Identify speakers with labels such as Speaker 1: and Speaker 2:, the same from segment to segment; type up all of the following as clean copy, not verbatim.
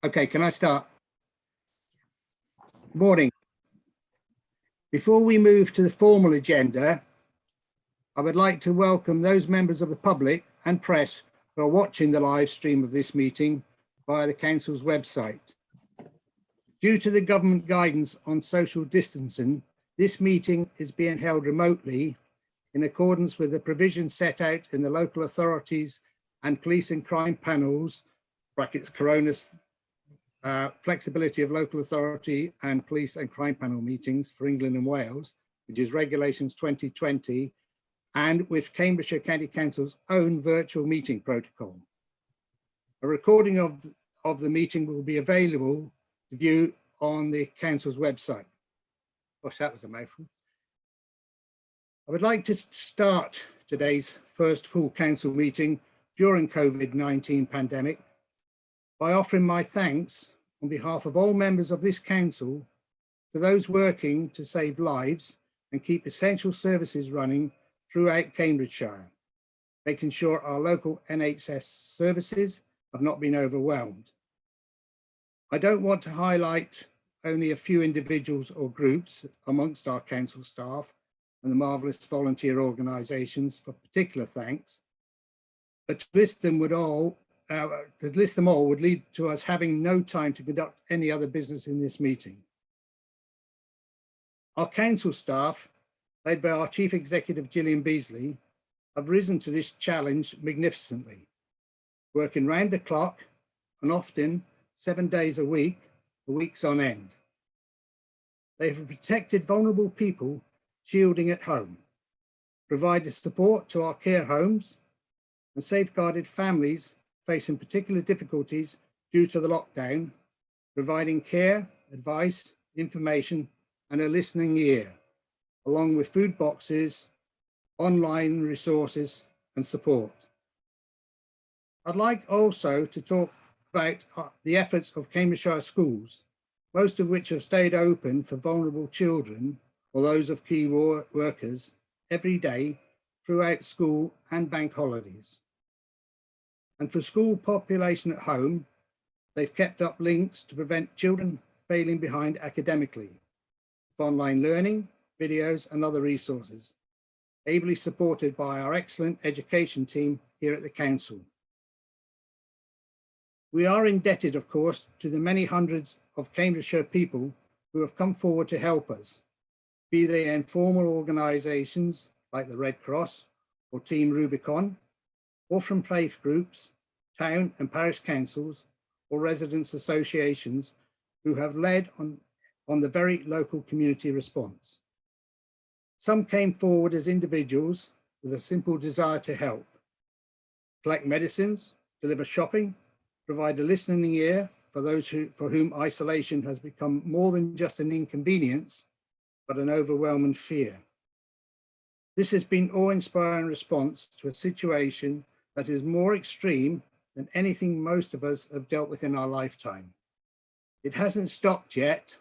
Speaker 1: Okay, can I start? Morning. Before we move to the formal agenda, I would like to welcome those members of the public and press who are watching the live stream of this meeting via the Council's website. Due to the government guidance on social distancing, this meeting is being held remotely in accordance with the provisions set out in the local authorities and police and crime panels, brackets Corona's flexibility of local authority and police and crime panel meetings for England and Wales, which is Regulations 2020, and with Cambridgeshire County Council's own virtual meeting protocol. A recording of the meeting will be available to view on the Council's website. Gosh, that was a mouthful. I would like to start today's first full Council meeting during COVID-19 pandemic by offering my thanks on behalf of all members of this Council to those working to save lives and keep essential services running throughout Cambridgeshire, making sure our local NHS services have not been overwhelmed. I don't want to highlight only a few individuals or groups amongst our Council staff and the marvellous volunteer organisations for particular thanks, but to list them all would lead to us having no time to conduct any other business in this meeting. Our Council staff, led by our Chief Executive Gillian Beasley, have risen to this challenge magnificently, working round the clock and often 7 days a week for weeks on end. They have protected vulnerable people shielding at home, provided support to our care homes, and safeguarded families facing particular difficulties due to the lockdown, providing care, advice, information, and a listening ear, along with food boxes, online resources, and support. I'd like also to talk about the efforts of Cambridgeshire schools, most of which have stayed open for vulnerable children or those of key workers every day throughout school and bank holidays. And for school population at home, they've kept up links to prevent children failing behind academically, with online learning, videos and other resources, ably supported by our excellent education team here at the Council. We are indebted, of course, to the many hundreds of Cambridgeshire people who have come forward to help us, be they informal organisations like the Red Cross or Team Rubicon, or from faith groups, town and parish councils, or residents' associations who have led on the very local community response. Some came forward as individuals with a simple desire to help, collect medicines, deliver shopping, provide a listening ear for those for whom isolation has become more than just an inconvenience, but an overwhelming fear. This has been awe-inspiring response to a situation that is more extreme than anything most of us have dealt with in our lifetime. It hasn't stopped yet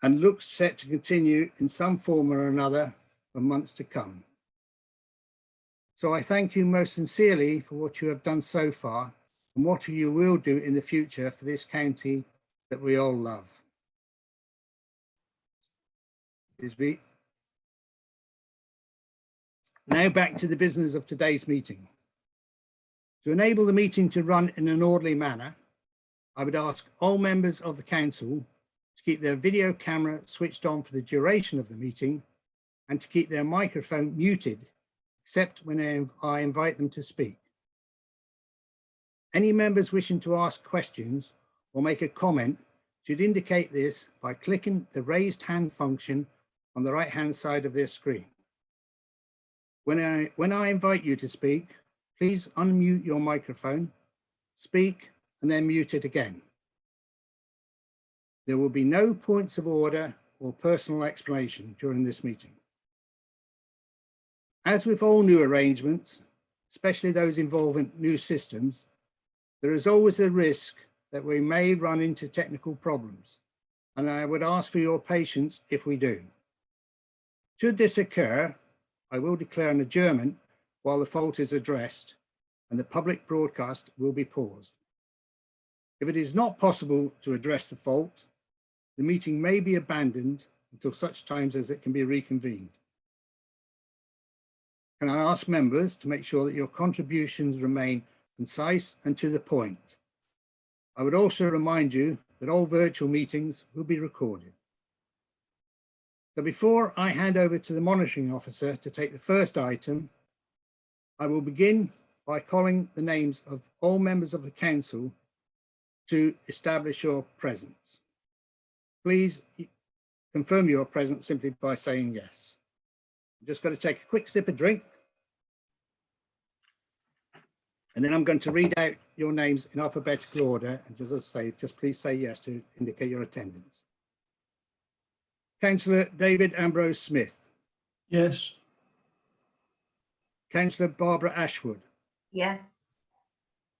Speaker 1: and looks set to continue in some form or another for months to come. So I thank you most sincerely for what you have done so far and what you will do in the future for this county that we all love. Now back to the business of today's meeting. To enable the meeting to run in an orderly manner, I would ask all members of the Council to keep their video camera switched on for the duration of the meeting and to keep their microphone muted, except when I invite them to speak. Any members wishing to ask questions or make a comment should indicate this by clicking the raised hand function on the right-hand side of their screen. When I invite you to speak, please unmute your microphone, speak, and then mute it again. There will be no points of order or personal explanation during this meeting. As with all new arrangements, especially those involving new systems, there is always a risk that we may run into technical problems, and I would ask for your patience if we do. Should this occur, I will declare an adjournment while the fault is addressed, and the public broadcast will be paused. If it is not possible to address the fault, the meeting may be abandoned until such times as it can be reconvened. Can I ask members to make sure that your contributions remain concise and to the point? I would also remind you that all virtual meetings will be recorded. So before I hand over to the monitoring officer to take the first item, I will begin by calling the names of all members of the council to establish your presence. Please confirm your presence simply by saying yes. I'm just going to take a quick sip of drink. And then I'm going to read out your names in alphabetical order. And as I say, just please say yes to indicate your attendance. Councillor David Ambrose Smith.
Speaker 2: Yes.
Speaker 1: Councillor Barbara Ashwood.
Speaker 3: Yeah.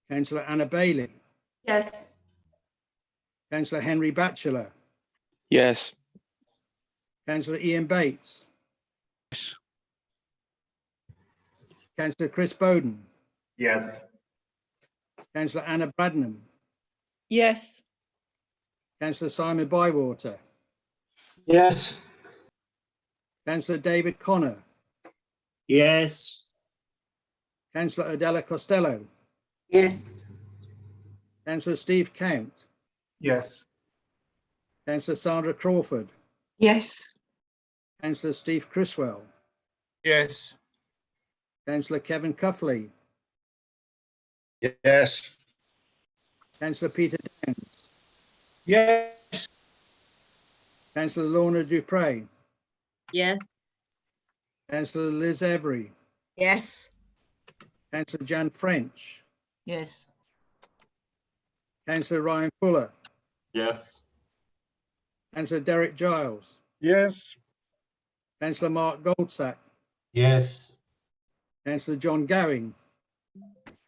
Speaker 1: Councillor Anna Bailey.
Speaker 3: Yes.
Speaker 1: Councillor Henry Batchelor.
Speaker 4: Yes.
Speaker 1: Councillor Ian Bates.
Speaker 4: Yes.
Speaker 1: Councillor Chris Bowden.
Speaker 5: Yes.
Speaker 1: Councillor Anna Bradnam.
Speaker 3: Yes.
Speaker 1: Councillor Simon Bywater.
Speaker 2: Yes.
Speaker 1: Councillor David Connor.
Speaker 2: Yes.
Speaker 1: Councillor Adela Costello.
Speaker 3: Yes.
Speaker 1: Councillor Steve Count.
Speaker 2: Yes.
Speaker 1: Councillor Sandra Crawford.
Speaker 3: Yes.
Speaker 1: Councillor Steve Criswell.
Speaker 2: Yes.
Speaker 1: Councillor Kevin Cuffley.
Speaker 2: Yes.
Speaker 1: Councillor Peter Downs.
Speaker 2: Yes.
Speaker 1: Councillor Lorna Dupre.
Speaker 3: Yes.
Speaker 1: Councillor Liz Every.
Speaker 3: Yes.
Speaker 1: Councillor Jan French.
Speaker 3: Yes.
Speaker 1: Councillor Ryan Fuller.
Speaker 5: Yes.
Speaker 1: Councillor Derek Giles.
Speaker 5: Yes.
Speaker 1: Councillor Mark Goldsack.
Speaker 2: Yes.
Speaker 1: Councillor John Gowing.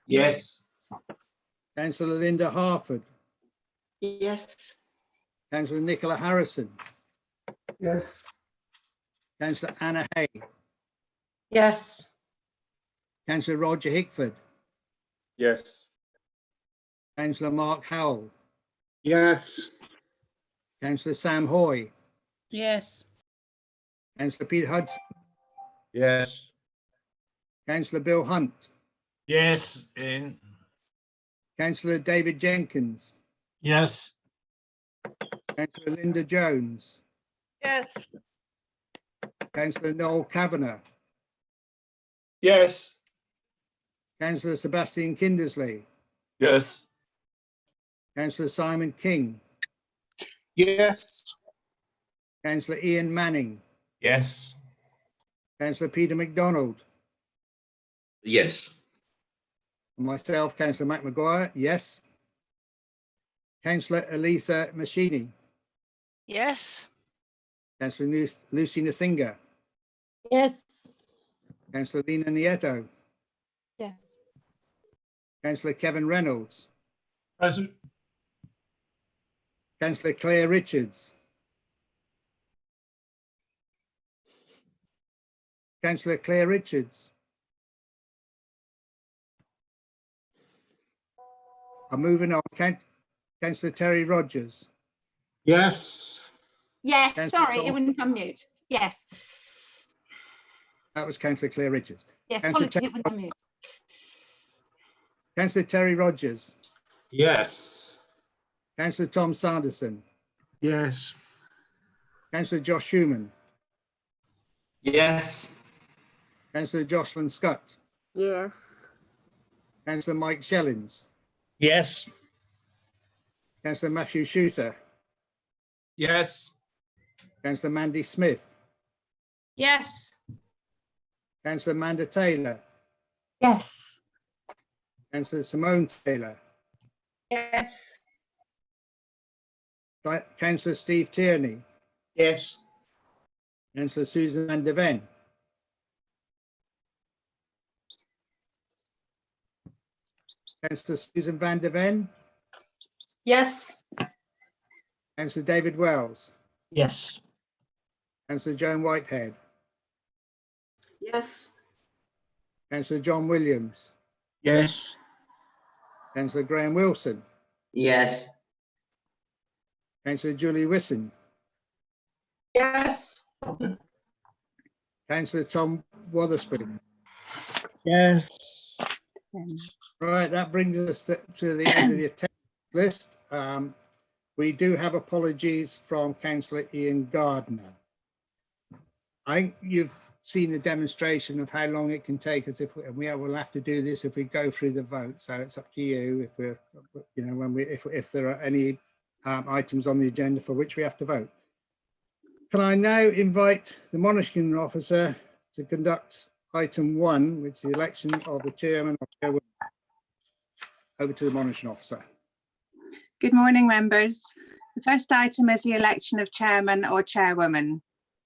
Speaker 2: Yes.
Speaker 1: Councillor Linda Harford.
Speaker 3: Yes.
Speaker 1: Councillor Nicola Harrison.
Speaker 2: Yes.
Speaker 1: Councillor Anna Hay.
Speaker 3: Yes.
Speaker 1: Councillor Roger Hickford.
Speaker 5: Yes.
Speaker 1: Councillor Mark Howell.
Speaker 2: Yes.
Speaker 1: Councillor Sam Hoy.
Speaker 3: Yes.
Speaker 1: Councillor Peter Hudson.
Speaker 2: Yes.
Speaker 1: Councillor Bill Hunt.
Speaker 2: Yes.
Speaker 1: Councillor David Jenkins.
Speaker 2: Yes.
Speaker 1: Councillor Linda Jones.
Speaker 3: Yes.
Speaker 1: Councillor Noel Kavanagh.
Speaker 2: Yes.
Speaker 1: Councillor Sebastian Kindersley.
Speaker 2: Yes.
Speaker 1: Councillor Simon King.
Speaker 2: Yes.
Speaker 1: Councillor Ian Manning.
Speaker 2: Yes.
Speaker 1: Councillor Peter MacDonald.
Speaker 2: Yes.
Speaker 1: And myself, Councillor Matt Maguire. Yes. Councillor Elisa Machini.
Speaker 3: Yes.
Speaker 1: Councillor Lucy Nasinga.
Speaker 3: Yes.
Speaker 1: Councillor Lena Nieto.
Speaker 3: Yes.
Speaker 1: Councillor Kevin Reynolds.
Speaker 2: Present.
Speaker 1: Councillor Claire Richards. Councillor Claire Richards. I'm moving on. Councillor Terry Rogers.
Speaker 2: Yes.
Speaker 6: Yes,
Speaker 1: Councillor
Speaker 6: sorry, it
Speaker 1: Thompson.
Speaker 6: wouldn't unmute. Yes,
Speaker 1: That was Councillor Claire Richards.
Speaker 6: yes,
Speaker 1: Councillor
Speaker 6: apologies, it wouldn't unmute.
Speaker 1: Councillor Terry Rogers.
Speaker 2: Yes.
Speaker 1: Councillor Tom Sanderson.
Speaker 2: Yes.
Speaker 1: Councillor Josh Schumann.
Speaker 2: Yes.
Speaker 1: Councillor Jocelyn Scott.
Speaker 3: Yes.
Speaker 1: Councillor Mike Shellings.
Speaker 2: Yes.
Speaker 1: Councillor Matthew Shooter.
Speaker 2: Yes.
Speaker 1: Councillor Mandy Smith.
Speaker 6: Yes,
Speaker 1: Councillor Amanda Taylor.
Speaker 6: yes,
Speaker 1: Councillor Simone Taylor.
Speaker 6: yes,
Speaker 1: Councillor Steve Tierney.
Speaker 2: Yes.
Speaker 1: Councillor Susan Van de Ven. Councillor Susan Van de Ven.
Speaker 6: yes,
Speaker 1: Councillor David Wells.
Speaker 2: Yes.
Speaker 1: Councillor Joan Whitehead.
Speaker 3: Yes.
Speaker 1: Councillor John Williams.
Speaker 2: Yes.
Speaker 1: Councillor Graham Wilson,
Speaker 2: Yes.
Speaker 1: Councillor Julie Wisson,
Speaker 6: Yes.
Speaker 1: Councillor Tom Wotherspoon.
Speaker 2: Yes.
Speaker 1: Right, that brings us to the end of the attendance list. We do have apologies from Councillor Ian Gardner. I think you've seen the demonstration of how long it can take us if we will have to do this if we go through the vote. So it's up to you if we're, you know, when we if there are any items on the agenda for which we have to vote. Can I now invite the monitoring officer to conduct item 1, which is the election of the chairman or chairwoman. Over to the monitoring officer.
Speaker 7: Good morning, members. The first item is the election of chairman or chairwoman.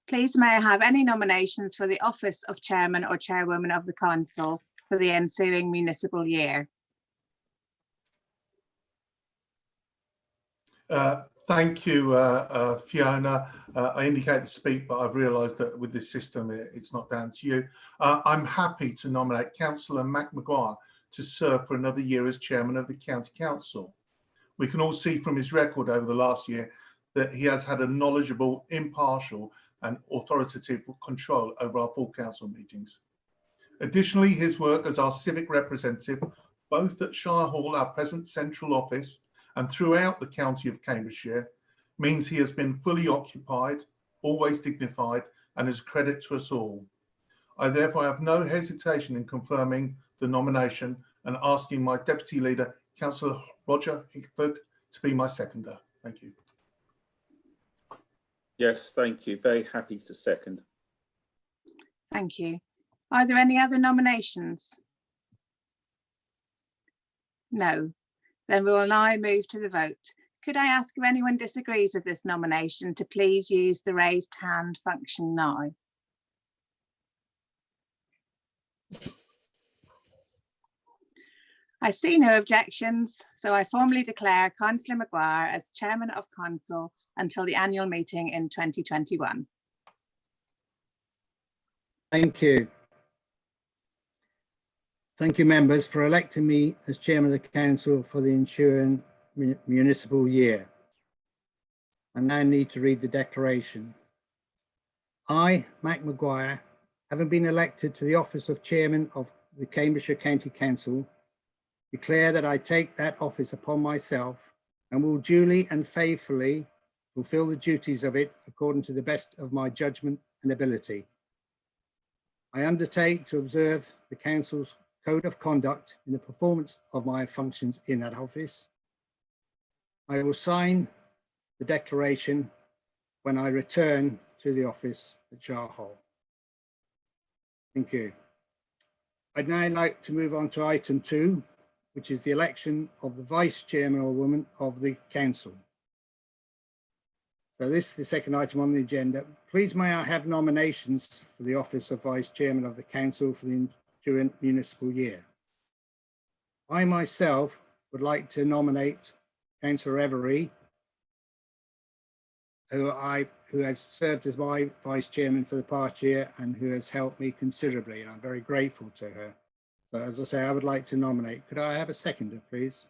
Speaker 7: Please may I have any nominations for the office of chairman or chairwoman of the council for the ensuing municipal year?
Speaker 8: Thank you, Fiona. I indicated to speak, but I've realised that with this system, it's not down to you. I'm happy to nominate Councillor Mac Maguire to serve for another year as chairman of the County Council. We can all see from his record over the last year that he has had a knowledgeable, impartial and authoritative control over our full council meetings. Additionally, his work as our civic representative, both at Shire Hall, our present central office, and throughout the county of Cambridgeshire, means he has been fully occupied, always dignified, and is a credit to us all. I therefore have no hesitation in confirming the nomination and asking my deputy leader, Councillor Roger Hickford, to be my seconder. Thank you.
Speaker 5: Yes, thank you. Very happy to second.
Speaker 7: Thank you. Are there any other nominations? No. Then we will now move to the vote. Could I ask if anyone disagrees with this nomination to please use the raised hand function now? I see no objections, so I formally declare Councillor Maguire as Chairman of Council until the annual meeting in 2021.
Speaker 1: Thank you. Thank you, members, for electing me as Chairman of the Council for the ensuing municipal year. I now need to read the declaration. I, Mac Maguire, having been elected to the office of Chairman of the Cambridgeshire County Council, declare that I take that office upon myself and will duly and faithfully fulfil the duties of it according to the best of my judgment and ability. I undertake to observe the Council's Code of Conduct in the performance of my functions in that office. I will sign the declaration when I return to the office at Shire Hall. Thank you. I'd now like to move on to item 2, which is the election of the Vice Chairman or woman of the Council. So this is the second item on the agenda. Please may I have nominations for the office of Vice Chairman of the Council for the ensuing municipal year. I myself would like to nominate Councillor Every, who has served as my Vice Chairman for the past year and who has helped me considerably, and I'm very grateful to her. So as I say, I would like to nominate. Could I have a seconder, please?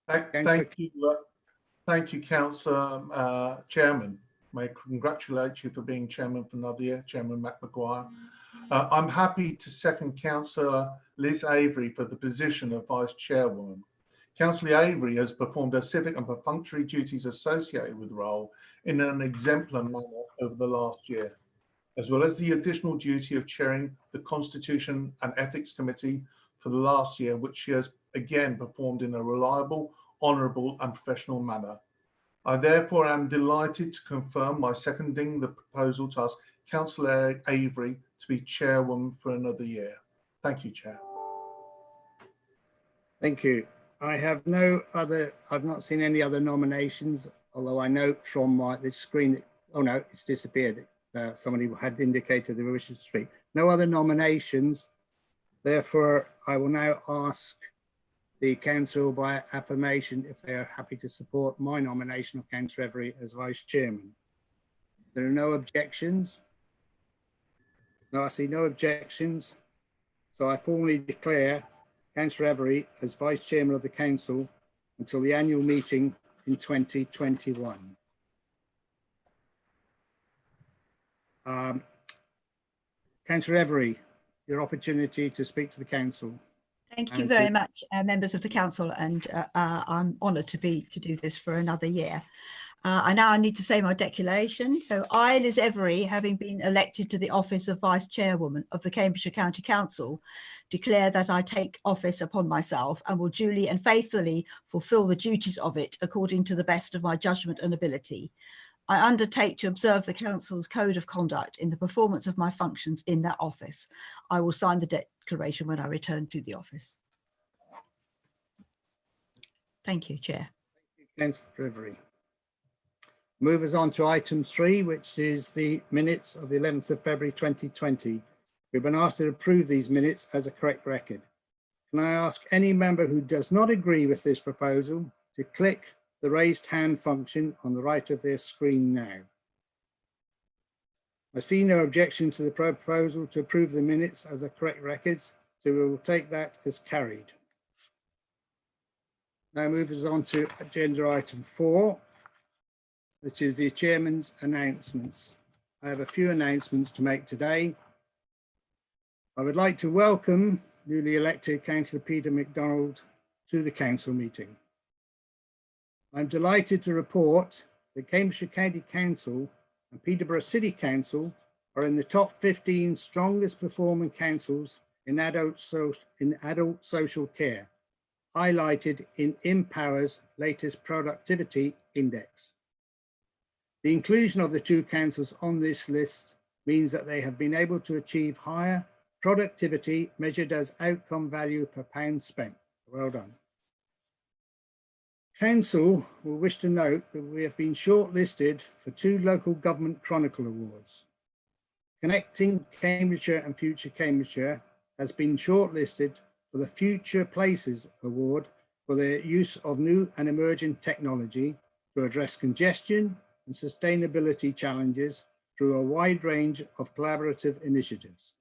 Speaker 8: Thank you, Councillor Chairman. May I congratulate you for being Chairman for another year, Chairman Mac Maguire. I'm happy to second Councillor Liz Avery for the position of Vice Chairwoman. Councillor Avery has performed her civic and perfunctory duties associated with the role in an exemplar manner over the last year, as well as the additional duty of chairing the Constitution and Ethics Committee for the last year, which she has again performed in a reliable, honourable and professional manner. I therefore am delighted to confirm my seconding the proposal to ask Councillor Avery to be Chairwoman for another year. Thank you, Chair.
Speaker 1: Thank you. I've not seen any other nominations, although I note from the screen that, oh no, it's disappeared. Somebody had indicated they were wishing to speak. No other nominations. Therefore, I will now ask the council by affirmation if they are happy to support my nomination of Councillor Every as Vice Chairman. There are no objections. No, I see no objections. So I formally declare Councillor Every as Vice Chairman of the Council until the annual meeting in 2021. Councillor Every, your opportunity to speak to the Council.
Speaker 9: Thank you very much, members of the council, and I'm honoured to do this for another year. I now need to say my declaration. So I, Liz Every, having been elected to the office of Vice Chairwoman of the Cambridgeshire County Council, declare that I take office upon myself and will duly and faithfully fulfil the duties of it according to the best of my judgment and ability. I undertake to observe the Council's Code of Conduct in the performance of my functions in that office. I will sign the declaration when I return to the office. Thank you, Chair.
Speaker 1: Councillor Every. Move us on to item 3, which is the minutes of the 11th of February 2020. We've been asked to approve these minutes as a correct record. Can I ask any member who does not agree with this proposal to click the raised hand function on the right of their screen now? I see no objection to the proposal to approve the minutes as a correct record, so we will take that as carried. Now move us on to agenda item 4, which is the Chairman's announcements. I have a few announcements to make today. I would like to welcome newly elected Councillor Peter MacDonald to the Council meeting. I'm delighted to report that Cambridgeshire County Council and Peterborough City Council are in the top 15 strongest performing councils in adult social care, highlighted in Empower's latest productivity index. The inclusion of the two councils on this list means that they have been able to achieve higher productivity measured as outcome value per pound spent. Well done. Council will wish to note that we have been shortlisted for 2 Local Government Chronicle Awards. Connecting Cambridgeshire and Future Cambridgeshire has been shortlisted for the Future Places Award for their use of new and emerging technology to address congestion and sustainability challenges through a wide range of collaborative initiatives.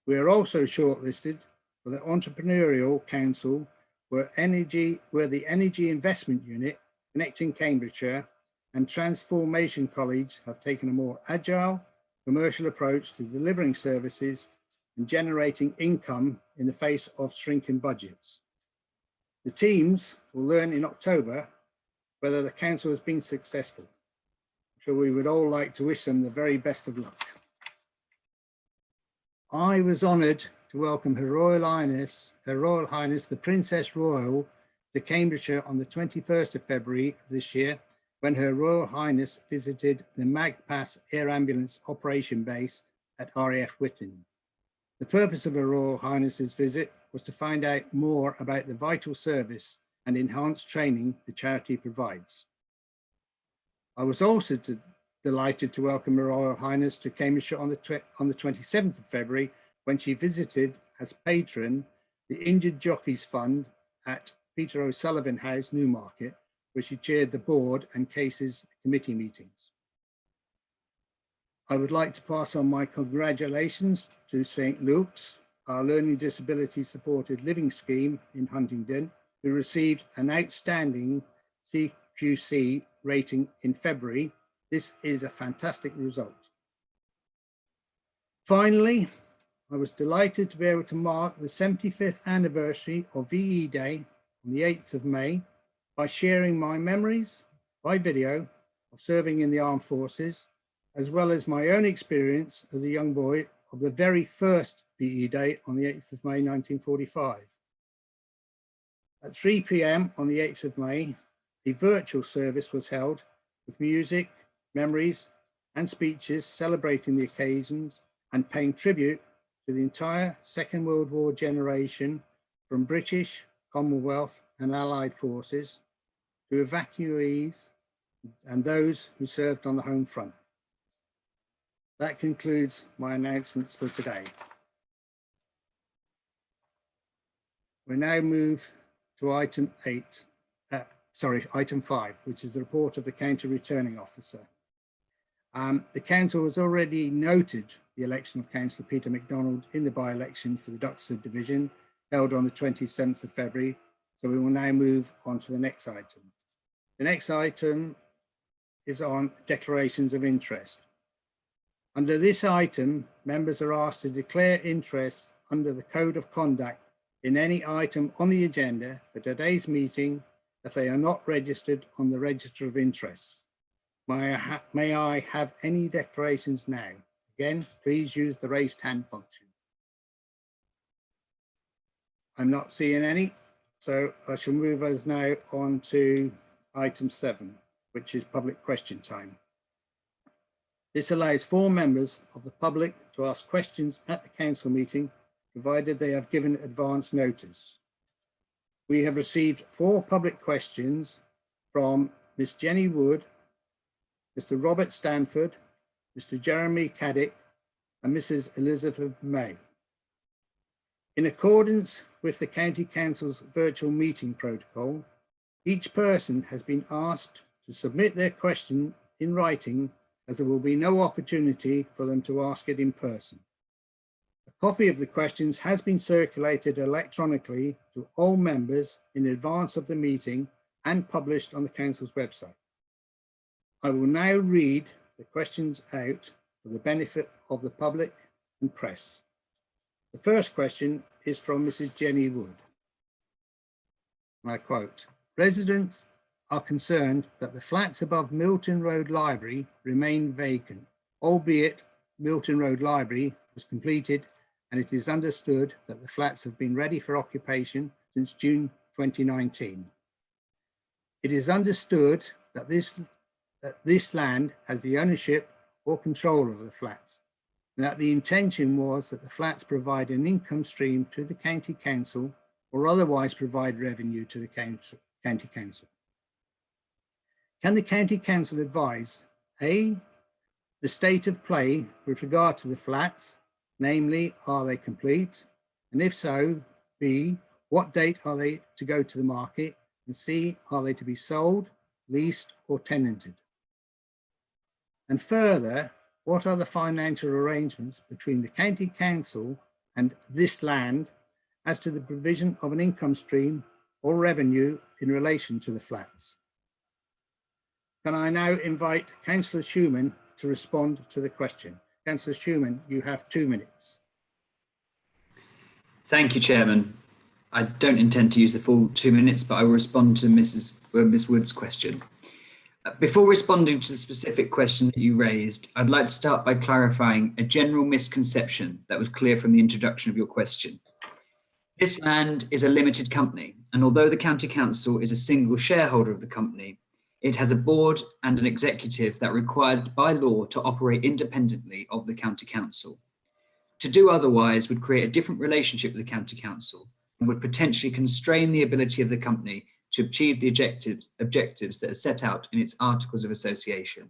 Speaker 1: We are also shortlisted for the Entrepreneurial Council where the Energy Investment Unit, Connecting Cambridgeshire and Transformation College have taken a more agile commercial approach to delivering services and generating income in the face of shrinking budgets. The teams will learn in October whether the council has been successful. So we would all like to wish them the very best of luck. I was honoured to welcome Her Royal Highness, the Princess Royal, to Cambridgeshire on the 21st of February this year, when Her Royal Highness visited the Magpass Air Ambulance Operation Base at RAF Whitton. The purpose of Her Royal Highness's visit was to find out more about the vital service and enhanced training the charity provides. I was also delighted to welcome Her Royal Highness to Cambridgeshire on the 27th of February when she visited as patron the Injured Jockeys Fund at Peter O'Sullivan House, Newmarket, where she chaired the board and cases committee meetings. I would like to pass on my congratulations to St. Luke's, our learning disability supported living scheme in Huntingdon, who received an outstanding CQC rating in February. This is a fantastic result. Finally, I was delighted to be able to mark the 75th anniversary of VE Day on the 8th of May by sharing my memories by video of serving in the armed forces, as well as my own experience as a young boy of the very first VE Day on the 8th of May 1945. At 3 p.m. on the 8th of May, a virtual service was held with music, memories and speeches celebrating the occasions and paying tribute to the entire Second World War generation from British, Commonwealth and Allied forces to evacuees and those who served on the home front. That concludes my announcements for today. We now move to item 5, which is the report of the County Returning Officer. The Council has already noted the election of Councillor Peter MacDonald in the by-election for the Duxford division held on the 27th of February. So we will now move on to the next item. The next item is on declarations of interest. Under this item, members are asked to declare interest under the Code of Conduct in any item on the agenda for today's meeting if they are not registered on the Register of Interests. May I have any declarations now? Again, please use the raised hand function. I'm not seeing any, so I shall move us now on to item 7, which is public question time. This allows 4 members of the public to ask questions at the council meeting, provided they have given advance notice. We have received 4 public questions from Miss Jenny Wood, Mr. Robert Stanford, Mr. Jeremy Caddick, and Mrs. Elizabeth May. In accordance with the County Council's virtual meeting protocol, each person has been asked to submit their question in writing, as there will be no opportunity for them to ask it in person. A copy of the questions has been circulated electronically to all members in advance of the meeting and published on the Council's website. I will now read the questions out for the benefit of the public and press. The first question is from Mrs. Jenny Wood. I quote, "Residents are concerned that the flats above Milton Road Library remain vacant, albeit Milton Road Library was completed and it is understood that the flats have been ready for occupation since June 2019. It is understood that this land has the ownership or control of the flats, and that the intention was that the flats provide an income stream to the County Council or otherwise provide revenue to the County Council. Can the County Council advise A, the state of play with regard to the flats, namely, are they complete? And if so, B, what date are they to go to the market? And C, are they to be sold, leased or tenanted? And further, what are the financial arrangements between the County Council and this land as to the provision of an income stream or revenue in relation to the flats? Can I now invite Councillor Schumann to respond to the question? Councillor Schumann, you have 2 minutes.
Speaker 10: Thank you, Chairman. I don't intend to use the full 2 minutes, but I will respond to Miss Wood's question. Before responding to the specific question that you raised, I'd like to start by clarifying a general misconception that was clear from the introduction of your question. This land is a limited company, and although the County Council is a single shareholder of the company, it has a board and an executive that are required by law to operate independently of the County Council. To do otherwise would create a different relationship with the County Council and would potentially constrain the ability of the company to achieve the objectives that are set out in its Articles of Association.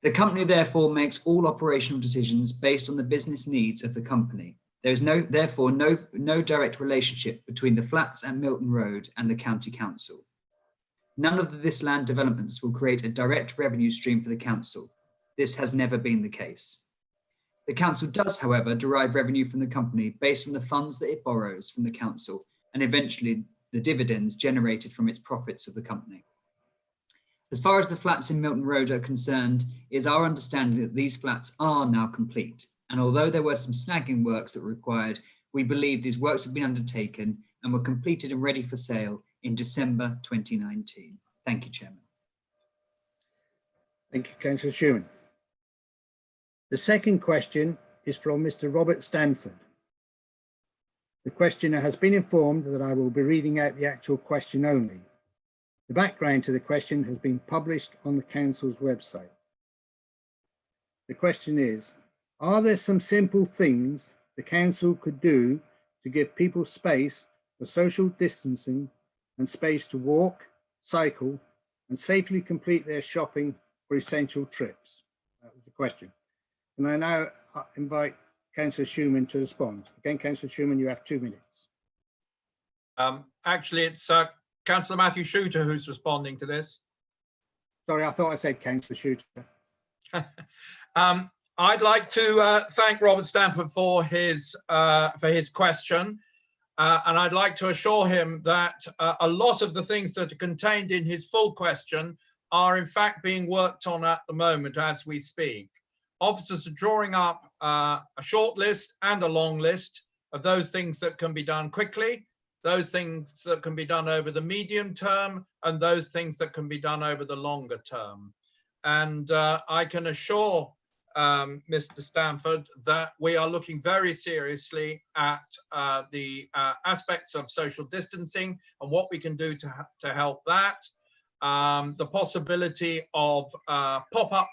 Speaker 10: The company therefore makes all operational decisions based on the business needs of the company. There is therefore no direct relationship between the flats at Milton Road and the County Council. None of this land developments will create a direct revenue stream for the council. This has never been the case. The council does, however, derive revenue from the company based on the funds that it borrows from the council and eventually the dividends generated from its profits of the company. As far as the flats in Milton Road are concerned, it is our understanding that these flats are now complete. And although there were some snagging works that were required, we believe these works have been undertaken and were completed and ready for sale in December 2019. Thank you, Chairman.
Speaker 1: Thank you, Councillor Schumann. The second question is from Mr. Robert Stanford. The questioner has been informed that I will be reading out the actual question only. The background to the question has been published on the Council's website. The question is, are there some simple things the Council could do to give people space for social distancing and space to walk, cycle, and safely complete their shopping or essential trips? That was the question. And I now invite Councillor Schumann to respond. Again, Councillor Schumann, you have 2 minutes.
Speaker 11: Actually, it's Councillor Matthew Shooter who's responding to this.
Speaker 1: Sorry, I thought I said Councillor Shooter.
Speaker 11: I'd like to thank Robert Stanford for his question. And I'd like to assure him that a lot of the things that are contained in his full question are in fact being worked on at the moment as we speak. Officers are drawing up a short list and a long list of those things that can be done quickly, those things that can be done over the medium term, and those things that can be done over the longer term. And I can assure Mr. Stanford that we are looking very seriously at the aspects of social distancing and what we can do to help that. The possibility of pop-up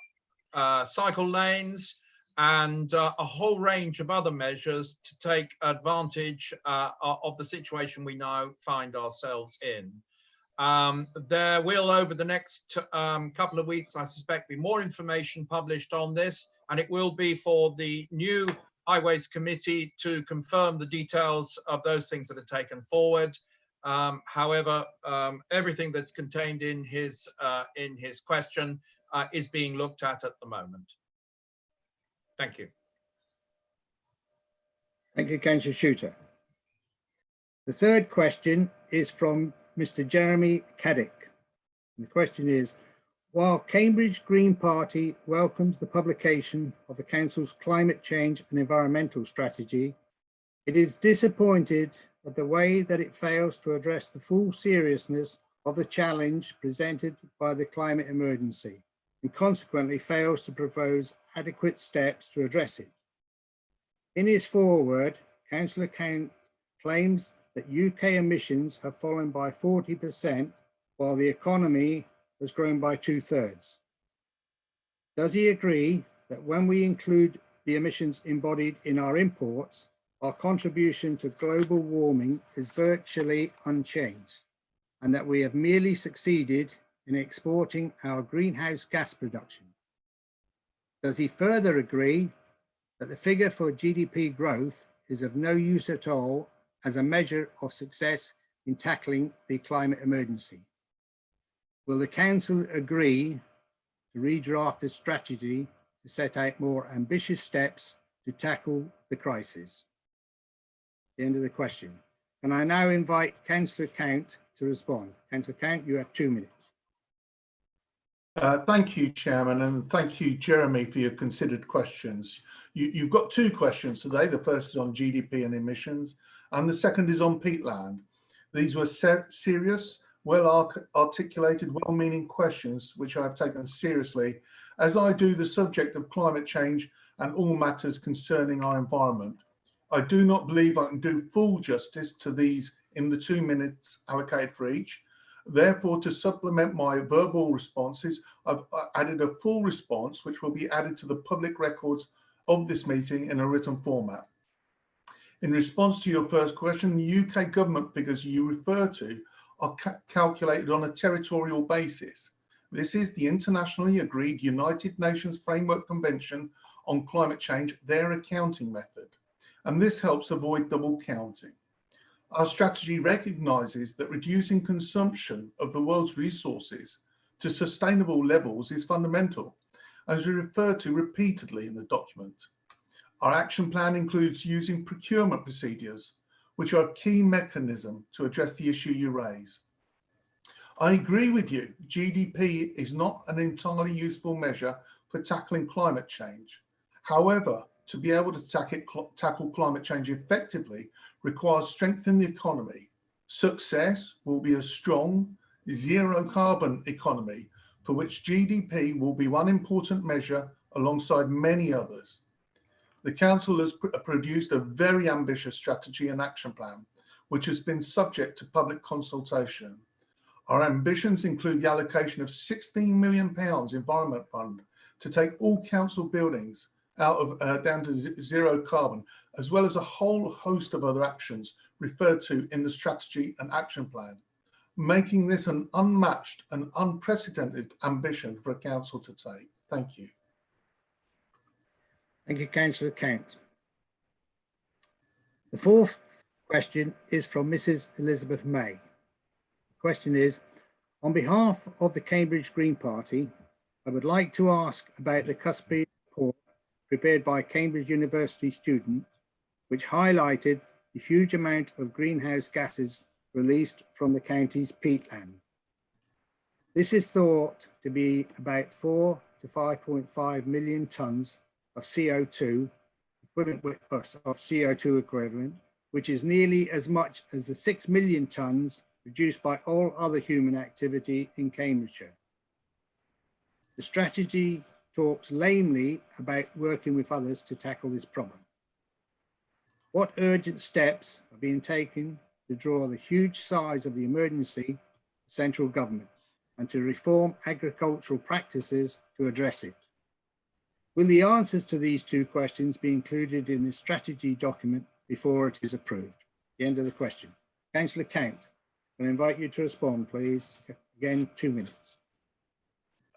Speaker 11: cycle lanes and a whole range of other measures to take advantage of the situation we now find ourselves in. There will, over the next couple of weeks, I suspect, be more information published on this, and it will be for the new Highways Committee to confirm the details of those things that are taken forward. However, everything that's contained in his question is being looked at the moment. Thank you.
Speaker 1: Thank you, Councillor Shooter. The third question is from Mr. Jeremy Caddick. The question is, while Cambridge Green Party welcomes the publication of the Council's climate change and environmental strategy, it is disappointed at the way that it fails to address the full seriousness of the challenge presented by the climate emergency and consequently fails to propose adequate steps to address it. In his foreword, Councillor Count claims that UK emissions have fallen by 40% while the economy has grown by 2/3. Does he agree that when we include the emissions embodied in our imports, our contribution to global warming is virtually unchanged and that we have merely succeeded in exporting our greenhouse gas production? Does he further agree that the figure for GDP growth is of no use at all as a measure of success in tackling the climate emergency? Will the Council agree to redraft the strategy to set out more ambitious steps to tackle the crisis? The end of the question. And I now invite Councillor Count to respond. Councillor Count, you have 2 minutes.
Speaker 8: Thank you, Chairman, and thank you, Jeremy, for your considered questions. You've got 2 questions today. The first is on GDP and emissions, and the second is on peatland. These were serious, well-articulated, well-meaning questions, which I have taken seriously, as I do the subject of climate change and all matters concerning our environment. I do not believe I can do full justice to these in the 2 minutes allocated for each. Therefore, to supplement my verbal responses, I've added a full response, which will be added to the public records of this meeting in a written format. In response to your first question, the UK government figures you refer to are calculated on a territorial basis. This is the internationally agreed United Nations Framework Convention on Climate Change, their accounting method, and this helps avoid double counting. Our strategy recognises that reducing consumption of the world's resources to sustainable levels is fundamental, as we refer to repeatedly in the document. Our action plan includes using procurement procedures, which are a key mechanism to address the issue you raise. I agree with you, GDP is not an entirely useful measure for tackling climate change. However, to be able to tackle climate change effectively requires strength in the economy. Success will be a strong, zero carbon economy for which GDP will be one important measure alongside many others. The Council has produced a very ambitious strategy and action plan, which has been subject to public consultation. Our ambitions include the allocation of £16 million Environment Fund to take all council buildings out of down to zero carbon, as well as a whole host of other actions referred to in the strategy and action plan, making this an unmatched and unprecedented ambition for a council to take. Thank you.
Speaker 1: Thank you, Councillor Count. The fourth question is from Mrs. Elizabeth May. The question is, on behalf of the Cambridge Green Party, I would like to ask about the Cuspy report prepared by Cambridge University students, which highlighted the huge amount of greenhouse gases released from the county's peatland. This is thought to be about 4 to 5.5 million tonnes of CO2 equivalent, which is nearly as much as the 6 million tonnes produced by all other human activity in Cambridgeshire. The strategy talks lamely about working with others to tackle this problem. What urgent steps are being taken to draw the huge size of the emergency to central government and to reform agricultural practices to address it? Will the answers to these two questions be included in the strategy document before it is approved? The end of the question. Councillor Count, I invite you to respond, please. Again, 2 minutes.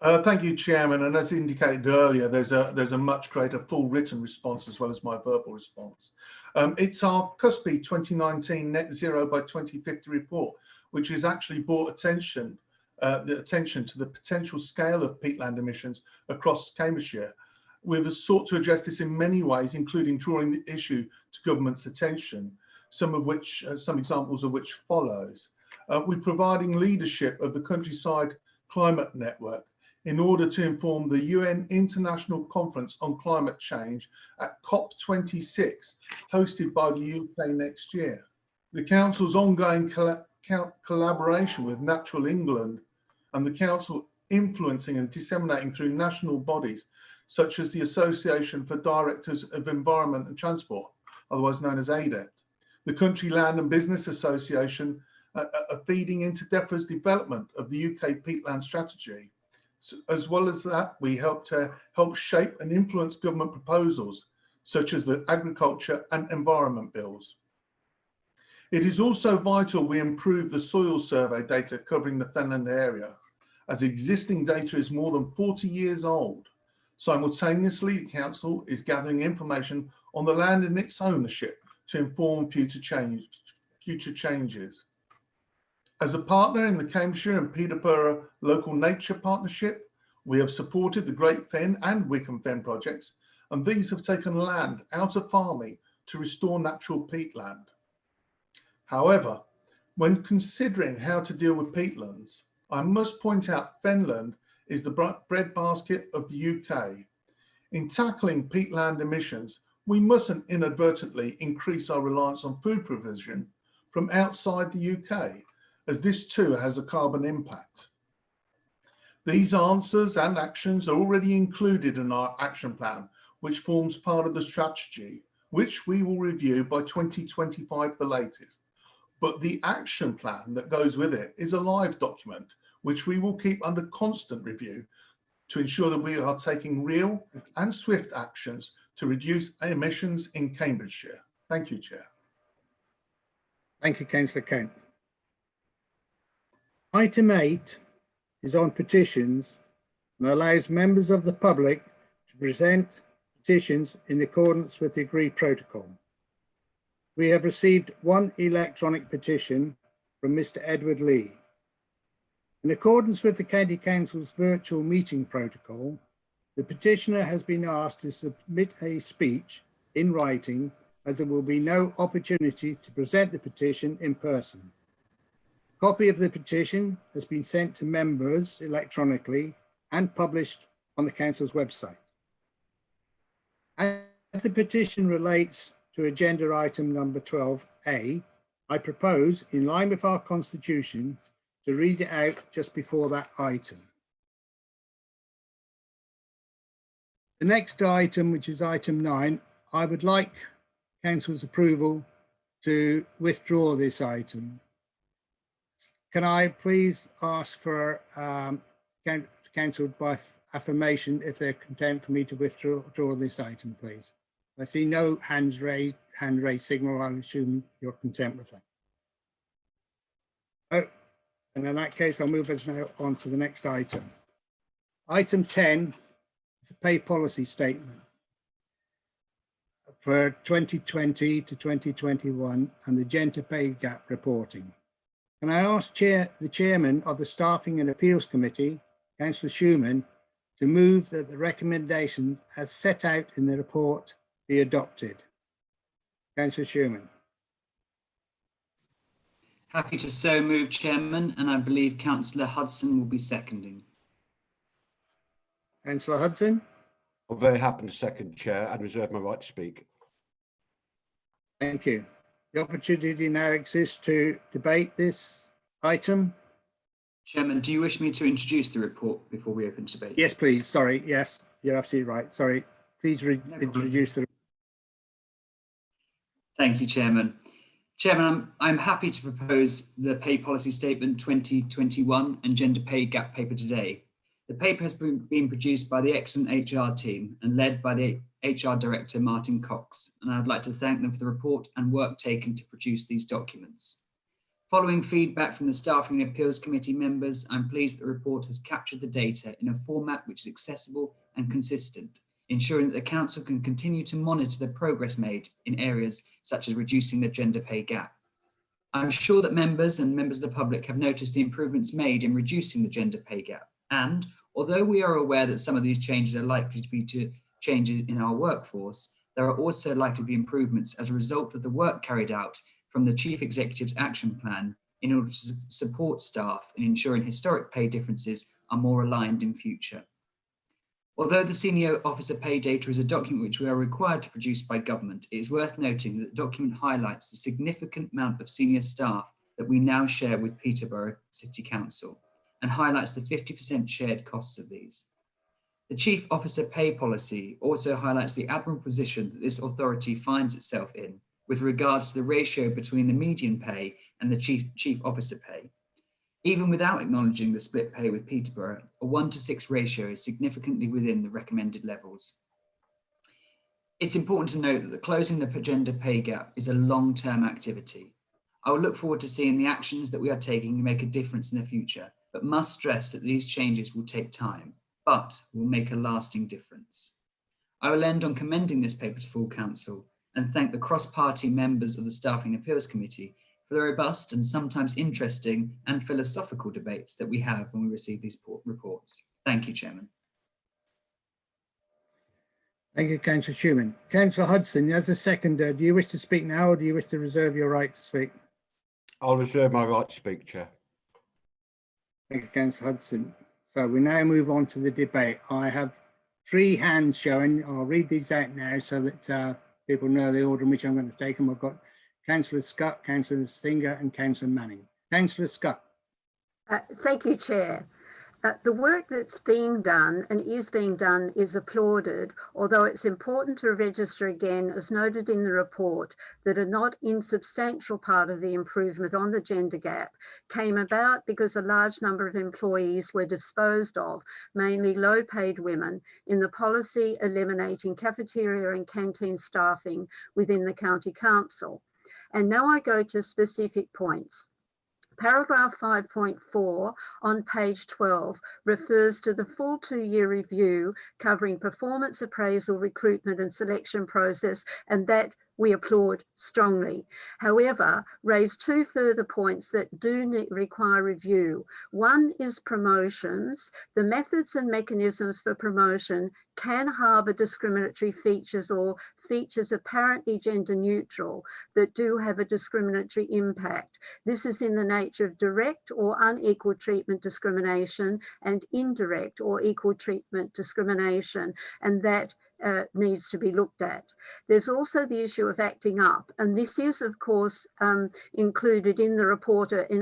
Speaker 8: Thank you, Chairman. And as indicated earlier, there's a much greater full written response as well as my verbal response. It's our CUSPI 2019 Net Zero by 2050 report, which has actually brought attention to the potential scale of peatland emissions across Cambridgeshire. We've sought to address this in many ways, including drawing the issue to government's attention, some examples of which follows. We're providing leadership of the Countryside Climate Network in order to inform the UN International Conference on Climate Change at COP26, hosted by the UK next year. The Council's ongoing collaboration with Natural England and the Council influencing and disseminating through national bodies such as the Association for Directors of Environment and Transport, otherwise known as ADET, the Country Land and Business Association are feeding into DEFRA's development of the UK peatland strategy. So, as well as that, we help shape and influence government proposals such as the agriculture and environment bills. It is also vital we improve the soil survey data covering the Fenland area, as existing data is more than 40 years old. Simultaneously, the Council is gathering information on the land and its ownership to inform future changes. As a partner in the Cambridgeshire and Peterborough Local Nature Partnership, we have supported the Great Fen and Wickham Fen projects, and these have taken land out of farming to restore natural peatland. However, when considering how to deal with peatlands, I must point out Fenland is the breadbasket of the UK. In tackling peatland emissions, we mustn't inadvertently increase our reliance on food provision from outside the UK, as this too has a carbon impact. These answers and actions are already included in our action plan, which forms part of the strategy, which we will review by 2025 the latest. But the action plan that goes with it is a live document, which we will keep under constant review to ensure that we are taking real and swift actions to reduce emissions in Cambridgeshire. Thank you, Chair.
Speaker 1: Thank you, Councillor Kent. Item 8 is on petitions and allows members of the public to present petitions in accordance with the agreed protocol. We have received one electronic petition from Mr. Edward Lee. In accordance with the County Council's virtual meeting protocol, the petitioner has been asked to submit a speech in writing, as there will be no opportunity to present the petition in person. A copy of the petition has been sent to members electronically and published on the Council's website. As the petition relates to agenda item number 12A, I propose, in line with our constitution, to read it out just before that item. The next item, which is item 9, I would like Council's approval to withdraw this item. Can I please ask for Council by affirmation if they're content for me to withdraw this item, please? I see no hand raised signal. I'll assume you're content with that. Oh, and in that case, I'll move us now on to the next item. Item 10 is a pay policy statement for 2020 to 2021 and the gender pay gap reporting. Can I ask the chairman of the Staffing and Appeals Committee, Councillor Schumann, to move that the recommendations as set out in the report be adopted. Councillor Schumann.
Speaker 10: Happy to so move, Chairman, and I believe Councillor Hudson will be seconding.
Speaker 1: Councillor Hudson.
Speaker 12: I'm very happy to second, Chair, and reserve my right to speak.
Speaker 1: Thank you. The opportunity now exists to debate this item.
Speaker 10: Chairman, do you wish me to introduce the report before we open debate?
Speaker 1: Yes, please. Sorry. Yes, you're absolutely right. Sorry. Please introduce the.
Speaker 10: Thank you, Chairman. Chairman, I'm happy to propose the Pay Policy Statement 2021 and Gender Pay Gap paper today. The paper has been produced by the excellent HR team and led by the HR Director, Martin Cox, and I'd like to thank them for the report and work taken to produce these documents. Following feedback from the Staffing and Appeals Committee members, I'm pleased that the report has captured the data in a format which is accessible and consistent, ensuring that the Council can continue to monitor the progress made in areas such as reducing the gender pay gap. I'm sure that members and members of the public have noticed the improvements made in reducing the gender pay gap. And although we are aware that some of these changes are likely to be changes in our workforce, there are also likely to be improvements as a result of the work carried out from the Chief Executive's action plan in order to support staff in ensuring historic pay differences are more aligned in future. Although the senior officer pay data is a document which we are required to produce by government, it is worth noting that the document highlights the significant amount of senior staff that we now share with Peterborough City Council and highlights the 50% shared costs of these. The Chief Officer Pay Policy also highlights the admirable position that this authority finds itself in with regards to the ratio between the median pay and the Chief Officer pay. Even without acknowledging the split pay with Peterborough, a 1:6 ratio is significantly within the recommended levels. It's important to note that the closing the gender pay gap is a long-term activity. I will look forward to seeing the actions that we are taking to make a difference in the future, but must stress that these changes will take time, but will make a lasting difference. I will end on commending this paper to full council and thank the cross-party members of the Staffing Appeals Committee for the robust and sometimes interesting and philosophical debates that we have when we receive these reports. Thank you, Chairman.
Speaker 1: Thank you, Councillor Schumann. Councillor Hudson, as a seconder, do you wish to speak now or do you wish to reserve your right to speak?
Speaker 12: I'll reserve my right to speak, Chair.
Speaker 1: Thank you, Councillor Hudson. So we now move on to the debate. I have 3 hands showing. I'll read these out now so that people know the order in which I'm going to take them. I've got Councillor Scott, Councillor Stinger and Councillor Manning. Councillor Scott.
Speaker 13: Thank you, Chair. The work that's being done and is being done is applauded, although it's important to register again, as noted in the report, that a not insubstantial part of the improvement on the gender gap came about because a large number of employees were disposed of, mainly low-paid women, in the policy eliminating cafeteria and canteen staffing within the County Council. And now I go to specific points. Paragraph 5.4 on page 12 refers to the full 2-year review covering performance appraisal, recruitment and selection process, and that we applaud strongly. However, raise 2 further points that do require review. One is promotions. The methods and mechanisms for promotion can harbour discriminatory features or features apparently gender neutral that do have a discriminatory impact. This is in the nature of direct or unequal treatment discrimination and indirect or equal treatment discrimination, and that needs to be looked at. There's also the issue of acting up, and this is of course included in the report in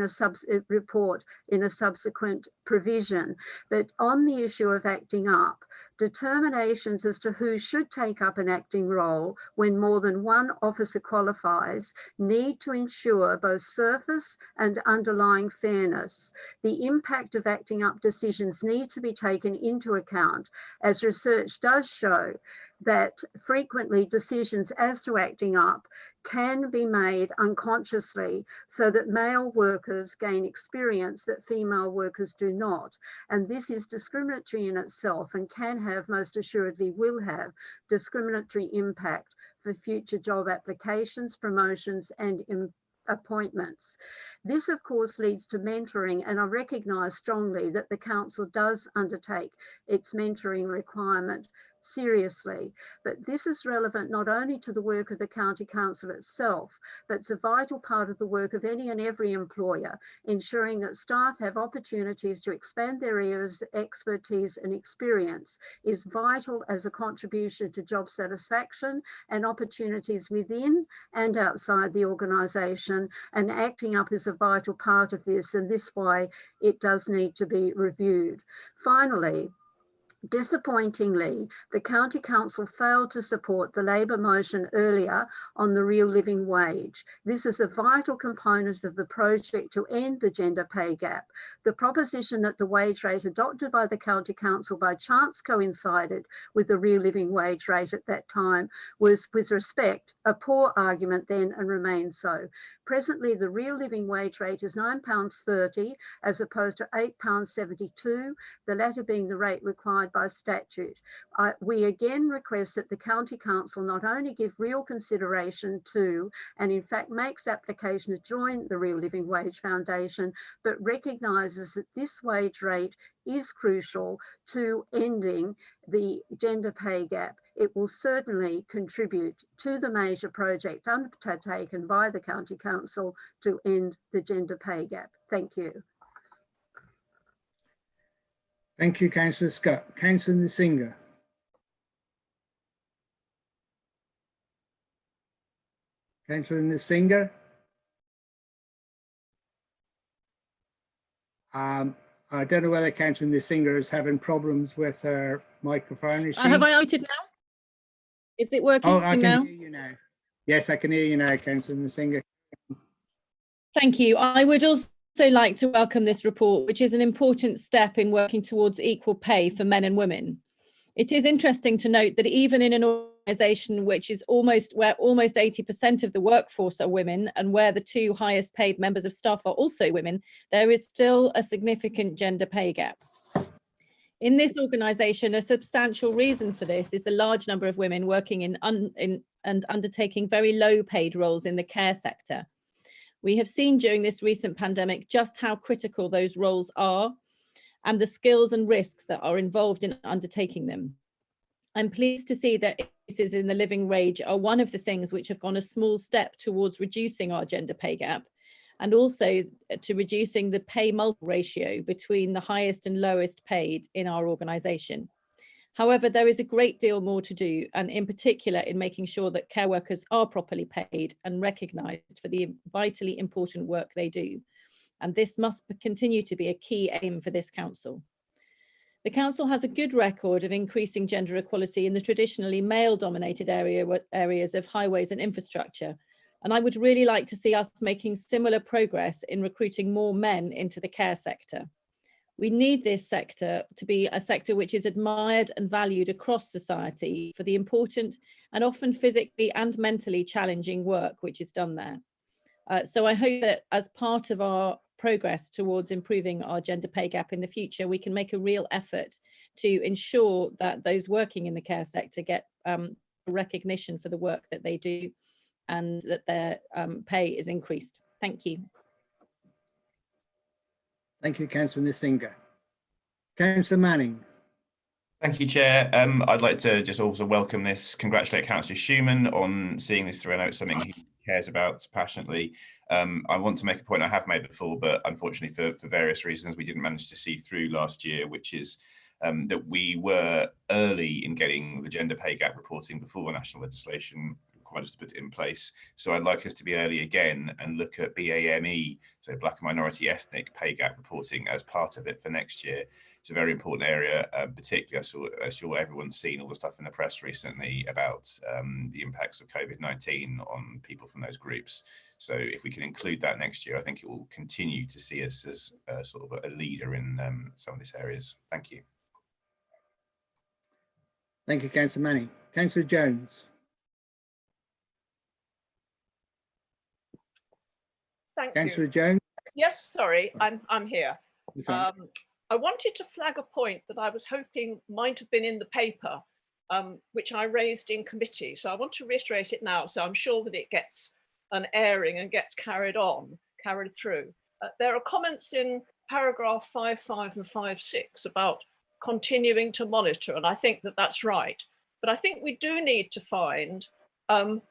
Speaker 13: a subsequent provision. But on the issue of acting up, determinations as to who should take up an acting role when more than one officer qualifies need to ensure both surface and underlying fairness. The impact of acting up decisions need to be taken into account, as research does show that frequently decisions as to acting up can be made unconsciously so that male workers gain experience that female workers do not. And this is discriminatory in itself and can have, most assuredly will have, discriminatory impact for future job applications, promotions and appointments. This, of course, leads to mentoring, and I recognise strongly that the council does undertake its mentoring requirement seriously, but this is relevant not only to the work of the county council itself, but it's a vital part of the work of any and every employer, ensuring that staff have opportunities to expand their areas of expertise and experience is vital as a contribution to job satisfaction and opportunities within and outside the organisation, and acting up is a vital part of this, and this why it does need to be reviewed. Finally, disappointingly, the County Council failed to support the Labor motion earlier on the real living wage. This is a vital component of the project to end the gender pay gap. The proposition that the wage rate adopted by the County Council by chance coincided with the real living wage rate at that time was, with respect, a poor argument then and remains so. Presently, the real living wage rate is £9.30 as opposed to £8.72, the latter being the rate required by statute. We again request that the County Council not only give real consideration to, and in fact makes application to join the Real Living Wage Foundation, but recognises that this wage rate is crucial to ending the gender pay gap. It will certainly contribute to the major project undertaken by the County Council to end the gender pay gap. Thank you.
Speaker 1: Thank you, Councillor Scott. Councillor Nsinga. Councillor Nsinga. I don't know whether Councillor Nsinga is having problems with her microphone. Is she?
Speaker 14: Have I outed now? Is it working
Speaker 1: Oh, I can
Speaker 14: now?
Speaker 1: hear you now. Yes, I can hear you now, Councillor Nsinga.
Speaker 14: Thank you. I would also like to welcome this report, which is an important step in working towards equal pay for men and women. It is interesting to note that even in an organisation which is where almost 80% of the workforce are women, and where the two highest paid members of staff are also women, there is still a significant gender pay gap. In this organisation, a substantial reason for this is the large number of women working in and undertaking very low paid roles in the care sector. We have seen during this recent pandemic just how critical those roles are and the skills and risks that are involved in undertaking them. I'm pleased to see that increases in the living wage are one of the things which have gone a small step towards reducing our gender pay gap, and also to reducing the pay multiple ratio between the highest and lowest paid in our organisation. However, there is a great deal more to do, and in particular in making sure that care workers are properly paid and recognised for the vitally important work they do. And this must continue to be a key aim for this council. The council has a good record of increasing gender equality in the traditionally male-dominated areas of highways and infrastructure, and I would really like to see us making similar progress in recruiting more men into the care sector. We need this sector to be a sector which is admired and valued across society for the important and often physically and mentally challenging work which is done there. So I hope that as part of our progress towards improving our gender pay gap in the future, we can make a real effort to ensure that those working in the care sector get recognition for the work that they do, and that their pay is increased. Thank you.
Speaker 1: Thank you, Councillor Nsinga. Councillor Manning.
Speaker 15: Thank you, Chair. I'd like to just also welcome this, congratulate Councillor Schumann on seeing this through. I know it's something he cares about passionately. I want to make a point I have made before, but unfortunately for various reasons, we didn't manage to see through last year, which is that we were early in getting the gender pay gap reporting before national legislation required us to put it in place. So I'd like us to be early again and look at BAME, so Black and Minority Ethnic Pay Gap reporting as part of it for next year. It's a very important area, particularly I'm sure everyone's seen all the stuff in the press recently about the impacts of COVID-19 on people from those groups. So if we can include that next year, I think it will continue to see us as sort of a leader in some of these areas. Thank you.
Speaker 1: Thank you, Councillor Manning. Councillor Jones.
Speaker 16: Thank
Speaker 1: Councillor
Speaker 16: you.
Speaker 1: Jones.
Speaker 16: Yes, sorry, I'm here. I wanted to flag a point that I was hoping might have been in the paper, which I raised in committee. So I want to reiterate it now, so I'm sure that it gets an airing and gets carried through. There are comments in paragraph 5.5 and 5.6 about continuing to monitor, and I think that that's right. But I think we do need to find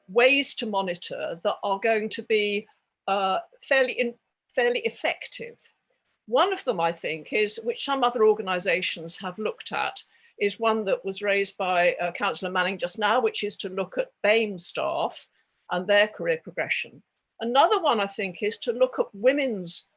Speaker 16: ways to monitor that are going to be fairly effective. One of them, I think, is, which some other organisations have looked at, is one that was raised by Councillor Manning just now, which is to look at BAME staff and their career progression. Another one, I think, is to look at women's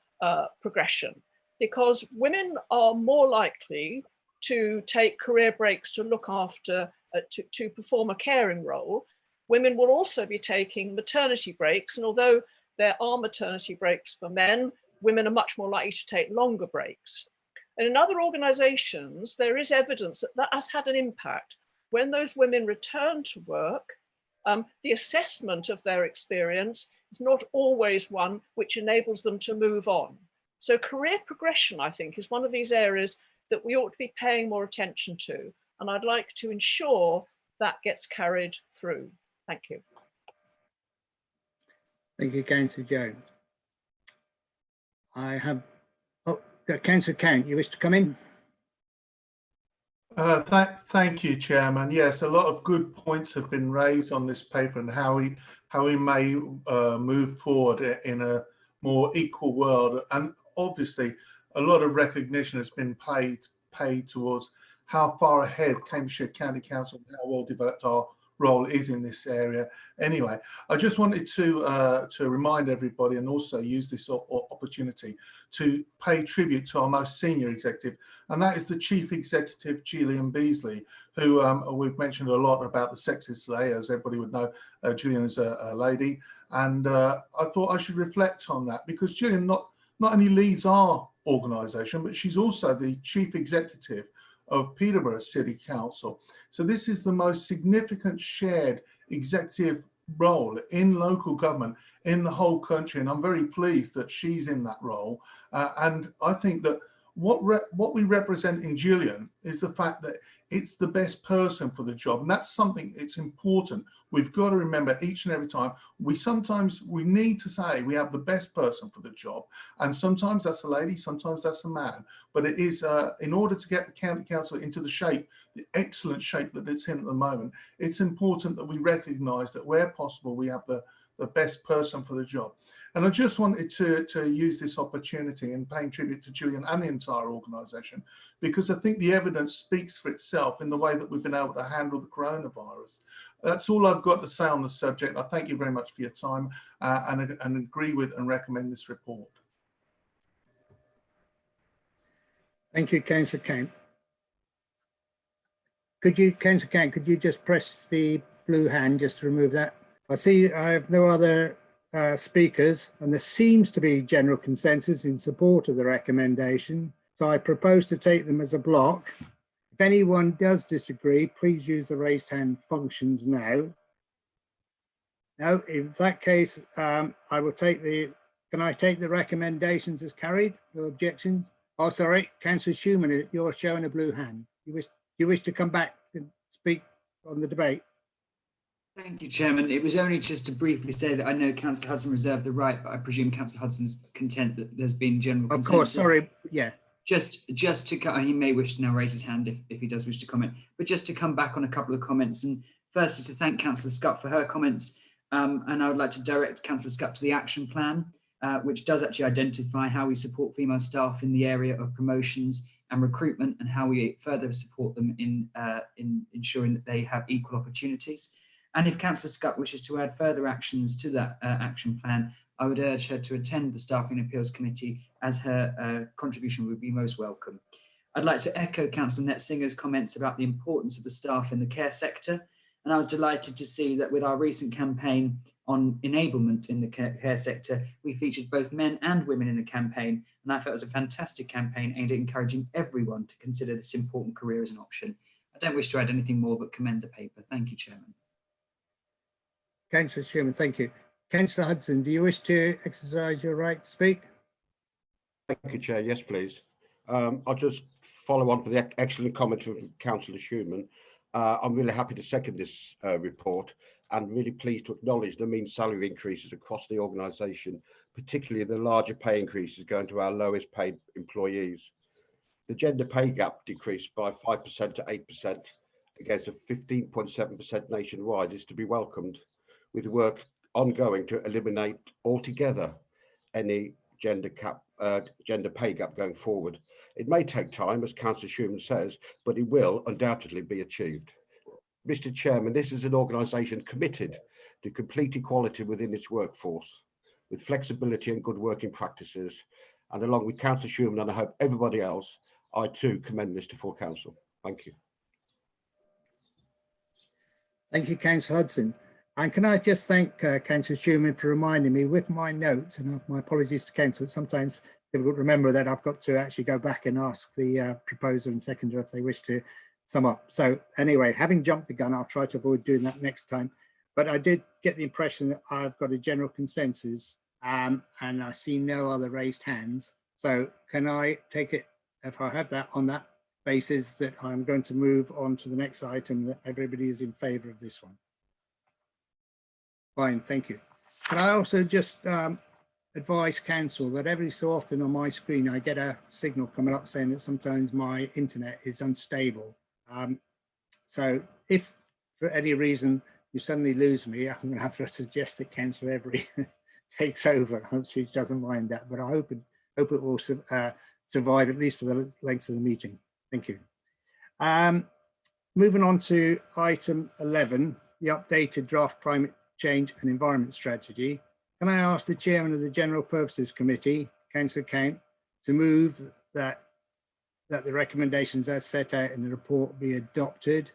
Speaker 16: progression, because women are more likely to take career breaks to look after, to perform a caring role. Women will also be taking maternity breaks, and although there are maternity breaks for men, women are much more likely to take longer breaks. And in other organisations, there is evidence that that has had an impact. When those women return to work, the assessment of their experience is not always one which enables them to move on. So career progression, I think, is one of these areas that we ought to be paying more attention to. And I'd like to ensure that gets carried through. Thank you.
Speaker 1: Thank you, Councillor Jones. I have, Councillor Count, you wish to come in?
Speaker 8: Thank you, Chairman. Yes, a lot of good points have been raised on this paper and how we may move forward in a more equal world. And obviously, a lot of recognition has been paid towards how far ahead Cambridgeshire County Council and how well developed our role is in this area. Anyway, I just wanted to remind everybody and also use this opportunity to pay tribute to our most senior executive, and that is the Chief Executive, Gillian Beasley, who we've mentioned a lot about the sexes today. As everybody would know, Gillian is a lady, and I thought I should reflect on that, because Gillian not only leads our organisation, but she's also the Chief Executive of Peterborough City Council. So this is the most significant shared executive role in local government in the whole country, and I'm very pleased that she's in that role. And I think that what we represent in Gillian is the fact that it's the best person for the job, and that's something it's important. We've got to remember each and every time. We need to say we have the best person for the job, and sometimes that's a lady, sometimes that's a man. But it is in order to get the county council into the excellent shape that it's in at the moment, it's important that we recognise that where possible we have the best person for the job. And I just wanted to use this opportunity in paying tribute to Gillian and the entire organisation, because I think the evidence speaks for itself in the way that we've been able to handle the coronavirus. That's all I've got to say on the subject. I thank you very much for your time and agree with and recommend this report.
Speaker 1: Thank you, Councillor Count. Councillor Count, could you just press the blue hand just to remove that? I see I have no other speakers, and there seems to be general consensus in support of the recommendation. So I propose to take them as a block. If anyone does disagree, please use the raised hand functions now. No, in that case, I will take can I take the recommendations as carried? No objections? Oh, sorry, Councillor Schumann, you're showing a blue hand. You wish to come back and speak on the debate?
Speaker 10: Thank you, Chairman. It was only just to briefly say that I know Councillor Hudson reserved the right, but I presume Councillor Hudson's content that there's been general consensus.
Speaker 1: Of course, sorry, yeah.
Speaker 10: Just to, he may wish to now raise his hand if he does wish to comment, but just to come back on a couple of comments, and firstly to thank Councillor Scutt for her comments, and I would like to direct Councillor Scutt to the action plan, which does actually identify how we support female staff in the area of promotions and recruitment, and how we further support them in ensuring that they have equal opportunities. And if Councillor Scutt wishes to add further actions to that action plan, I would urge her to attend the Staffing and Appeals Committee, as her contribution would be most welcome. I'd like to echo Councillor Netsinger's comments about the importance of the staff in the care sector, and I was delighted to see that with our recent campaign on enablement in the care sector, we featured both men and women in the campaign, and I felt it was a fantastic campaign aimed at encouraging everyone to consider this important career as an option. I don't wish to add anything more, but commend the paper. Thank you, Chairman.
Speaker 1: Councillor Schumann, thank you. Councillor Hudson, do you wish to exercise your right to speak?
Speaker 12: Thank you, Chair. Yes, please. I'll just follow on for the excellent comments from Councillor Schumann. I'm really happy to second this report. and really pleased to acknowledge the mean salary increases across the organisation, particularly the larger pay increases going to our lowest paid employees. The gender pay gap decreased by 5% to 8% against a 15.7% nationwide is to be welcomed, with work ongoing to eliminate altogether any gender pay gap going forward. It may take time, as Councillor Schumann says, but it will undoubtedly be achieved. Mr. Chairman, this is an organisation committed to complete equality within its workforce, with flexibility and good working practices. And along with Councillor Schumann, and I hope everybody else, I too commend this to full council. Thank you.
Speaker 1: Thank you, Councillor Hudson. And can I just thank Councillor Schumann for reminding me with my notes, and my apologies to Council, it's sometimes difficult to remember that I've got to actually go back and ask the proposer and seconder if they wish to sum up. So anyway, having jumped the gun, I'll try to avoid doing that next time. But I did get the impression that I've got a general consensus and I see no other raised hands. So can I take it, if I have that on that basis, that I'm going to move on to the next item, that everybody is in favour of this one? Fine, thank you. Can I also just advise council that every so often on my screen I get a signal coming up saying that sometimes my internet is unstable. So if for any reason you suddenly lose me, I'm going to have to suggest that Councillor Every takes over. I hope she doesn't mind that, but I hope it will survive at least for the length of the meeting. Thank you. Moving on to item 11, the updated draft climate change and environment strategy. Can I ask the chairman of the General Purposes Committee, Councillor Count, to move that the recommendations as set out in the report be adopted?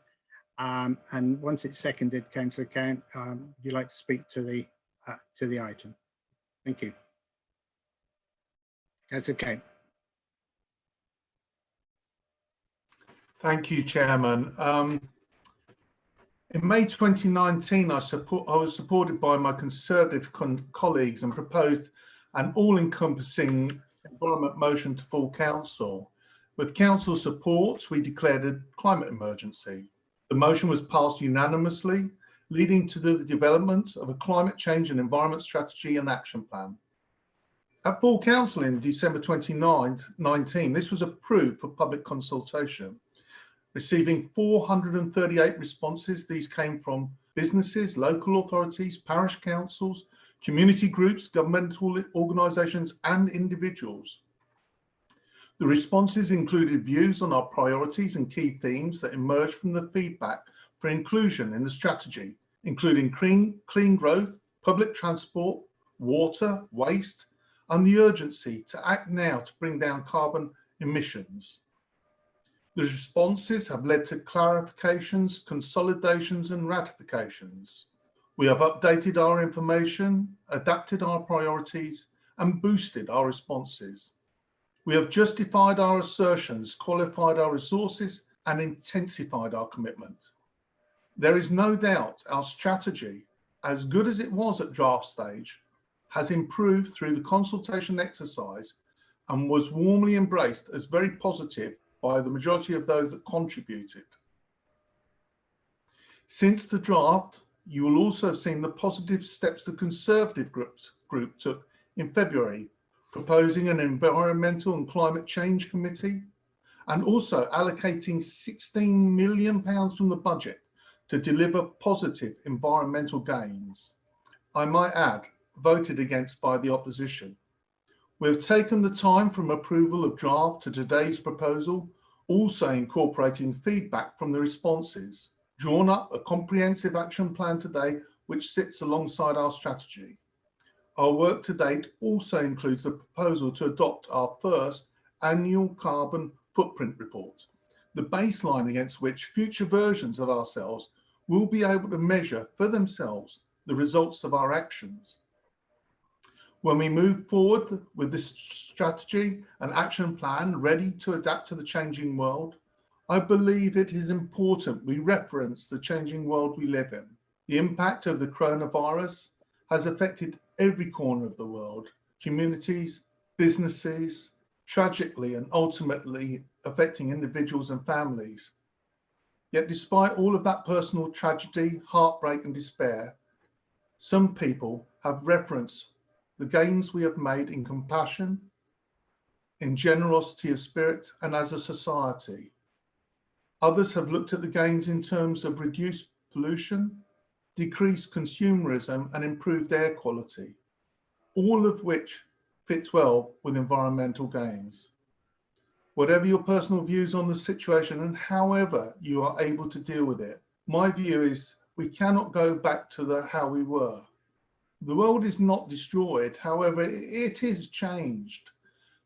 Speaker 1: And once it's seconded, Councillor Count, would you like to speak to the item? Thank you. Councillor Count.
Speaker 8: Thank you, Chairman. In May 2019, I was supported by my Conservative colleagues and proposed an all-encompassing environment motion to full council. With council support, we declared a climate emergency. The motion was passed unanimously, leading to the development of a climate change and environment strategy and action plan. At full council in December 2019, this was approved for public consultation. Receiving 438 responses, these came from businesses, local authorities, parish councils, community groups, governmental organisations and individuals. The responses included views on our priorities and key themes that emerged from the feedback for inclusion in the strategy, including clean growth, public transport, water, waste, and the urgency to act now to bring down carbon emissions. The responses have led to clarifications, consolidations and ratifications. We have updated our information, adapted our priorities and boosted our responses. We have justified our assertions, qualified our resources and intensified our commitment. There is no doubt our strategy, as good as it was at draft stage, has improved through the consultation exercise and was warmly embraced as very positive by the majority of those that contributed. Since the draft, you will also have seen the positive steps the Conservative group took in February, proposing an Environmental and Climate Change Committee, and also allocating £16 million from the budget to deliver positive environmental gains. I might add, voted against by the opposition. We have taken the time from approval of draft to today's proposal, also incorporating feedback from the responses, drawn up a comprehensive action plan today which sits alongside our strategy. Our work to date also includes the proposal to adopt our first annual carbon footprint report, the baseline against which future versions of ourselves will be able to measure for themselves the results of our actions. When we move forward with this strategy and action plan ready to adapt to the changing world, I believe it is important we reference the changing world we live in. The impact of the coronavirus has affected every corner of the world, communities, businesses, tragically and ultimately affecting individuals and families. Yet despite all of that personal tragedy, heartbreak and despair, some people have referenced the gains we have made in compassion, in generosity of spirit and as a society. Others have looked at the gains in terms of reduced pollution, decreased consumerism and improved air quality, all of which fits well with environmental gains. Whatever your personal views on the situation and however you are able to deal with it, my view is we cannot go back to how we were. The world is not destroyed, however, it is changed.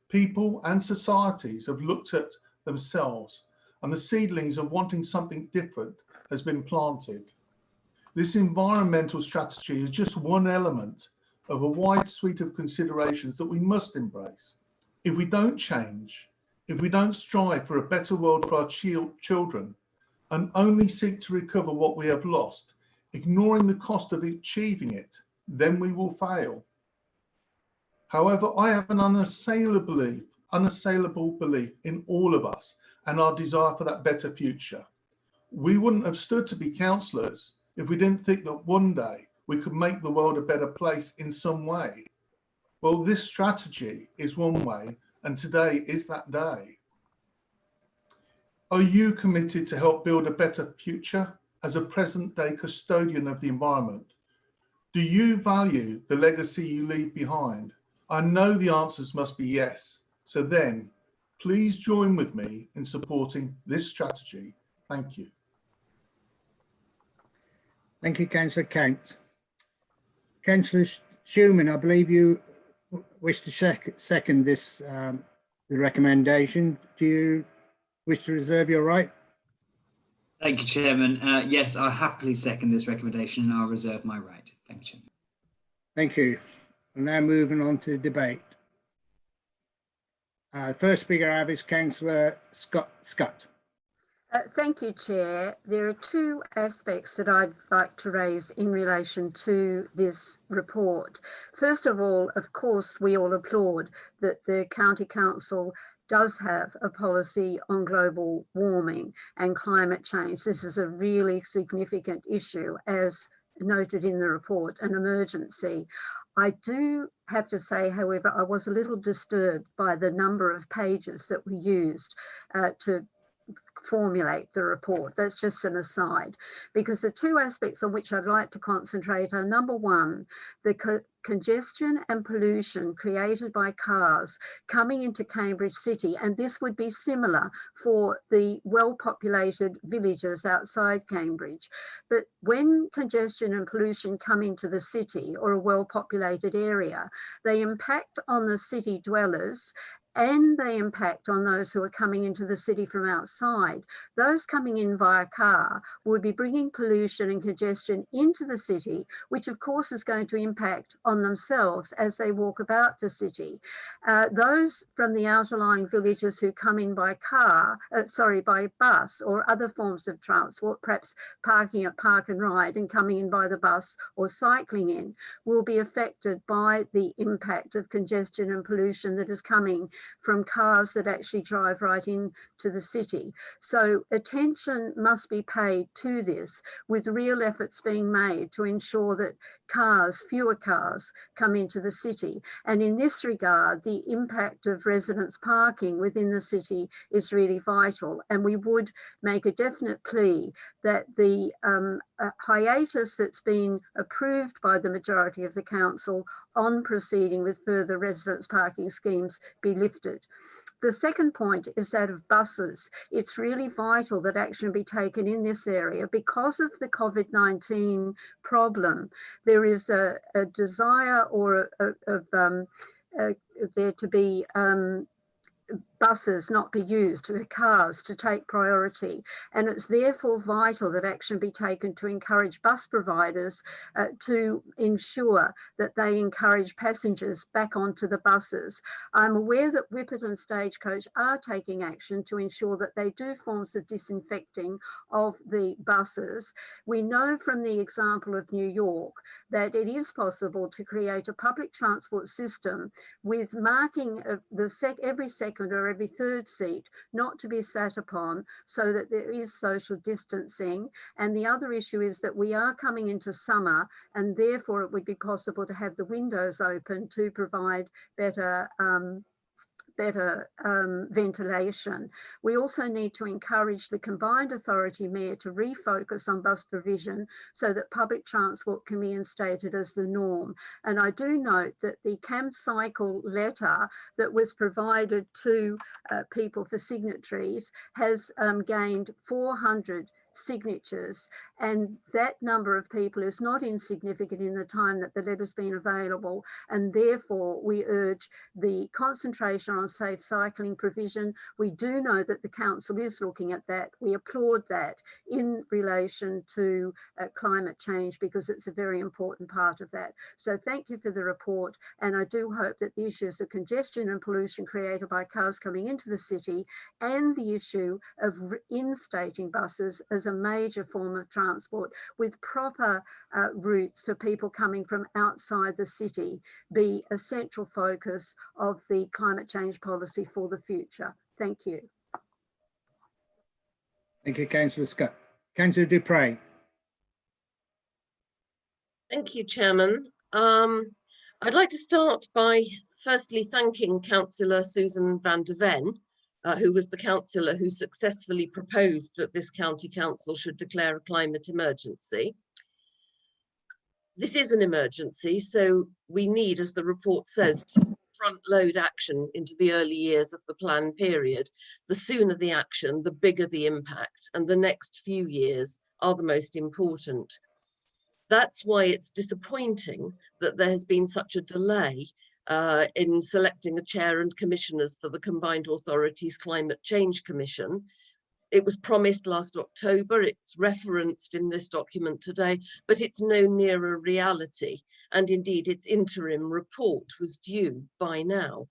Speaker 8: People and societies have looked at themselves and the seedlings of wanting something different has been planted. This environmental strategy is just one element of a wide suite of considerations that we must embrace. If we don't change, if we don't strive for a better world for our children and only seek to recover what we have lost, ignoring the cost of achieving it, then we will fail. However, I have an unassailable belief in all of us and our desire for that better future. We wouldn't have stood to be councillors if we didn't think that one day we could make the world a better place in some way. Well, this strategy is one way, and today is that day. Are you committed to help build a better future as a present-day custodian of the environment? Do you value the legacy you leave behind? I know the answers must be yes. So then, please join with me in supporting this strategy. Thank you.
Speaker 1: Thank you, Councillor Kent. Councillor Schumann, I believe you wish to second this the recommendation. Do you wish to reserve your right?
Speaker 10: Thank you, Chairman. Yes, I happily second this recommendation and I'll reserve my right. Thank you, Chairman.
Speaker 1: Thank you. And now moving on to debate. First speaker I have is Councillor Scott.
Speaker 13: Thank you, Chair. There are two aspects that I'd like to raise in relation to this report. First of all, of course, we all applaud that the County Council does have a policy on global warming and climate change. This is a really significant issue, as noted in the report, an emergency. I do have to say, however, I was a little disturbed by the number of pages that were used to formulate the report. That's just an aside, because the two aspects on which I'd like to concentrate are, number one, the congestion and pollution created by cars coming into Cambridge City, and this would be similar for the well-populated villages outside Cambridge. But when congestion and pollution come into the city or a well-populated area, they impact on the city dwellers and they impact on those who are coming into the city from outside. Those coming in via car would be bringing pollution and congestion into the city, which of course is going to impact on themselves as they walk about the city. Those from the outerlying villages who come in by by bus or other forms of transport, perhaps parking at Park and Ride and coming in by the bus or cycling in, will be affected by the impact of congestion and pollution that is coming from cars that actually drive right into the city. So attention must be paid to this, with real efforts being made to ensure that fewer cars come into the city. And in this regard, the impact of residents parking within the city is really vital. And we would make a definite plea that the hiatus that's been approved by the majority of the council on proceeding with further residents parking schemes be lifted. The second point is that of buses. It's really vital that action be taken in this area because of the COVID-19 problem. There is a desire or there to be buses not be used, cars to take priority. And it's therefore vital that action be taken to encourage bus providers to ensure that they encourage passengers back onto the buses. I'm aware that Whippet and Stagecoach are taking action to ensure that they do forms of disinfecting of the buses. We know from the example of New York that it is possible to create a public transport system with marking of every second or chair every third seat, not to be sat upon, so that there is social distancing. And the other issue is that we are coming into summer, and therefore it would be possible to have the windows open to provide better ventilation. We also need to encourage the combined authority mayor to refocus on bus provision so that public transport can be instated as the norm. And I do note that the camp cycle letter that was provided to people for signatories has gained 400 signatures, and that number of people is not insignificant in the time that the letter's been available, and therefore we urge the concentration on safe cycling provision. We do know that the council is looking at that. We applaud that in relation to climate change, because it's a very important part of that. So thank you for the report, and I do hope that the issues of congestion and pollution created by cars coming into the city, and the issue of instating buses as a major form of transport with proper routes for people coming from outside the city, be a central focus of the climate change policy for the future. Thank you.
Speaker 1: Thank you, Councillor Scott. Councillor Dupre.
Speaker 17: Thank you, Chairman. I'd like to start by firstly thanking Councillor Susan van der Ven, who was the councillor who successfully proposed that this county council should declare a climate emergency. This is an emergency, so we need, as the report says, to front load action into the early years of the plan period. The sooner the action, the bigger the impact, and the next few years are the most important. That's why it's disappointing that there has been such a delay in selecting a chair and commissioners for the Combined Authorities Climate Change Commission. It was promised last October, it's referenced in this document today, but it's no nearer reality. And indeed, its interim report was due by now.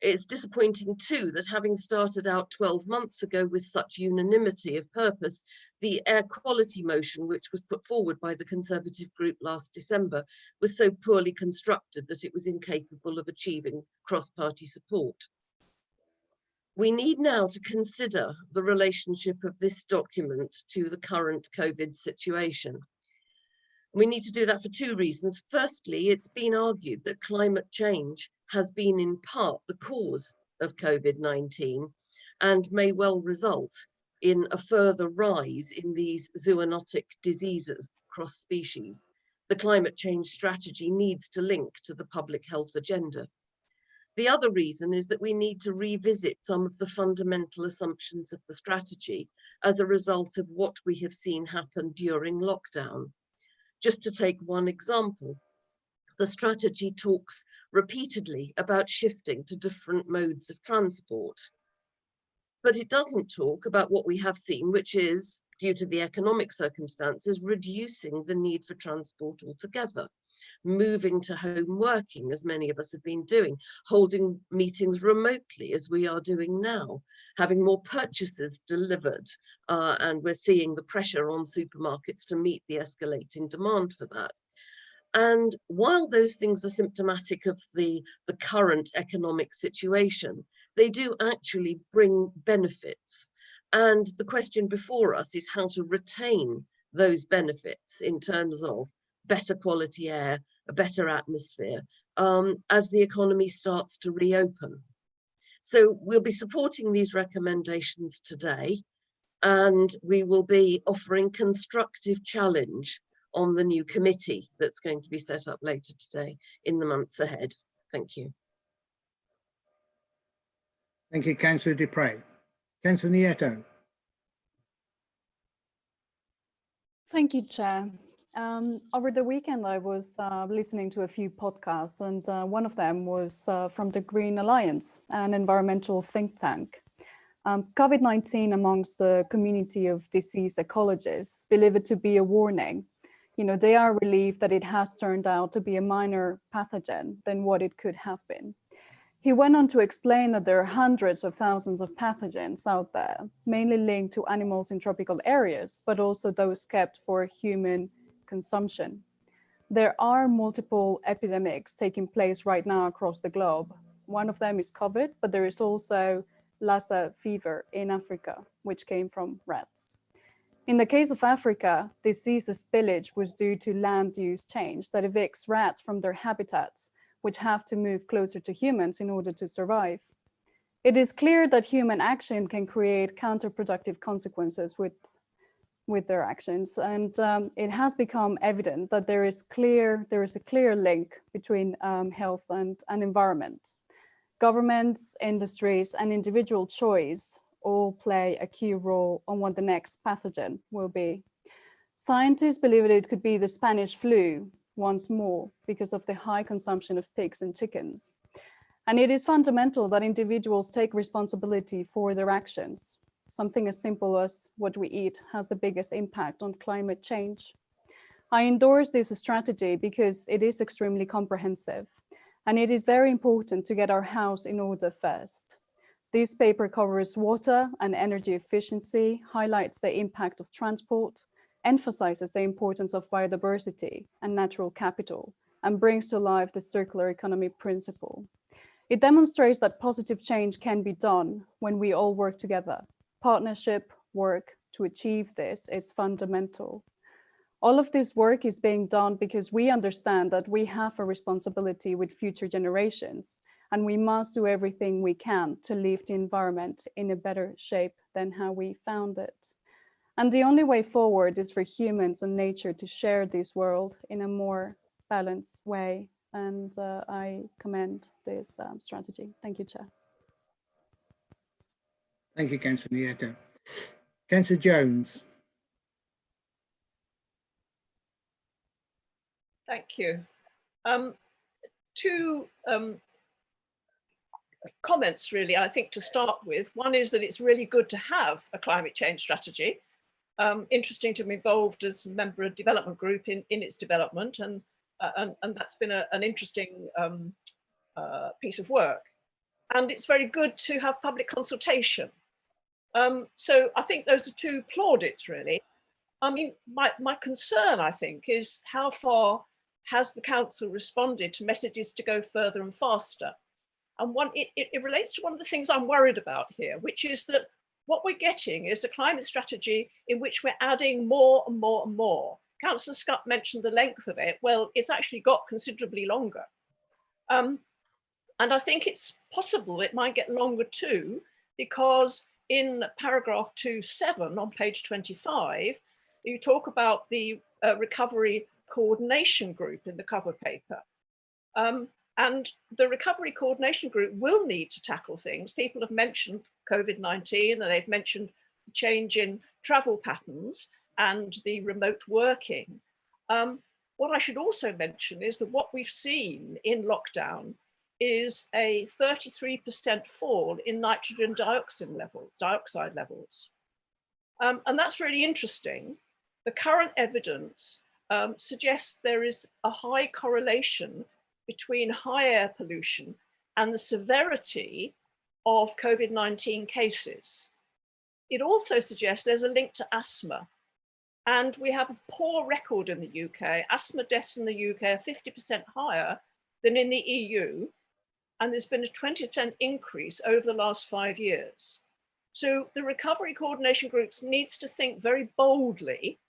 Speaker 17: It's disappointing too that, having started out 12 months ago with such unanimity of purpose, the air quality motion, which was put forward by the Conservative group last December, was so poorly constructed that it was incapable of achieving cross-party support. We need now to consider the relationship of this document to the current COVID situation. We need to do that for two reasons. Firstly, it's been argued that climate change has been in part the cause of COVID-19 and may well result in a further rise in these zoonotic diseases across species. The climate change strategy needs to link to the public health agenda. The other reason is that we need to revisit some of the fundamental assumptions of the strategy as a result of what we have seen happen during lockdown. Just to take one example, the strategy talks repeatedly about shifting to different modes of transport. But it doesn't talk about what we have seen, which is, due to the economic circumstances, reducing the need for transport altogether, moving to home working, as many of us have been doing, holding meetings remotely, as we are doing now, having more purchases delivered, and we're seeing the pressure on supermarkets to meet the escalating demand for that. And while those things are symptomatic of the current economic situation, they do actually bring benefits. And the question before us is how to retain those benefits in terms of better quality air, a better atmosphere, as the economy starts to reopen. So we'll be supporting these recommendations today, and we will be offering constructive challenge on the new committee that's going to be set up later today in the months ahead. Thank you.
Speaker 1: Thank you, Councillor Dupre. Councillor Nieto.
Speaker 18: Thank you, Chair. Over the weekend, I was listening to a few podcasts, and one of them was from the Green Alliance, an environmental think tank. COVID-19 amongst the community of disease ecologists believe it to be a warning. You know, they are relieved that it has turned out to be a minor pathogen than what it could have been. He went on to explain that there are hundreds of thousands of pathogens out there, mainly linked to animals in tropical areas, but also those kept for human consumption. There are multiple epidemics taking place right now across the globe, One of them is COVID, but there is also Lassa fever in Africa, which came from rats. In the case of Africa, disease spillage was due to land use change that evicts rats from their habitats, which have to move closer to humans in order to survive. It is clear that human action can create counterproductive consequences with their actions, and it has become evident that there is a clear link between health and environment. Governments, industries, and individual choice all play a key role on what the next pathogen will be. Scientists believe that it could be the Spanish flu once more because of the high consumption of pigs and chickens. And it is fundamental that individuals take responsibility for their actions. Something as simple as what we eat has the biggest impact on climate change. I endorse this strategy because it is extremely comprehensive, and it is very important to get our house in order first. This paper covers water and energy efficiency, highlights the impact of transport, emphasizes the importance of biodiversity and natural capital, and brings to life the circular economy principle. It demonstrates that positive change can be done when we all work together. Partnership work to achieve this is fundamental. All of this work is being done because we understand that we have a responsibility with future generations, and we must do everything we can to leave the environment in a better shape than how we found it. And the only way forward is for humans and nature to share this world in a more balanced way. And I commend this strategy. Thank you, Chair.
Speaker 1: Thank you, Councillor Nieto. Councillor Jones.
Speaker 16: Thank you. Two comments really, I think, to start with. One is that it's really good to have a climate change strategy. Interesting to be involved as a member of a development group in its development, and that's been an interesting piece of work. And it's very good to have public consultation. So I think those are two plaudits, really. I mean, my concern, I think, is how far has the council responded to messages to go further and faster? And it relates to one of the things I'm worried about here, which is that what we're getting is a climate strategy in which we're adding more and more and more. Councillor Scott mentioned the length of it. Well, it's actually got considerably longer. And I think it's possible it might get longer too, because in paragraph 2.7 on page 25, you talk about the recovery coordination group in the cover paper. And the recovery coordination group will need to tackle things. People have mentioned COVID-19, and they've mentioned the change in travel patterns and the remote working. What I should also mention is that what we've seen in lockdown is a 33% fall in nitrogen dioxide levels. And that's really interesting. The current evidence suggests there is a high correlation between high air pollution and the severity of COVID-19 cases. It also suggests there's a link to asthma. And we have a poor record in the UK. Asthma deaths in the UK are 50% higher than in the EU. And there's been a 20% increase over the last 5 years. So the recovery coordination groups needs to think very boldly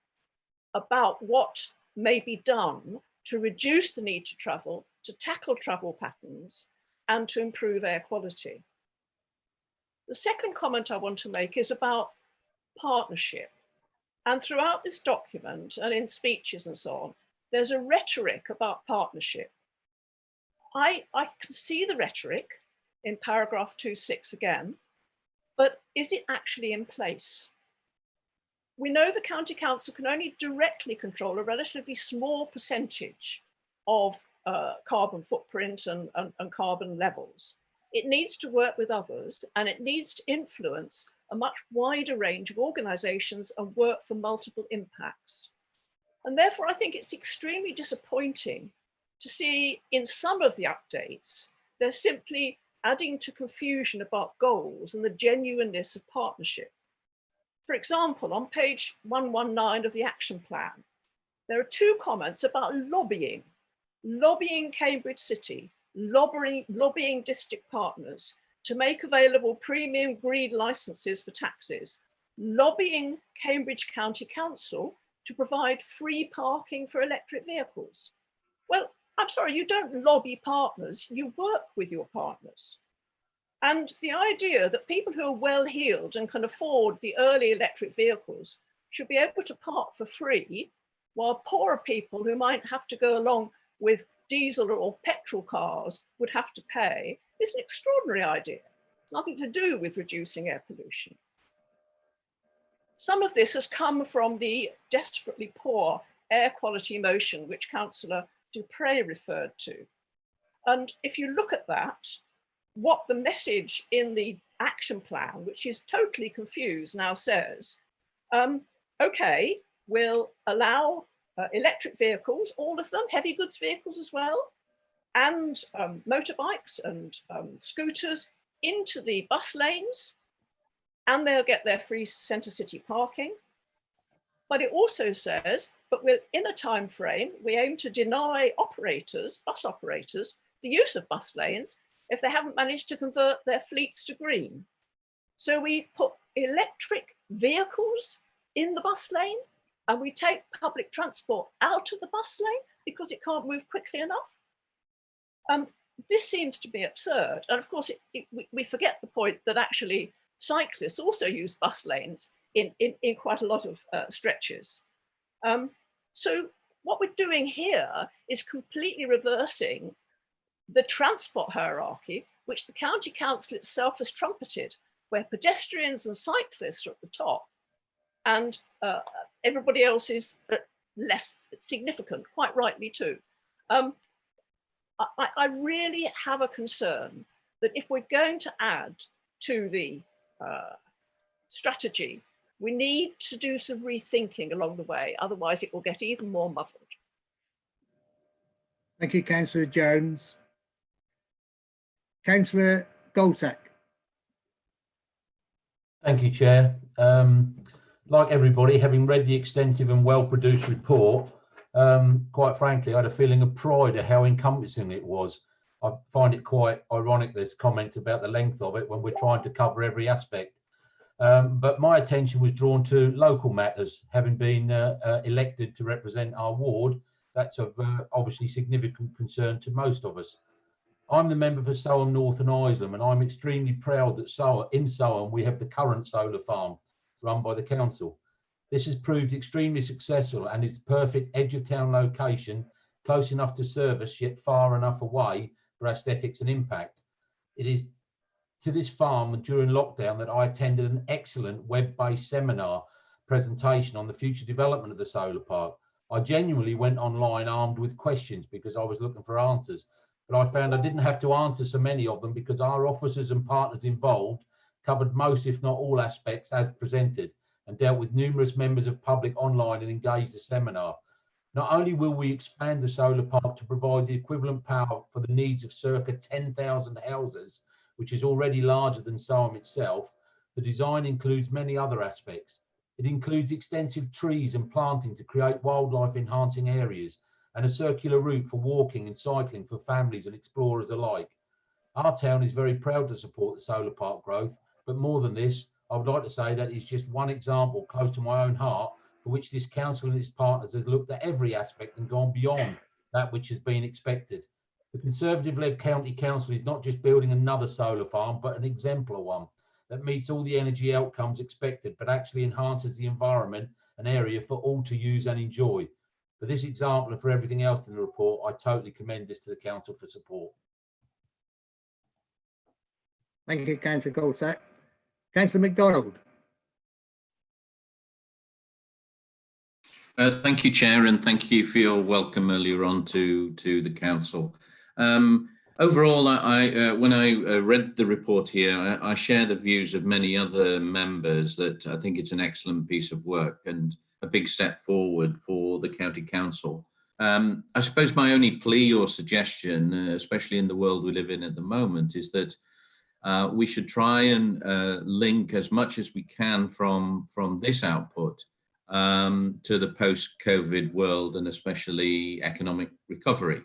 Speaker 16: about what may be done to reduce the need to travel, to tackle travel patterns, and to improve air quality. The second comment I want to make is about partnership. And throughout this document and in speeches and so on, there's a rhetoric about partnership. I can see the rhetoric in paragraph 2.6 again, but is it actually in place? We know the county council can only directly control a relatively small percentage of carbon footprint and carbon levels. It needs to work with others, and it needs to influence a much wider range of organisations and work for multiple impacts. And therefore, I think it's extremely disappointing to see in some of the updates, they're simply adding to confusion about goals and the genuineness of partnership. For example, on page 119 of the action plan, there are 2 comments about lobbying Cambridge City lobbying district partners to make available premium green licenses for taxis, lobbying Cambridge County Council to provide free parking for electric vehicles. Well, I'm sorry, you don't lobby partners, you work with your partners. And the idea that people who are well-heeled and can afford the early electric vehicles should be able to park for free, while poorer people who might have to go along with diesel or petrol cars would have to pay, is an extraordinary idea. It's nothing to do with reducing air pollution. Some of this has come from the desperately poor air quality motion which Councillor Dupre referred to. And if you look at that, what the message in the action plan, which is totally confused, now says, okay, we'll allow electric vehicles, all of them, heavy goods vehicles as well, and motorbikes and scooters into the bus lanes, and they'll get their free centre city parking. But it also says, but in a time frame, we aim to deny operators, bus operators, the use of bus lanes if they haven't managed to convert their fleets to green. So we put electric vehicles in the bus lane and we take public transport out of the bus lane because it can't move quickly enough. This seems to be absurd. And of course, we forget the point that actually cyclists also use bus lanes in quite a lot of stretches. So what we're doing here is completely reversing the transport hierarchy, which the county council itself has trumpeted, where pedestrians and cyclists are at the top and everybody else is less significant, quite rightly too. I really have a concern that if we're going to add to the strategy, we need to do some rethinking along the way, otherwise it will get even more muddled.
Speaker 1: Thank you, Councillor Jones. Councillor Goldsack.
Speaker 19: Thank you, Chair. Like everybody, having read the extensive and well-produced report, quite frankly, I had a feeling of pride at how encompassing it was. I find it quite ironic there's comments about the length of it when we're trying to cover every aspect. But my attention was drawn to local matters, having been elected to represent our ward. That's of obviously significant concern to most of us. I'm the member for Soham North and Isleham, and I'm extremely proud that in Soham we have the current solar farm run by the council. This has proved extremely successful and is the perfect edge of town location, close enough to service yet far enough away for aesthetics and impact. It is to this farm during lockdown that I attended an excellent web-based seminar presentation on the future development of the solar park. I genuinely went online armed with questions because I was looking for answers, but I found I didn't have to answer so many of them because our officers and partners involved covered most, if not all, aspects as presented and dealt with numerous members of public online and engaged the seminar. Not only will we expand the solar park to provide the equivalent power for the needs of circa 10,000 houses, which is already larger than Soham itself, the design includes many other aspects. It includes extensive trees and planting to create wildlife enhancing areas and a circular route for walking and cycling for families and explorers alike. Our town is very proud to support the solar park growth, but more than this, I would like to say that it's just one example close to my own heart for which this council and its partners has looked at every aspect and gone beyond that which has been expected. The Conservative-led county council is not just building another solar farm, but an exemplar one that meets all the energy outcomes expected, but actually enhances the environment and area for all to use and enjoy. For this example and for everything else in the report, I totally commend this to the council for support.
Speaker 1: Thank you, Councillor Goldsack. Councillor MacDonald.
Speaker 20: Thank you, Chair, and thank you for your welcome earlier on to the council. Overall, when I read the report here, I share the views of many other members that I think it's an excellent piece of work and a big step forward for the county council. I suppose my only plea or suggestion, especially in the world we live in at the moment, is that we should try and link as much as we can from this output to the post-COVID world and especially economic recovery.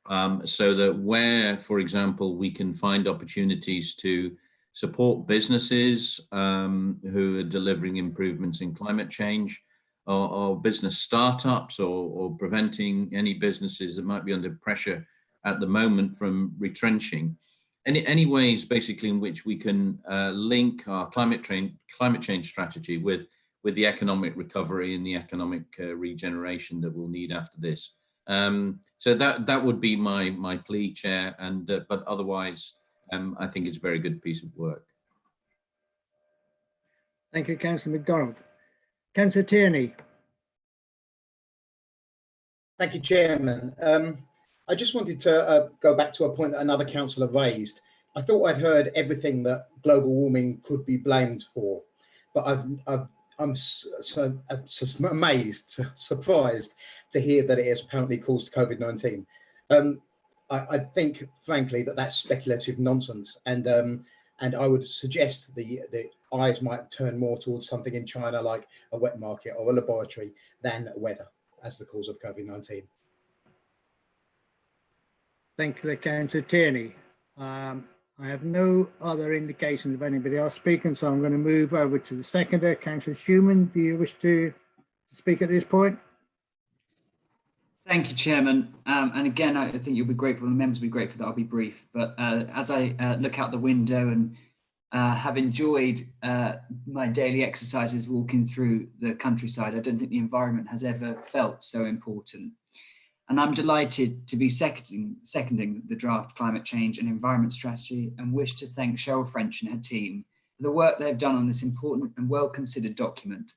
Speaker 20: so that where, for example, we can find opportunities to support businesses who are delivering improvements in climate change, or business startups, or preventing any businesses that might be under pressure at the moment from retrenching. Any ways basically in which we can link our climate change strategy with the economic recovery and the economic regeneration that we'll need after this. So that would be my plea, Chair, and but otherwise I think it's a very good piece of work.
Speaker 1: Thank you, Councillor MacDonald. Councillor Tierney.
Speaker 21: Thank you, Chairman. I just wanted to go back to a point that another councillor raised. I thought I'd heard everything that global warming could be blamed for, but I'm so amazed, surprised to hear that it has apparently caused COVID-19. I think, frankly, that that's speculative nonsense, and I would suggest the eyes might turn more towards something in China like a wet market or a laboratory than weather as the cause of COVID-19.
Speaker 1: Thank you, Councillor Tierney. I have no other indications of anybody else speaking, so I'm going to move over to the seconder. Councillor Schumann, do you wish to speak at this point?
Speaker 10: Thank you, Chairman. And again, I think you'll be grateful, and members will be grateful that I'll be brief. But as I look out the window and have enjoyed my daily exercises walking through the countryside, I don't think the environment has ever felt so important. And I'm delighted to be seconding the draft climate change and environment strategy, and wish to thank Cheryl French and her team for the work they've done on this important and well-considered document.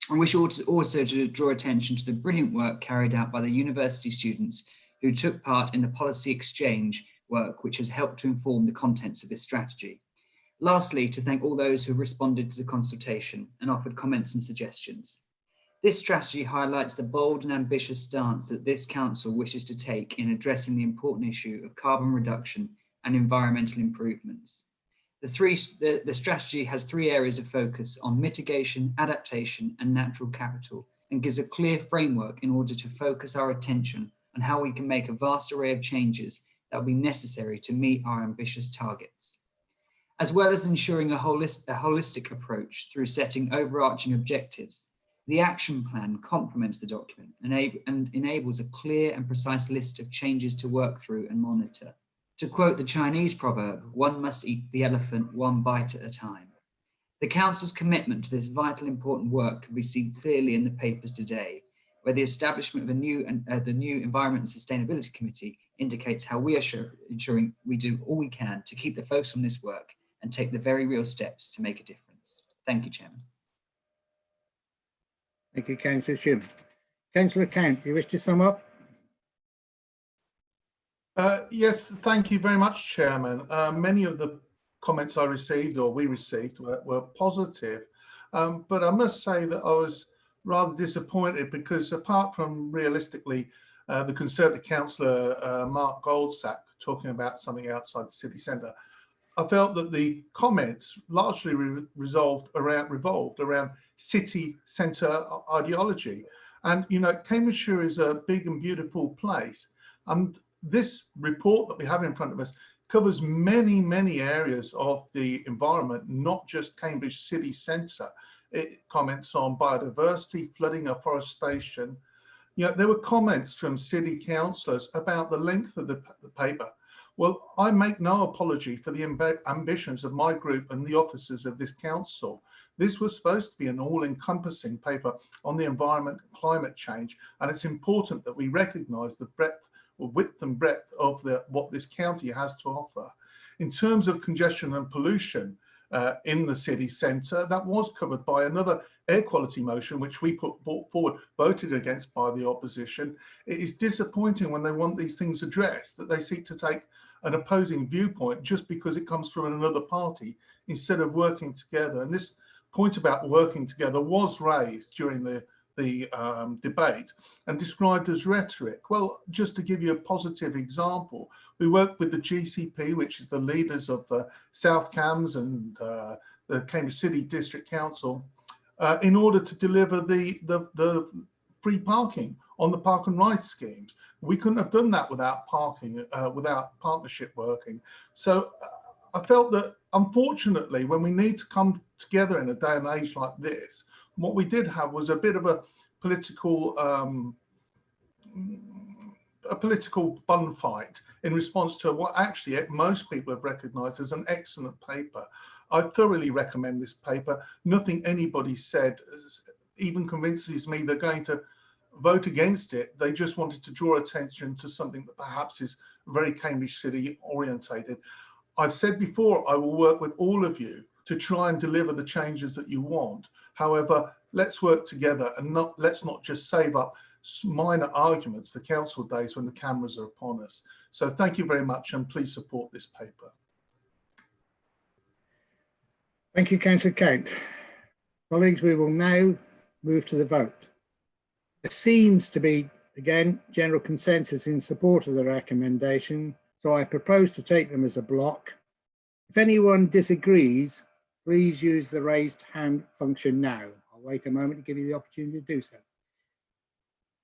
Speaker 10: I wish also to draw attention to the brilliant work carried out by the university students who took part in the policy exchange work, which has helped to inform the contents of this strategy. Lastly, to thank all those who have responded to the consultation and offered comments and suggestions. This strategy highlights the bold and ambitious stance that this council wishes to take in addressing the important issue of carbon reduction and environmental improvements. The strategy has 3 areas of focus on mitigation, adaptation, and natural capital, and gives a clear framework in order to focus our attention on how we can make a vast array of changes that will be necessary to meet our ambitious targets. As well as ensuring a holistic approach through setting overarching objectives, the action plan complements the document and enables a clear and precise list of changes to work through and monitor. To quote the Chinese proverb, one must eat the elephant one bite at a time. The Council's commitment to this vital important work can be seen clearly in the papers today, where the establishment of the new Environment and Sustainability Committee indicates how we are ensuring we do all we can to keep the focus on this work and take the very real steps to make a difference. Thank you, Chairman.
Speaker 1: Thank you, Councillor Schumann. Councillor Count, you wish to sum up?
Speaker 8: Yes, thank you very much, Chairman. Many of the comments I received, or we received, were positive, but I must say that I was rather disappointed because, apart from realistically the Conservative councillor Mark Goldsack talking about something outside the city centre, I felt that the comments largely revolved around city centre ideology. And, you know, Cambridgeshire is a big and beautiful place. And this report that we have in front of us covers many, many areas of the environment, not just Cambridge city centre. It comments on biodiversity, flooding, afforestation. You know, there were comments from city councillors about the length of the paper. Well, I make no apology for the ambitions of my group and the officers of this council. This was supposed to be an all-encompassing paper on the environment and climate change, and it's important that we recognise the breadth or width and breadth of what this county has to offer. In terms of congestion and pollution in the city centre, that was covered by another air quality motion which we brought forward, voted against by the opposition. It is disappointing when they want these things addressed that they seek to take an opposing viewpoint just because it comes from another party instead of working together. And this point about working together was raised during the debate and described as rhetoric. Well, just to give you a positive example, we worked with the GCP, which is the leaders of South Cambs and the Cambridge City District Council, in order to deliver the free parking on the park and ride schemes. We couldn't have done that without parking, without partnership working. So I felt that, unfortunately, when we need to come together in a day and age like this, what we did have was a bit of a political bun fight in response to what actually most people have recognised as an excellent paper. I thoroughly recommend this paper. Nothing anybody said even convinces me they're going to vote against it. They just wanted to draw attention to something that perhaps is very Cambridge City orientated. I've said before, I will work with all of you to try and deliver the changes that you want. However, let's work together and let's not just save up minor arguments for council days when the cameras are upon us. So thank you very much, and please support this paper.
Speaker 1: Thank you, Councillor Count. Colleagues, we will now move to the vote. There seems to be, again, general consensus in support of the recommendation, so I propose to take them as a block. If anyone disagrees, please use the raised hand function now. I'll wait a moment to give you the opportunity to do so.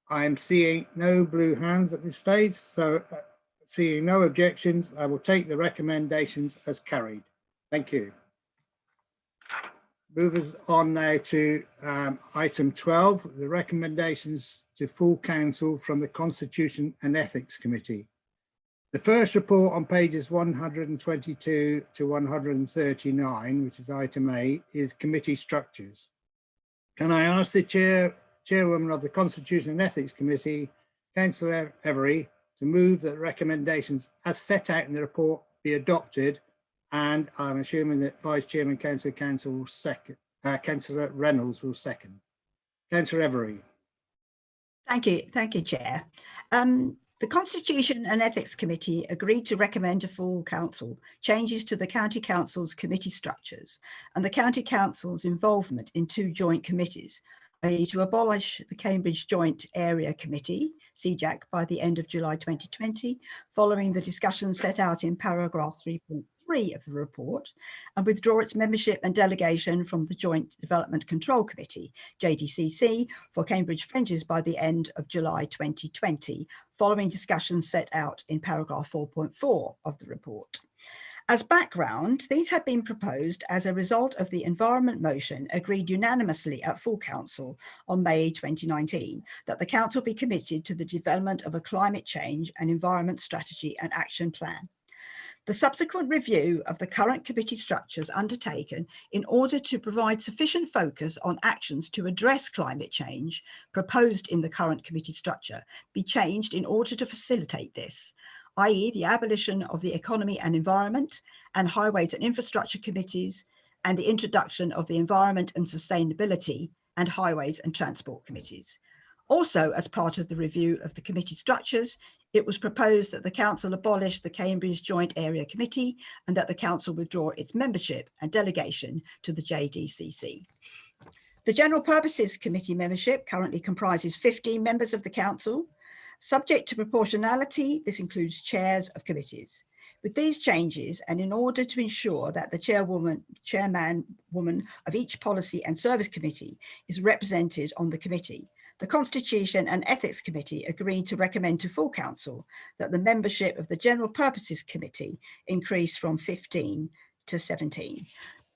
Speaker 1: I am seeing no blue hands at this stage, so seeing no objections, I will take the recommendations as carried. Thank you. Move us on now to item 12, the recommendations to full council from the Constitution and Ethics Committee. The first report on pages 122 to 139, which is item A, is committee structures. Can I ask the chairwoman of the Constitution and Ethics Committee, Councillor Every, to move that recommendations as set out in the report be adopted, and I'm assuming that Vice Chairman Councillor Council will second, Councillor Reynolds will second. Councillor Every.
Speaker 9: Thank you, Chair. The Constitution and Ethics Committee agreed to recommend to full council changes to the County Council's committee structures and the County Council's involvement in two joint committees, i.e. to abolish the Cambridge Joint Area Committee, CJAC, by the end of July 2020, following the discussion set out in paragraph 3.3 of the report, and withdraw its membership and delegation from the Joint Development Control Committee, JDCC, for Cambridge Fringes by the end of July 2020, following discussions set out in paragraph 4.4 of the report. As background, these had been proposed as a result of the environment motion agreed unanimously at full council on May 2019, that the council be committed to the development of a climate change and environment strategy and action plan. The subsequent review of the current committee structures undertaken in order to provide sufficient focus on actions to address climate change proposed in the current committee structure be changed in order to facilitate this, i.e. the abolition of the Economy and Environment and Highways and Infrastructure Committees, and the introduction of the Environment and Sustainability and Highways and Transport Committees. Also, as part of the review of the committee structures, it was proposed that the council abolish the Cambridge Joint Area Committee and that the council withdraw its membership and delegation to the JDCC. The General Purposes Committee membership currently comprises 15 members of the council. Subject to proportionality, this includes chairs of committees. With these changes, and in order to ensure that the chairwoman of each policy and service committee is represented on the committee, the Constitution and Ethics Committee agreed to recommend to full council that the membership of the General Purposes Committee increase from 15 to 17.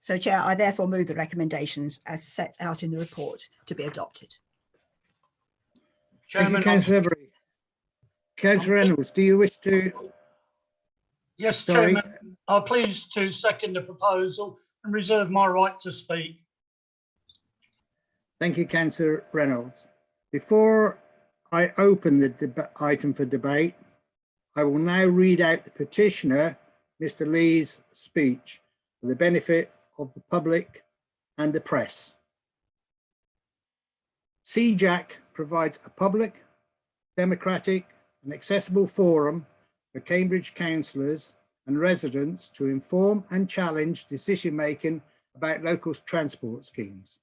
Speaker 9: So, Chair, I therefore move the recommendations as set out in the report to be adopted.
Speaker 1: Thank you, Councillor Every. Councillor Reynolds, do you wish to?
Speaker 4: Yes,
Speaker 1: Sorry.
Speaker 4: Chairman, I'm pleased to second the proposal and reserve my right to speak.
Speaker 1: Thank you, Councillor Reynolds. Before I open the item for debate, I will now read out the petitioner, Mr. Lee's speech for the benefit of the public and the press. CJAC provides a public, democratic and accessible forum for Cambridge councillors and residents to inform and challenge decision-making about local transport schemes.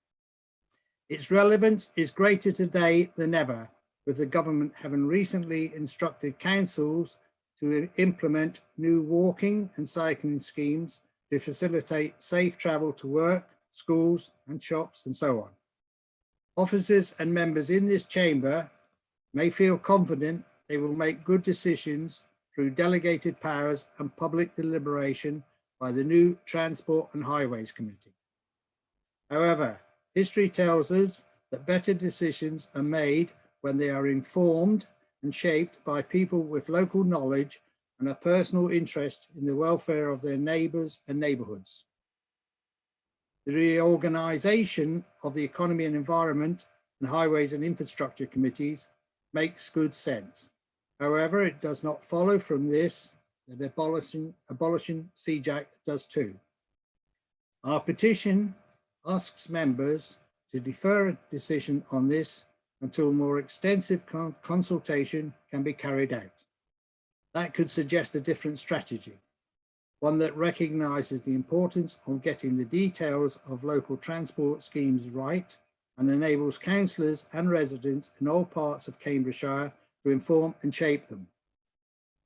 Speaker 1: Its relevance is greater today than ever, with the government having recently instructed councils to implement new walking and cycling schemes to facilitate safe travel to work, schools and shops and so on. Officers and members in this chamber may feel confident they will make good decisions through delegated powers and public deliberation by the new Transport and Highways Committee. However, history tells us that better decisions are made when they are informed and shaped by people with local knowledge and a personal interest in the welfare of their neighbours and neighbourhoods. The reorganisation of the Economy and Environment and Highways and Infrastructure Committees makes good sense. However, it does not follow from this that abolishing CJAC does too. Our petition asks members to defer a decision on this until more extensive consultation can be carried out. That could suggest a different strategy, one that recognises the importance of getting the details of local transport schemes right and enables councillors and residents in all parts of Cambridgeshire to inform and shape them.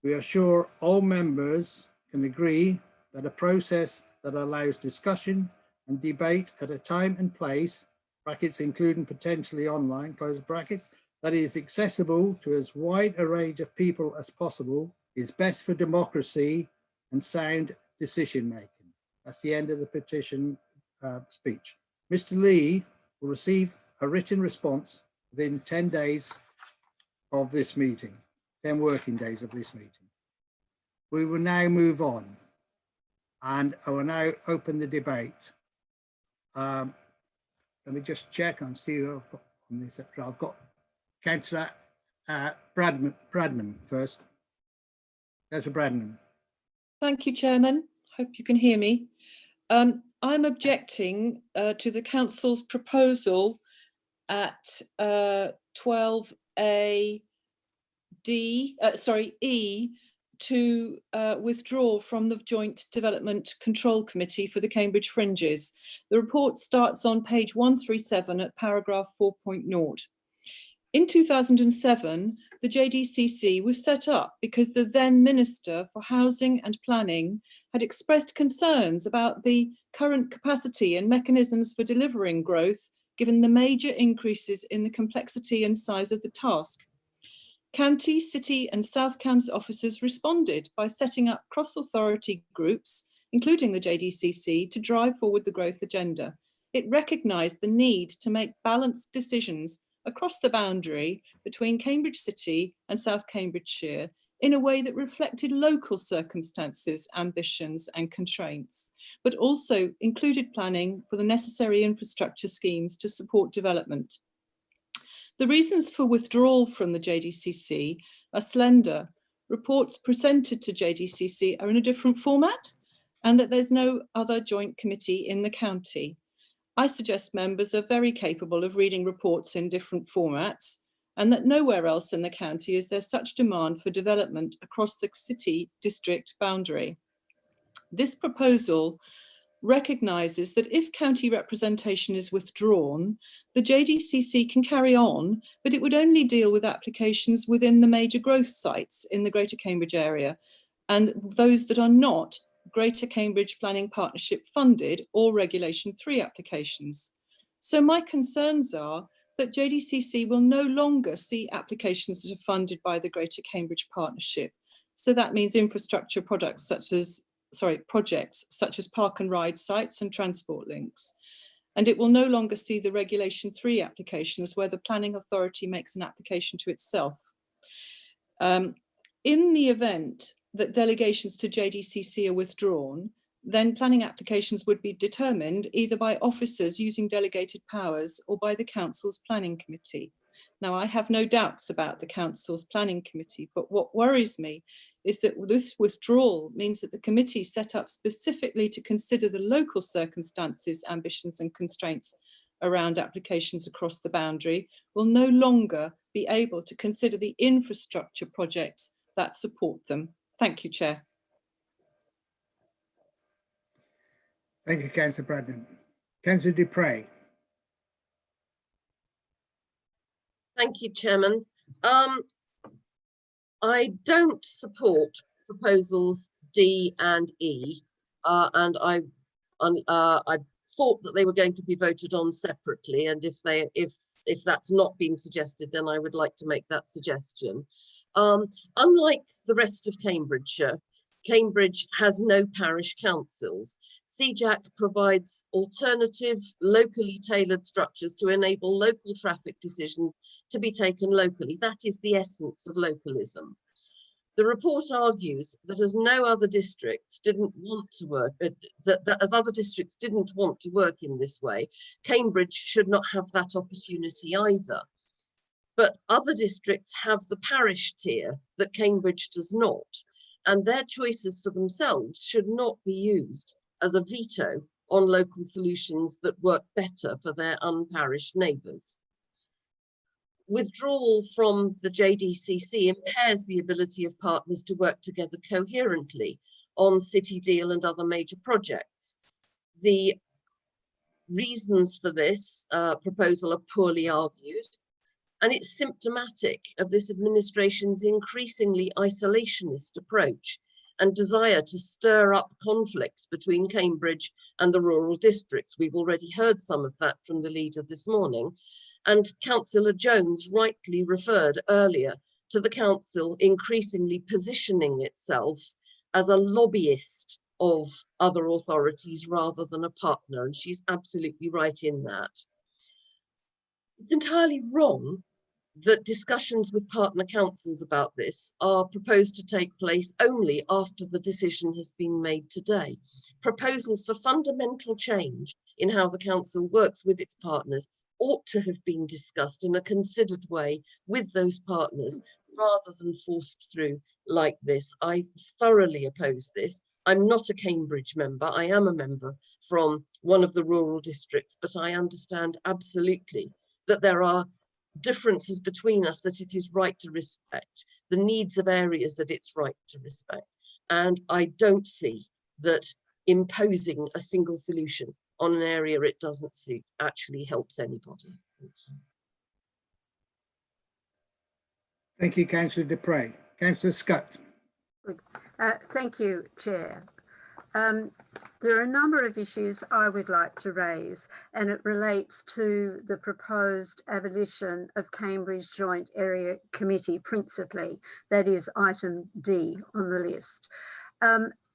Speaker 1: We are sure all members can agree that a process that allows discussion and debate at a time and place, brackets including potentially online, close brackets, that is accessible to as wide a range of people as possible is best for democracy and sound decision making. That's the end of the petition speech. Mr. Lee will receive a written response within 10 days of this meeting, 10 working days of this meeting. We will now move on and I will now open the debate. Let me just check and see who I've got on this. I've got Councillor Bradman first. Councillor Bradman.
Speaker 3: Thank you, Chairman. Hope you can hear me. I'm objecting to the Council's proposal at 12A E to withdraw from the Joint Development Control Committee for the Cambridge Fringes. The report starts on page 137 at paragraph 4.0. In 2007, the JDCC was set up because the then Minister for Housing and Planning had expressed concerns about the current capacity and mechanisms for delivering growth, given the major increases in the complexity and size of the task. County, City and South Cambs officers responded by setting up cross-authority groups, including the JDCC, to drive forward the growth agenda. It recognised the need to make balanced decisions across the boundary between Cambridge City and South Cambridgeshire in a way that reflected local circumstances, ambitions and constraints, but also included planning for the necessary infrastructure schemes to support development. The reasons for withdrawal from the JDCC are slender. Reports presented to JDCC are in a different format and that there's no other joint committee in the county. I suggest members are very capable of reading reports in different formats and that nowhere else in the county is there such demand for development across the city district boundary. This proposal recognises that if county representation is withdrawn, the JDCC can carry on, but it would only deal with applications within the major growth sites in the Greater Cambridge area and those that are not Greater Cambridge Planning Partnership funded or Regulation 3 applications. So my concerns are that JDCC will no longer see applications that are funded by the Greater Cambridge Partnership. So that means infrastructure projects such as park and ride sites and transport links. And it will no longer see the Regulation 3 applications where the planning authority makes an application to itself. In the event that delegations to JDCC are withdrawn, then planning applications would be determined either by officers using delegated powers or by the Council's Planning Committee. Now, I have no doubts about the Council's Planning Committee, but what worries me is that this withdrawal means that the committee set up specifically to consider the local circumstances, ambitions and constraints around applications across the boundary will no longer be able to consider the infrastructure projects that support them. Thank you, Chair.
Speaker 1: Thank you, Councillor Bradman. Councillor Dupre.
Speaker 17: Thank you, Chairman. I don't support proposals D and E, and I thought that they were going to be voted on separately, and if that's not being suggested, then I would like to make that suggestion. Unlike the rest of Cambridgeshire, Cambridge has no parish councils. CJAC provides alternative, locally tailored structures to enable local traffic decisions to be taken locally. That is the essence of localism. The report argues that as no other districts didn't want to work, that as other districts didn't want to work in this way, Cambridge should not have that opportunity either. But other districts have the parish tier that Cambridge does not, and their choices for themselves should not be used as a veto on local solutions that work better for their unparished neighbours. Withdrawal from the JDCC impairs the ability of partners to work together coherently on City Deal and other major projects. The reasons for this proposal are poorly argued, and it's symptomatic of this administration's increasingly isolationist approach and desire to stir up conflict between Cambridge and the rural districts. We've already heard some of that from the leader this morning. And Councillor Jones rightly referred earlier to the council increasingly positioning itself as a lobbyist of other authorities rather than a partner, and she's absolutely right in that. It's entirely wrong that discussions with partner councils about this are proposed to take place only after the decision has been made today. Proposals for fundamental change in how the council works with its partners ought to have been discussed in a considered way with those partners rather than forced through like this. I thoroughly oppose this. I'm not a Cambridge member. I am a member from one of the rural districts, but I understand absolutely that there are differences between us that it is right to respect, the needs of areas that it's right to respect. And I don't see that imposing a single solution on an area it doesn't suit actually helps anybody. Thank you.
Speaker 1: Thank you, Councillor Dupre. Councillor Scott.
Speaker 13: Thank you, Chair. There are a number of issues I would like to raise, and it relates to the proposed abolition of Cambridge Joint Area Committee principally, that is item D on the list.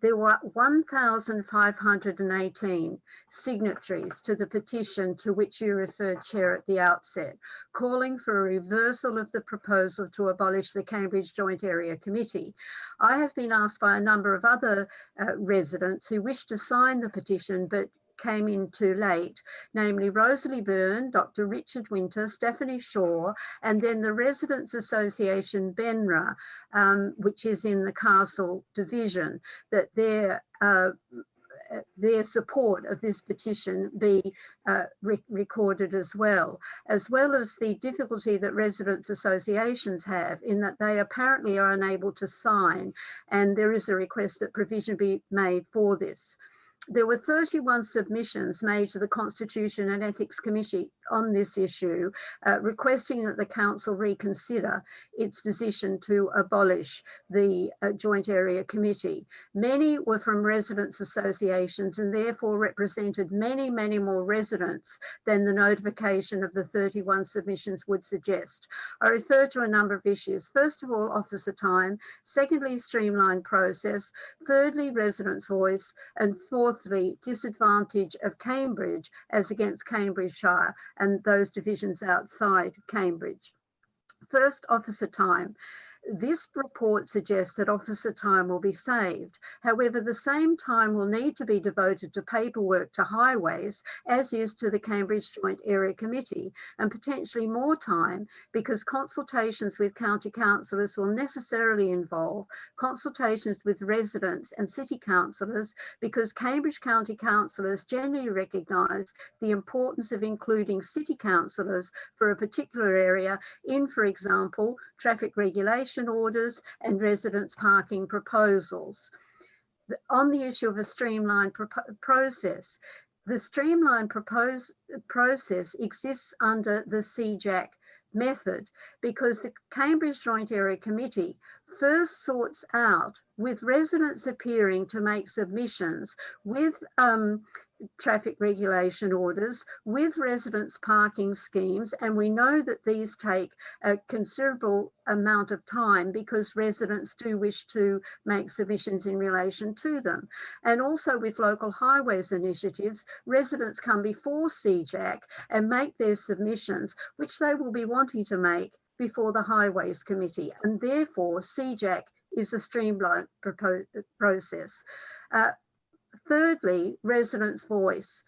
Speaker 13: There were 1,518 signatories to the petition to which you referred, Chair, at the outset, calling for a reversal of the proposal to abolish the Cambridge Joint Area Committee. I have been asked by a number of other residents who wish to sign the petition but came in too late, namely Rosalie Byrne, Dr. Richard Winter, Stephanie Shaw, and then the Residents Association Benra, which is in the Castle Division, that their support of this petition be recorded as well as the difficulty that residents associations have in that they apparently are unable to sign, and there is a request that provision be made for this. There were 31 submissions made to the Constitution and Ethics Committee on this issue, requesting that the Council reconsider its decision to abolish the Joint Area Committee. Many were from residents' associations and therefore represented many, many more residents than the notification of the 31 submissions would suggest. I refer to a number of issues. First of all, officer time. Secondly, streamlined process. Thirdly, residents' voice. And fourthly, disadvantage of Cambridge as against Cambridgeshire and those divisions outside Cambridge. First, officer time. This report suggests that officer time will be saved. However, the same time will need to be devoted to paperwork to highways as is to the Cambridge Joint Area Committee, and potentially more time because consultations with county councillors will necessarily involve consultations with residents and city councillors, because Cambridge County councillors generally recognise the importance of including city councillors for a particular area in, for example, traffic regulation orders and residents parking proposals. On the issue of a streamlined process, the streamlined process exists under the CJAC method because the Cambridge Joint Area Committee first sorts out, with residents appearing to make submissions, with traffic regulation orders with residence parking schemes, and we know that these take a considerable amount of time because residents do wish to make submissions in relation to them. And also with local highways initiatives, residents come before CJAC and make their submissions, which they will be wanting to make before the Highways Committee, and therefore CJAC is a streamlined process. Thirdly, residents' voice.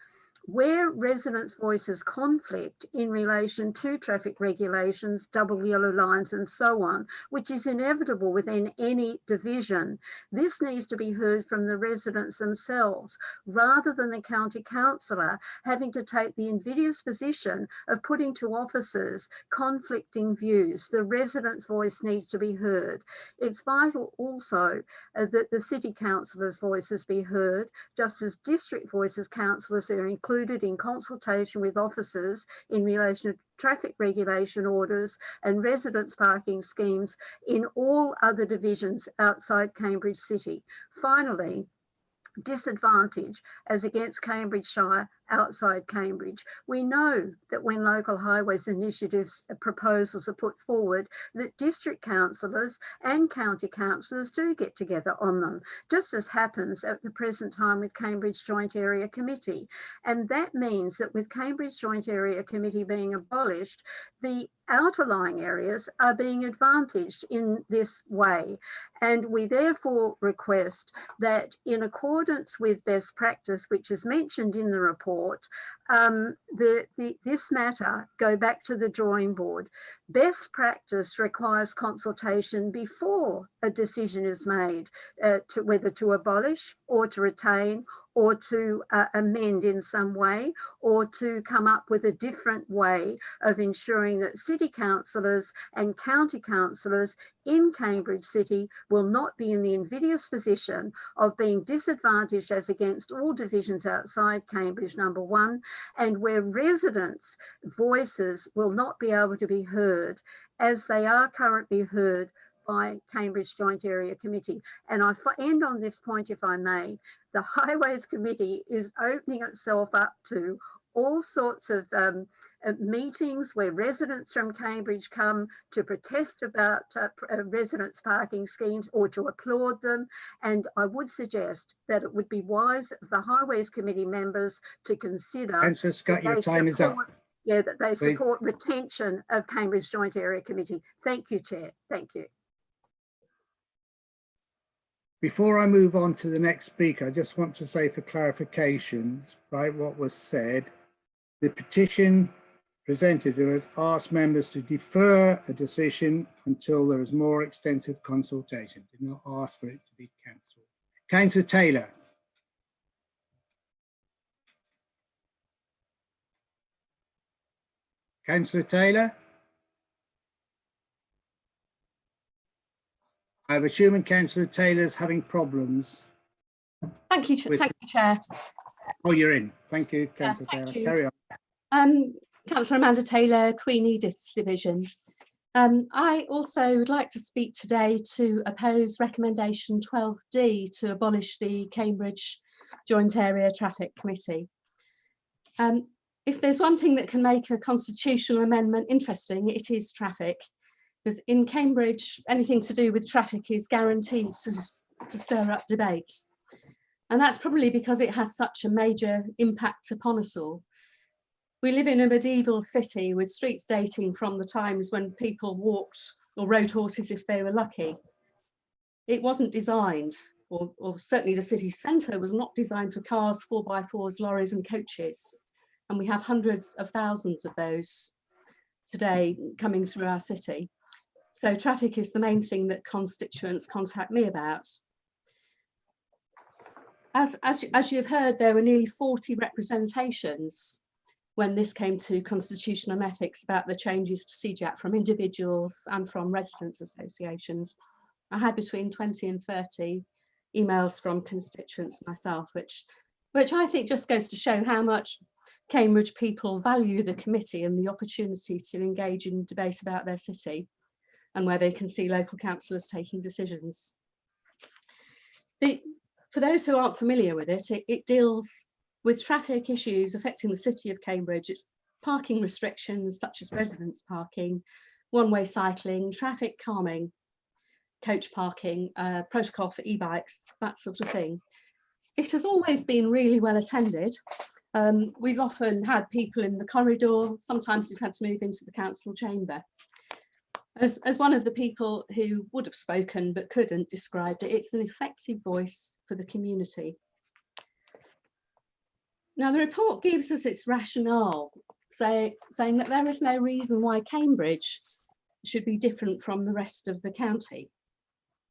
Speaker 13: Where residents' voices conflict in relation to traffic regulations, double yellow lines and so on, which is inevitable within any division, this needs to be heard from the residents themselves, rather than the county councillor having to take the invidious position of putting to officers conflicting views. The residents' voice needs to be heard. It's vital also that the city councillors' voices be heard, just as district voices councillors are included in consultation with officers in relation to traffic regulation orders and residence parking schemes in all other divisions outside Cambridge City. Finally, disadvantage as against Cambridgeshire outside Cambridge. We know that when local highways initiatives proposals are put forward, that district councillors and county councillors do get together on them, just as happens at the present time with Cambridge Joint Area Committee. And that means that with Cambridge Joint Area Committee being abolished, the outerlying areas are being advantaged in this way. And we therefore request that in accordance with best practice, which is mentioned in the report, this matter go back to the drawing board. Best practice requires consultation before a decision is made to whether to abolish or to retain or to amend in some way, or to come up with a different way of ensuring that city councillors and county councillors in Cambridge City will not be in the invidious position of being disadvantaged as against all divisions outside Cambridge, number one, and where residents' voices will not be able to be heard as they are currently heard by Cambridge Joint Area Committee. And I end on this point, if I may. The Highways Committee is opening itself up to all sorts of meetings where residents from Cambridge come to protest about residents' parking schemes or to applaud them. And I would suggest that it would be wise of the Highways Committee members to consider—
Speaker 1: Councillor Scott, your time is up.
Speaker 13: Yeah, that they
Speaker 1: Please.
Speaker 13: support retention of Cambridge Joint Area Committee. Thank you, Chair. Thank you.
Speaker 1: Before I move on to the next speaker, I just want to say for clarifications, right, what was said. The petition presented to us asked members to defer a decision until there is more extensive consultation. Did not ask for it to be cancelled. Councillor Taylor. Councillor Taylor. I'm assuming Councillor Taylor's having problems.
Speaker 6: Thank you, Chair.
Speaker 1: Oh, you're in. Thank you, Councillor Taylor.
Speaker 6: Thank you.
Speaker 1: Carry on.
Speaker 6: Councillor Amanda Taylor, Queen Edith's division. I also would like to speak today to oppose recommendation 12D to abolish the Cambridge Joint Area Traffic Committee. If there's one thing that can make a constitutional amendment interesting, it is traffic. Because in Cambridge, anything to do with traffic is guaranteed to stir up debate. And that's probably because it has such a major impact upon us all. We live in a medieval city with streets dating from the times when people walked or rode horses if they were lucky. It wasn't designed, or certainly the city centre was not designed for cars, 4x4s, lorries and coaches. And we have hundreds of thousands of those today coming through our city. So traffic is the main thing that constituents contact me about. As you've heard, there were nearly 40 representations when this came to constitutional ethics about the changes to CJAC from individuals and from residents' associations. I had between 20 and 30 emails from constituents myself, which I think just goes to show how much Cambridge people value the committee and the opportunity to engage in debate about their city, and where they can see local councillors taking decisions. For those who aren't familiar with it, it deals with traffic issues affecting the city of Cambridge. It's parking restrictions such as residence parking, one-way cycling, traffic calming, coach parking, protocol for e-bikes, that sort of thing. It has always been really well attended. We've often had people in the corridor. Sometimes we've had to move into the council chamber. As one of the people who would have spoken but couldn't described it, it's an effective voice for the community. Now, the report gives us its rationale, saying that there is no reason why Cambridge should be different from the rest of the county.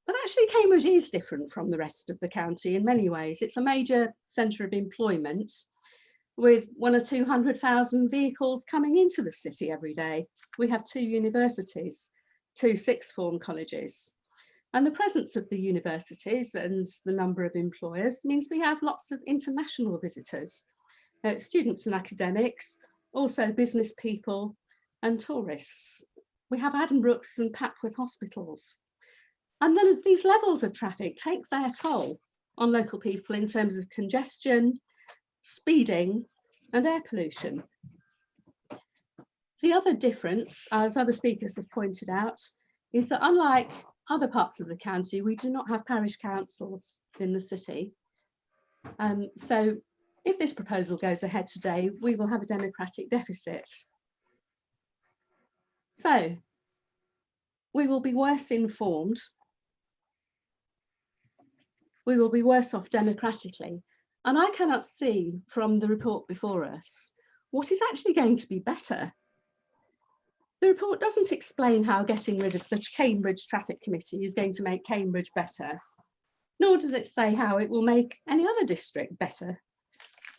Speaker 6: But actually, Cambridge is different from the rest of the county in many ways. It's a major centre of employment with 100,000 or 200,000 vehicles coming into the city every day. We have 2 universities, 2 sixth form colleges. And the presence of the universities and the number of employers means we have lots of international visitors, students and academics, also business people and tourists. We have Addenbrooke's and Papworth hospitals. And then these levels of traffic take their toll on local people in terms of congestion, speeding and air pollution. The other difference, as other speakers have pointed out, is that unlike other parts of the county, we do not have parish councils in the city. So if this proposal goes ahead today, we will have a democratic deficit. So we will be worse informed. We will be worse off democratically. And I cannot see from the report before us what is actually going to be better. The report doesn't explain how getting rid of the Cambridge Traffic Committee is going to make Cambridge better, nor does it say how it will make any other district better.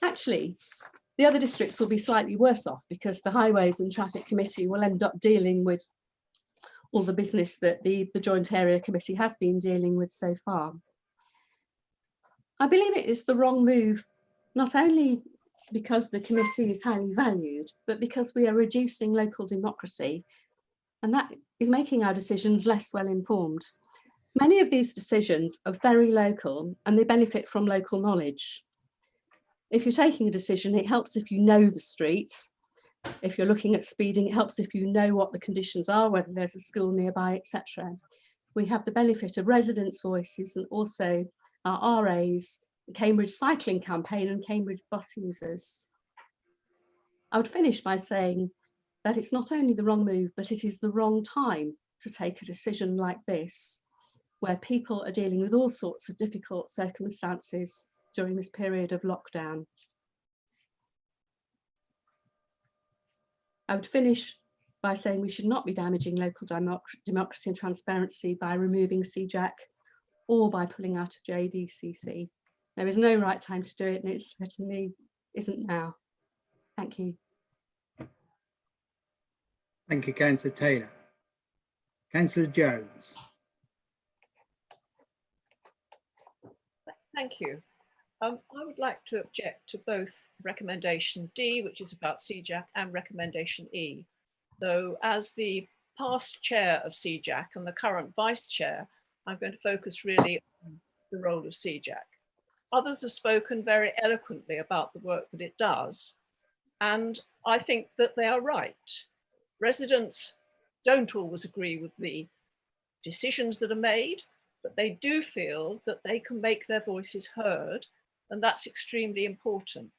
Speaker 6: Actually, the other districts will be slightly worse off because the Highways and Traffic Committee will end up dealing with all the business that the Joint Area Committee has been dealing with so far. I believe it is the wrong move, not only because the committee is highly valued, but because we are reducing local democracy, and that is making our decisions less well informed. Many of these decisions are very local and they benefit from local knowledge. If you're taking a decision, it helps if you know the streets. If you're looking at speeding, it helps if you know what the conditions are, whether there's a school nearby, etc. We have the benefit of residents' voices and also our RAs, the Cambridge Cycling Campaign and Cambridge bus users. I would finish by saying that it's not only the wrong move, but it is the wrong time to take a decision like this, where people are dealing with all sorts of difficult circumstances during this period of lockdown. I would finish by saying we should not be damaging local democracy and transparency by removing CJAC or by pulling out of JDCC. There is no right time to do it, and it certainly isn't now. Thank you.
Speaker 1: Thank you, Councillor Taylor. Councillor Jones.
Speaker 16: Thank you. I would like to object to both recommendation D, which is about CJAC, and recommendation E. Though as the past chair of CJAC and the current vice chair, I'm going to focus really on the role of CJAC. Others have spoken very eloquently about the work that it does, and I think that they are right. Residents don't always agree with the decisions that are made, but they do feel that they can make their voices heard, and that's extremely important.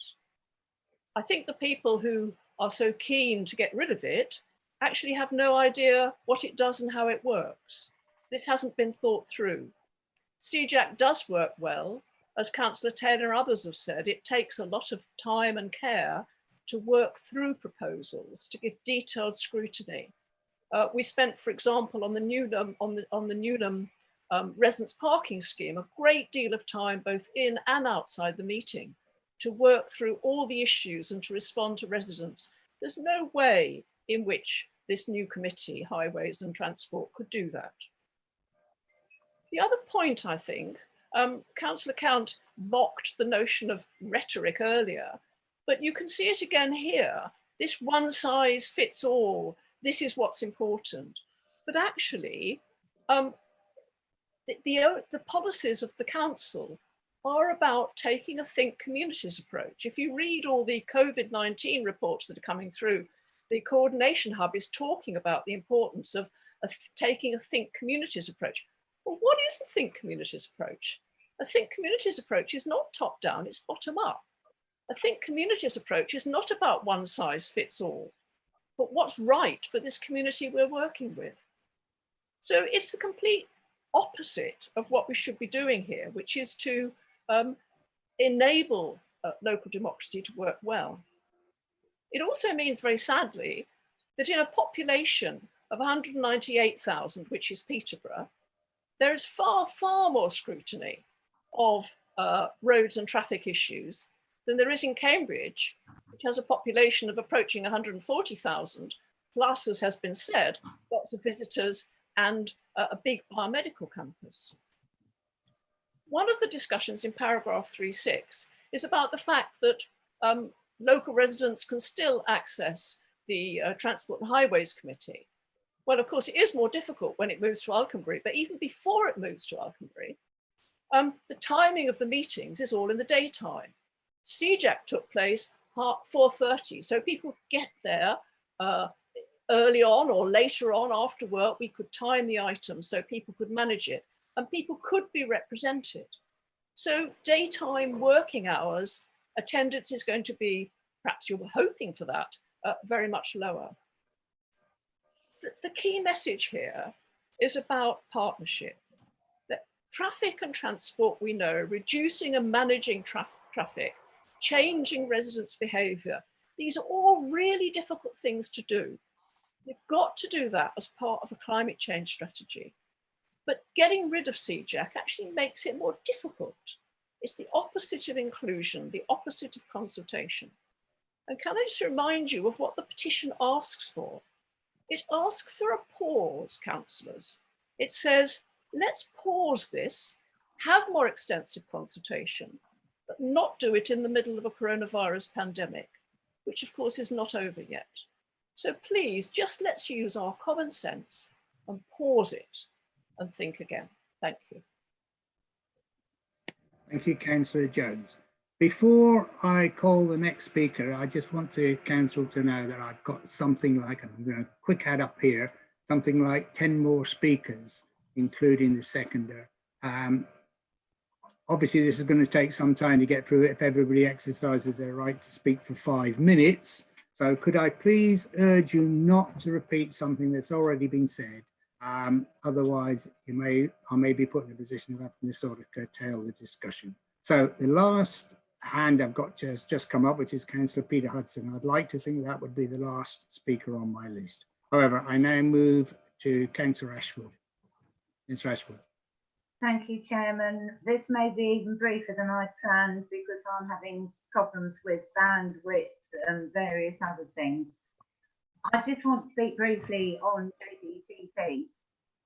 Speaker 16: I think the people who are so keen to get rid of it actually have no idea what it does and how it works. This hasn't been thought through. CJAC does work well. As Councillor Taylor and others have said, it takes a lot of time and care to work through proposals, to give detailed scrutiny. We spent, for example, on the Newnham residence parking scheme, a great deal of time both in and outside the meeting to work through all the issues and to respond to residents. There's no way in which this new committee, Highways and Transport, could do that. The other point, I think, Councillor Count mocked the notion of rhetoric earlier, but you can see it again here. This one size fits all, this is what's important. But actually, the policies of the council are about taking a think communities approach. If you read all the COVID-19 reports that are coming through, the Coordination Hub is talking about the importance of taking a think communities approach. Well, what is the think communities approach? A think communities approach is not top down, it's bottom up. A think communities approach is not about one size fits all, but what's right for this community we're working with. So it's the complete opposite of what we should be doing here, which is to enable local democracy to work well. It also means, very sadly, that in a population of 198,000, which is Peterborough, there is far, far more scrutiny of roads and traffic issues than there is in Cambridge, which has a population of approaching 140,000, plus, as has been said, lots of visitors and a big biomedical campus. One of the discussions in paragraph 3.6 is about the fact that local residents can still access the Transport and Highways Committee. Well, of course, it is more difficult when it moves to Alconbury, but even before it moves to Alconbury, the timing of the meetings is all in the daytime. CJAC took place 4:30, so people get there early on or later on after work. We could time the items so people could manage it and people could be represented. So daytime working hours, attendance is going to be, perhaps you were hoping for that, very much lower. The key message here is about partnership. That traffic and transport, we know, reducing and managing traffic, changing residents' behaviour. These are all really difficult things to do. We've got to do that as part of a climate change strategy. But getting rid of CJAC actually makes it more difficult. It's the opposite of inclusion, the opposite of consultation. And can I just remind you of what the petition asks for? It asks for a pause, councillors. It says, let's pause this, have more extensive consultation, but not do it in the middle of a coronavirus pandemic, which of course is not over yet. So please, just let's use our common sense and pause it and think again. Thank you.
Speaker 1: Thank you, Councillor Jones. Before I call the next speaker, I just want the council to know that I've got something like, I'm going to quick add up here, something like 10 more speakers, including the seconder. Obviously, this is going to take some time to get through it if everybody exercises their right to speak for 5 minutes. So could I please urge you not to repeat something that's already been said? Otherwise, I may be put in a position of having to sort of curtail the discussion. So the last hand I've got has just come up, which is Councillor Peter Hudson. I'd like to think that would be the last speaker on my list. However, I now move to Councillor Ashwood. Councillor Ashwood.
Speaker 2: Thank you, Chairman. This may be even briefer than I planned because I'm having problems with bandwidth and various other things. I just want to speak briefly on JDCP.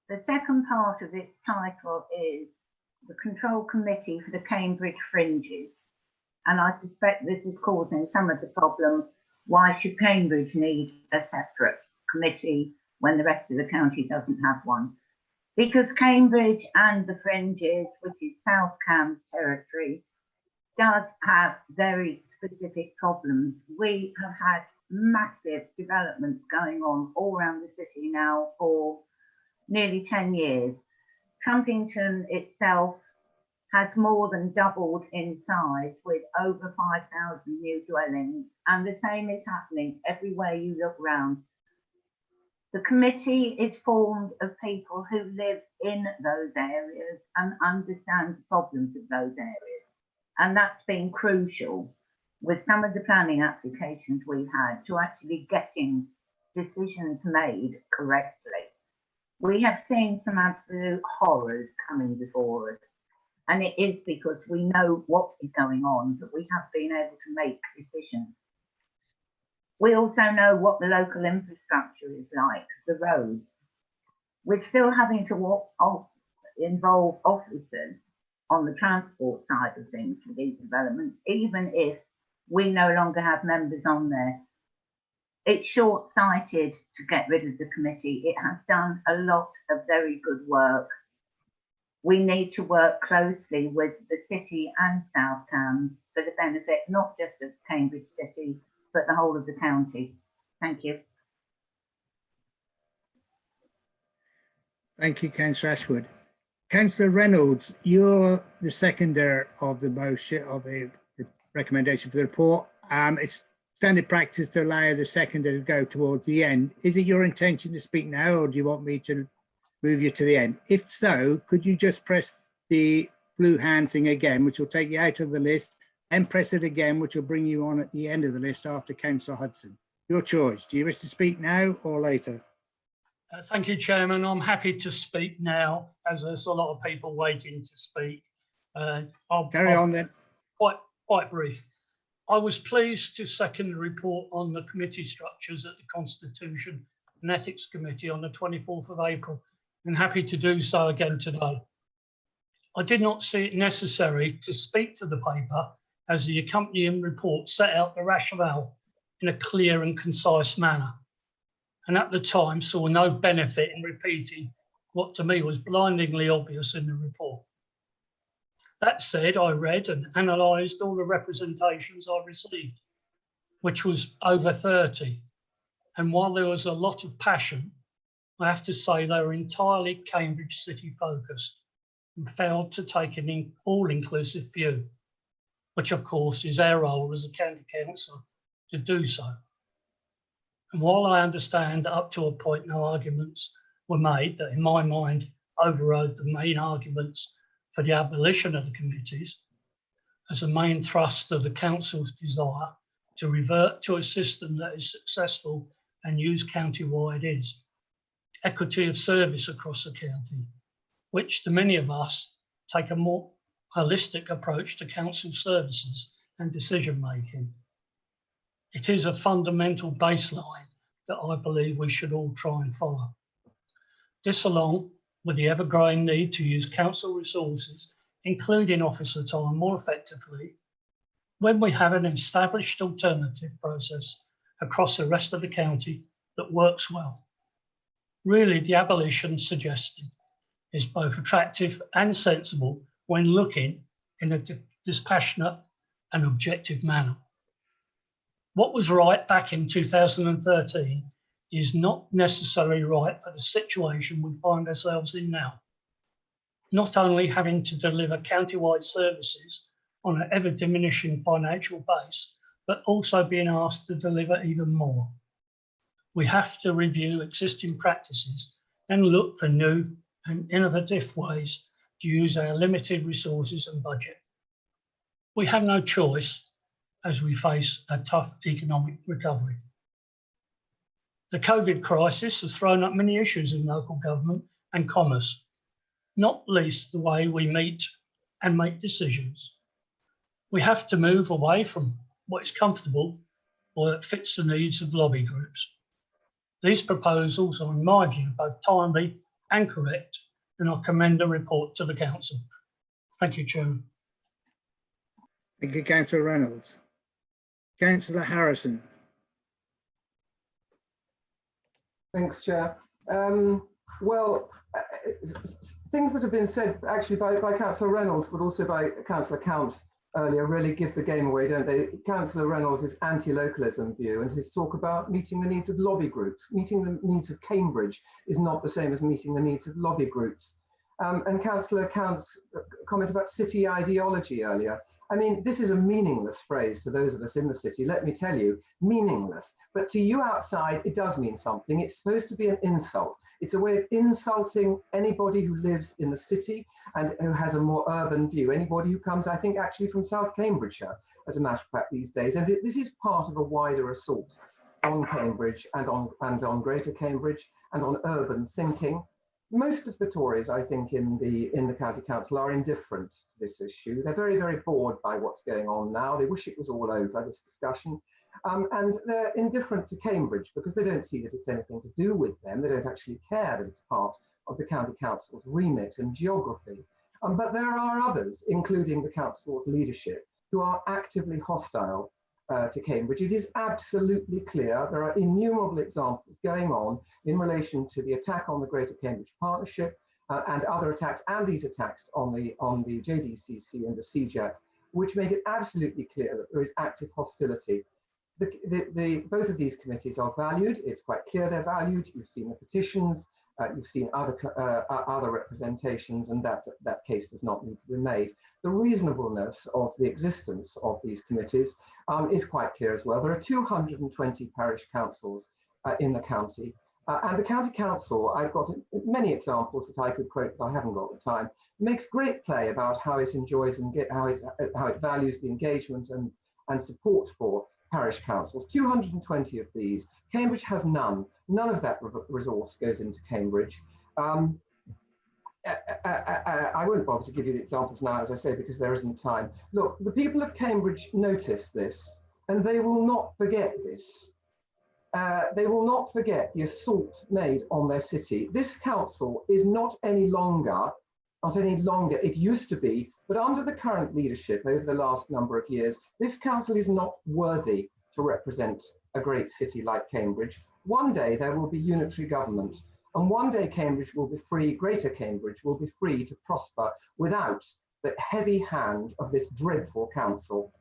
Speaker 2: The second part of its title is the Control Committee for the Cambridge Fringes. And I suspect this is causing some of the problem. Why should Cambridge need a separate committee when the rest of the county doesn't have one? Because Cambridge and the Fringes, which is South Cambs territory, does have very specific problems. We have had massive developments going on all around the city now for nearly 10 years. Trumpington itself has more than doubled in size with over 5,000 new dwellings, and the same is happening everywhere you look round. The committee is formed of people who live in those areas and understand the problems of those areas. And that's been crucial with some of the planning applications we've had to actually getting decisions made correctly. We have seen some absolute horrors coming before us. And it is because we know what is going on that we have been able to make decisions. We also know what the local infrastructure is like, the roads. We're still having to involve officers on the transport side of things for these developments, even if we no longer have members on there. It's short-sighted to get rid of the committee. It has done a lot of very good work. We need to work closely with the city and South towns for the benefit not just of Cambridge City, but the whole of the county. Thank you.
Speaker 1: Thank you, Councillor Ashwood. Councillor Reynolds, you're the seconder of the motion of the recommendation for the report. It's standard practice to allow the seconder to go towards the end. Is it your intention to speak now, or do you want me to move you to the end? If so, could you just press the blue hand thing again, which will take you out of the list, and press it again, which will bring you on at the end of the list after Councillor Hudson. Your choice. Do you wish to speak now or later?
Speaker 4: Thank you, Chairman. I'm happy to speak now, as there's a lot of people waiting to speak. I'll
Speaker 1: carry on then.
Speaker 4: Quite brief. I was pleased to second the report on the committee structures at the Constitution and Ethics Committee on the 24th of April, and happy to do so again today. I did not see it necessary to speak to the paper, as the accompanying report set out the rationale in a clear and concise manner, and at the time saw no benefit in repeating what to me was blindingly obvious in the report. That said, I read and analysed all the representations I received, which was over 30. And while there was a lot of passion, I have to say they were entirely Cambridge City focused and failed to take an all-inclusive view, which of course is our role as a county council to do so. And while I understand that up to a point no arguments were made that in my mind overrode the main arguments for the abolition of the committees, as a main thrust of the council's desire to revert to a system that is successful and used county-wide is equity of service across the county, which to many of us take a more holistic approach to council services and decision-making. It is a fundamental baseline that I believe we should all try and follow. This, along with the ever-growing need to use council resources, including officer time, more effectively, when we have an established alternative process across the rest of the county that works well. Really, the abolition suggested is both attractive and sensible when looking in a dispassionate and objective manner. What was right back in 2013 is not necessarily right for the situation we find ourselves in now. Not only having to deliver county-wide services on an ever-diminishing financial base, but also being asked to deliver even more. We have to review existing practices and look for new and innovative ways to use our limited resources and budget. We have no choice as we face a tough economic recovery. The COVID crisis has thrown up many issues in local government and commerce, not least the way we meet and make decisions. We have to move away from what is comfortable or that fits the needs of lobby groups. These proposals are, in my view, both timely and correct, and I commend the report to the council. Thank you, Chairman.
Speaker 1: Thank you, Councillor Reynolds. Councillor Harrison.
Speaker 5: Thanks, Chair. Things that have been said actually by Councillor Reynolds, but also by Councillor Count earlier, really give the game away, don't they? Councillor Reynolds' anti-localism view and his talk about meeting the needs of lobby groups. Meeting the needs of Cambridge is not the same as meeting the needs of lobby groups. And Councillor Count's comment about city ideology earlier. I mean, this is a meaningless phrase to those of us in the city, let me tell you, meaningless. But to you outside, it does mean something. It's supposed to be an insult. It's a way of insulting anybody who lives in the city and who has a more urban view. Anybody who comes, I think, actually from South Cambridgeshire, as a matter of fact, these days. And this is part of a wider assault on Cambridge and on Greater Cambridge and on urban thinking. Most of the Tories, I think, in the County Council are indifferent to this issue. They're very, very bored by what's going on now. They wish it was all over, this discussion. And they're indifferent to Cambridge because they don't see that it's anything to do with them. They don't actually care that it's part of the County Council's remit and geography. But there are others, including the Council's leadership, who are actively hostile to Cambridge. It is absolutely clear. There are innumerable examples going on in relation to the attack on the Greater Cambridge Partnership and other attacks, and these attacks on the JDCC and the CJAC, which made it absolutely clear that there is active hostility. Both of these committees are valued. It's quite clear they're valued. You've seen the petitions, you've seen other representations, and that case does not need to be made. The reasonableness of the existence of these committees is quite clear as well. There are 220 parish councils in the county. And the county council, I've got many examples that I could quote, but I haven't got the time, makes great play about how it enjoys and how it values the engagement and support for parish councils. 220 of these. Cambridge has none. None of that resource goes into Cambridge. I won't bother to give you the examples now, as I say, because there isn't time. Look, the people of Cambridge notice this, and they will not forget this. They will not forget the assault made on their city. This council is not any longer, it used to be, but under the current leadership over the last number of years, this council is not worthy to represent a great city like Cambridge. One day there will be unitary government, and one day Cambridge will be free, Greater Cambridge will be free to prosper without the heavy hand of this dreadful council.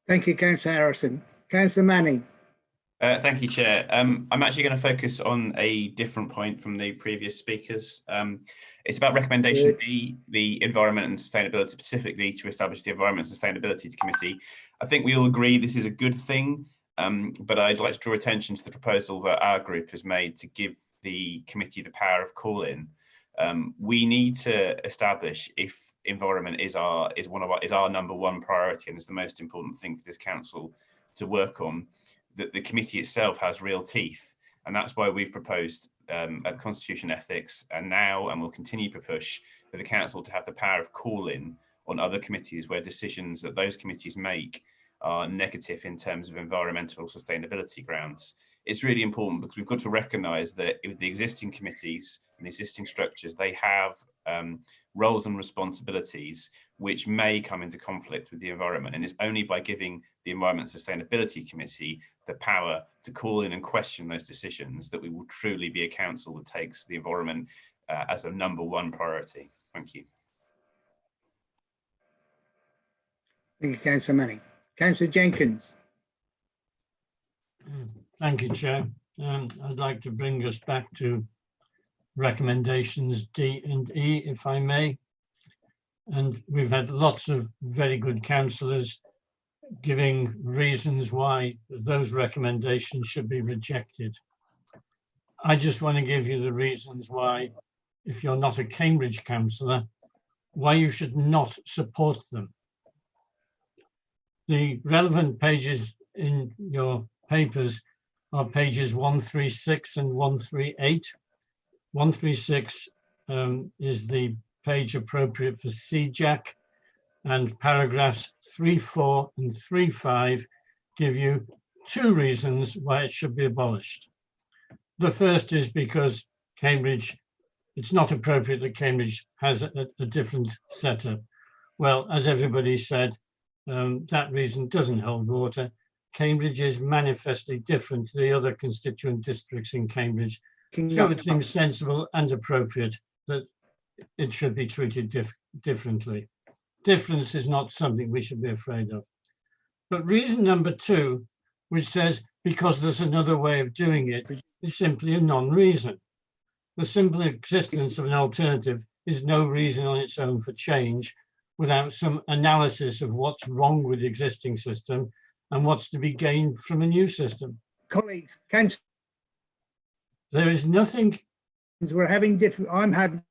Speaker 1: Thank you, Councillor Harrison. Councillor Manning.
Speaker 15: Thank you, Chair. I'm actually going to focus on a different point from the previous speakers. It's about recommendation B, the Environment and Sustainability, specifically to establish the Environment and Sustainability Committee. I think we all agree this is a good thing, but I'd like to draw attention to the proposal that our group has made to give the committee the power of call-in. We need to establish if environment is our number one priority and is the most important thing for this council to work on, that the committee itself has real teeth. And that's why we've proposed at Constitution Ethics and will continue to push for the council to have the power of call-in on other committees where decisions that those committees make are negative in terms of environmental sustainability grounds. It's really important because we've got to recognise that with the existing committees and the existing structures, they have roles and responsibilities which may come into conflict with the environment. And it's only by giving the Environment and Sustainability Committee the power to call in and question those decisions that we will truly be a council that takes the environment as a number one priority. Thank you.
Speaker 1: Thank you, Councillor Manning. Councillor Jenkins.
Speaker 7: Thank you, Chair. I'd like to bring us back to recommendations D and E, if I may. And we've had lots of very good councillors giving reasons why those recommendations should be rejected. I just want to give you the reasons why, if you're not a Cambridge councillor, why you should not support them. The relevant pages in your papers are pages 136 and 138. 136 is the page appropriate for CJAC, and paragraphs 3.4 and 3.5 give you two reasons why it should be abolished. The first is because Cambridge, it's not appropriate that Cambridge has a different setup. Well, as everybody said, that reason doesn't hold water. Cambridge is manifestly different to the other constituent districts in Cambridge. So it seems sensible and appropriate that it should be treated differently. Difference is not something we should be afraid of. But reason number two, which says because there's another way of doing it, is simply a non-reason. The simple existence of an alternative is no reason on its own for change without some analysis of what's wrong with the existing system and what's to be gained from a new system.
Speaker 1: Colleagues,
Speaker 7: there is nothing.
Speaker 1: We're having I'm having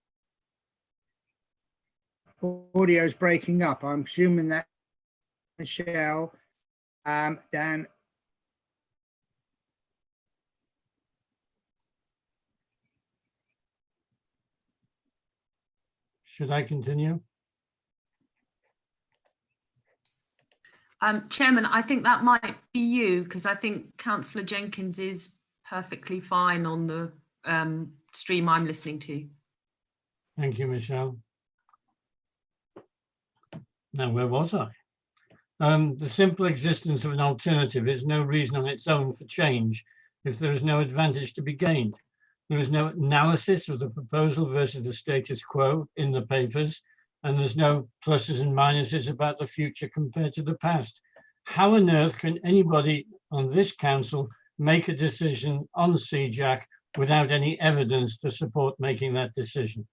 Speaker 1: audio's breaking up. I'm assuming that Michelle, Dan.
Speaker 7: Should I continue?
Speaker 22: Chairman, I think that might be you, because I think Councillor Jenkins is perfectly fine on the stream I'm listening to.
Speaker 7: Thank you, Michelle. Now, where was I? The simple existence of an alternative is no reason on its own for change if there is no advantage to be gained. There is no analysis of the proposal versus the status quo in the papers, and there's no pluses and minuses about the future compared to the past. How on earth can anybody on this council make a decision on CJAC without any evidence to support making that decision?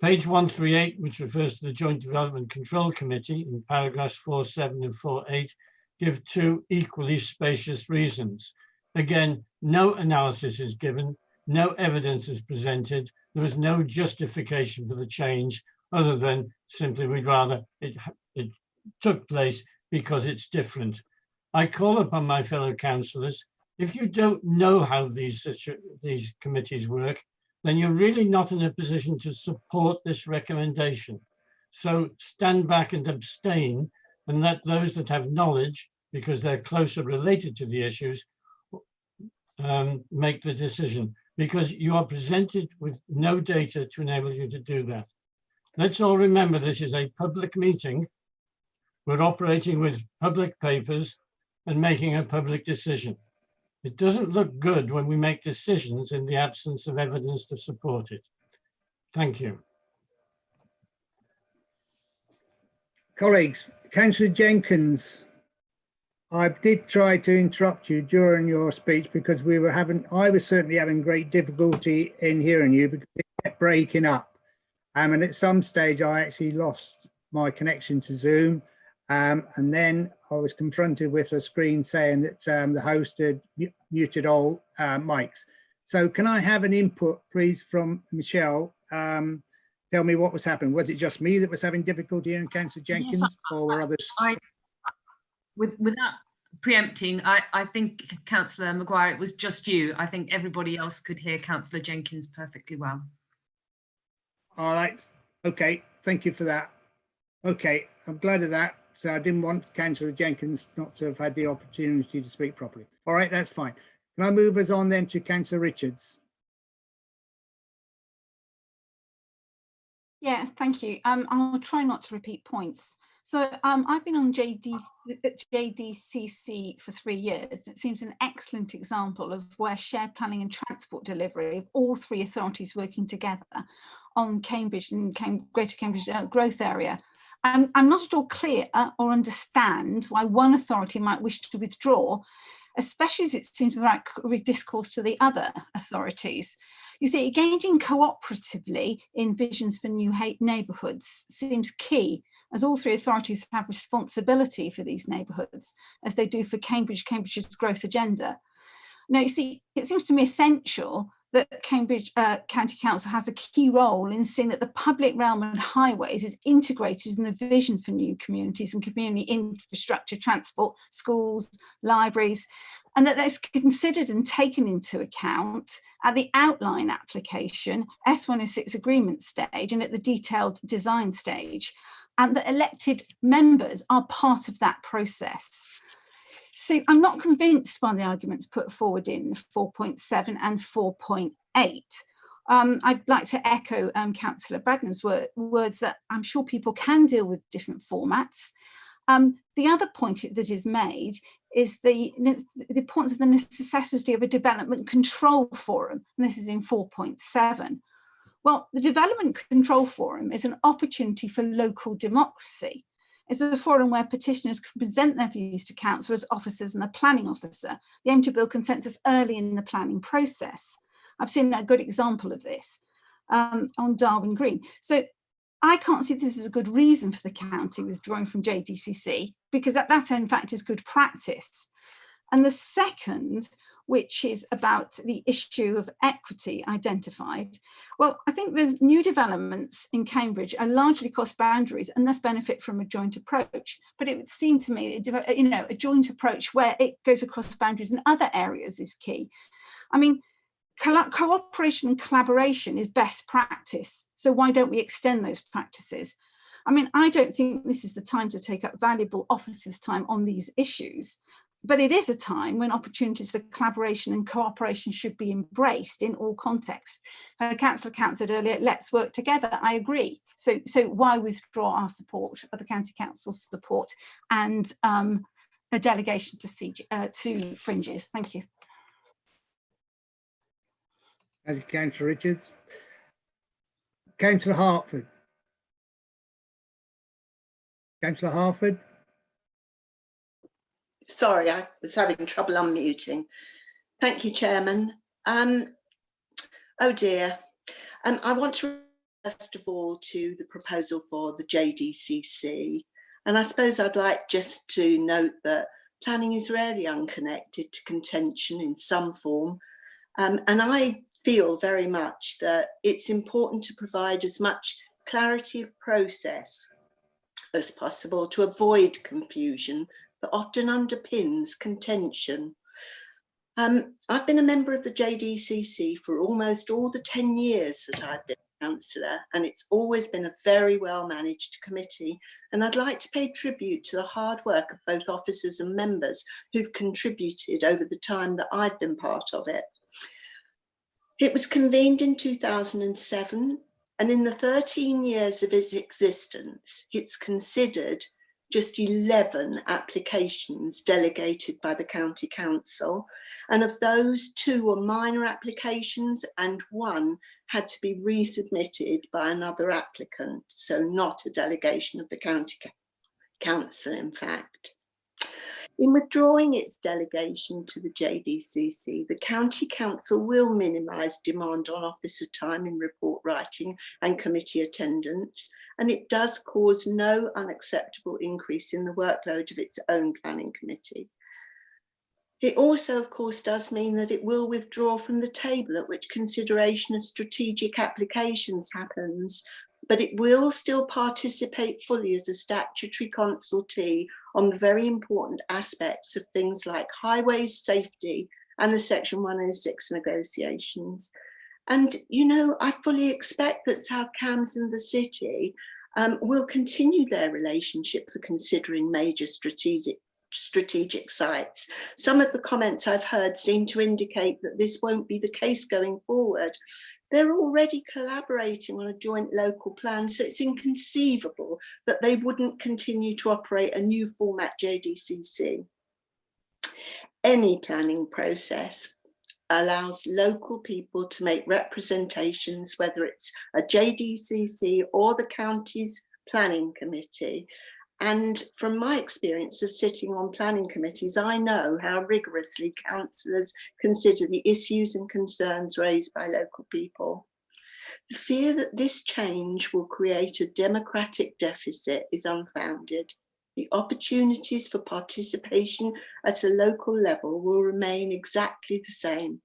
Speaker 7: Page 138, which refers to the Joint Development Control Committee, in paragraphs 4.7 and 4.8, give two equally spacious reasons. Again, no analysis is given, no evidence is presented, there is no justification for the change other than simply we'd rather it took place because it's different. I call upon my fellow councillors, if you don't know how these committees work, then you're really not in a position to support this recommendation. So stand back and abstain and let those that have knowledge, because they're closer related to the issues, make the decision, because you are presented with no data to enable you to do that. Let's all remember this is a public meeting. We're operating with public papers and making a public decision. It doesn't look good when we make decisions in the absence of evidence to support it. Thank you.
Speaker 1: Colleagues, Councillor Jenkins, I did try to interrupt you during your speech because I was certainly having great difficulty in hearing you because it kept breaking up. And at some stage I actually lost my connection to Zoom. And then I was confronted with a screen saying that the host had muted all mics. So can I have an input, please, from Michelle? Tell me what was happening. Was it just me that was having difficulty hearing Councillor Jenkins,
Speaker 22: yes,
Speaker 1: or were others?
Speaker 22: Without preempting, I think, Councillor Maguire, it was just you. I think everybody else could hear Councillor Jenkins perfectly well.
Speaker 1: All right. Okay. Thank you for that. Okay. I'm glad of that. So I didn't want Councillor Jenkins not to have had the opportunity to speak properly. All right. That's fine. Can I move us on then to Councillor Richards?
Speaker 11: Yeah, thank you. I'll try not to repeat points. So I've been on JDCC for 3 years. It seems an excellent example of where shared planning and transport delivery of all three authorities working together on Cambridge and Greater Cambridge growth area. I'm not at all clear or understand why one authority might wish to withdraw, especially as it seems without discourse to the other authorities. You see, engaging cooperatively in visions for new neighbourhoods seems key, as all three authorities have responsibility for these neighbourhoods, as they do for Cambridge's growth agenda. Now, you see, it seems to me essential that Cambridge County Council has a key role in seeing that the public realm and highways is integrated in the vision for new communities and community infrastructure, transport, schools, libraries, and that that's considered and taken into account at the outline application, S106 agreement stage, and at the detailed design stage, and that elected members are part of that process. So I'm not convinced by the arguments put forward in 4.7 and 4.8. I'd like to echo Councillor Bradnam's words that I'm sure people can deal with different formats. The other point that is made is the importance of the necessity of a development control forum, and this is in 4.7. Well, the Development Control Forum is an opportunity for local democracy. It's a forum where petitioners can present their views to council as officers and the planning officer. They aim to build consensus early in the planning process. I've seen a good example of this on Darwin Green. So I can't see this as a good reason for the county withdrawing from JDCC, because that in fact is good practice. And the second, which is about the issue of equity identified. Well, I think there's new developments in Cambridge are largely cross boundaries and thus benefit from a joint approach. But it would seem to me, a joint approach where it goes across boundaries in other areas is key. I mean, cooperation and collaboration is best practice. So why don't we extend those practices? I mean, I don't think this is the time to take up valuable officers' time on these issues. But it is a time when opportunities for collaboration and cooperation should be embraced in all contexts. Councillor Count said earlier, let's work together. I agree. So why withdraw our support, of the County Council's support, and a delegation to fringes? Thank you.
Speaker 1: Thank you, Councillor Richards. Councillor Hartford. Councillor Hartford.
Speaker 12: Sorry, I was having trouble unmuting. Thank you, Chairman. Oh dear. I want to first of all to the proposal for the JDCC. And I suppose I'd like just to note that planning is rarely unconnected to contention in some form. And I feel very much that it's important to provide as much clarity of process as possible to avoid confusion that often underpins contention. I've been a member of the JDCC for almost all the 10 years that I've been councillor, and it's always been a very well managed committee. And I'd like to pay tribute to the hard work of both officers and members who've contributed over the time that I've been part of it. It was convened in 2007, and in the 13 years of its existence, it's considered just 11 applications delegated by the County Council, and of those, 2 were minor applications and 1 had to be resubmitted by another applicant, so not a delegation of the County Council, in fact. In withdrawing its delegation to the JDCC, the County Council will minimise demand on officer time in report writing and committee attendance, and it does cause no unacceptable increase in the workload of its own planning committee. It also, of course, does mean that it will withdraw from the table at which consideration of strategic applications happens, but it will still participate fully as a statutory consultee on the very important aspects of things like highways safety and the Section 106 negotiations. And, you know, I fully expect that South Cambs and the city will continue their relationship for considering major strategic sites. Some of the comments I've heard seem to indicate that this won't be the case going forward. They're already collaborating on a joint local plan, so it's inconceivable that they wouldn't continue to operate a new format JDCC. Any planning process allows local people to make representations, whether it's a JDCC or the county's planning committee. And from my experience of sitting on planning committees, I know how rigorously councillors consider the issues and concerns raised by local people. The fear that this change will create a democratic deficit is unfounded. The opportunities for participation at a local level will remain exactly the same.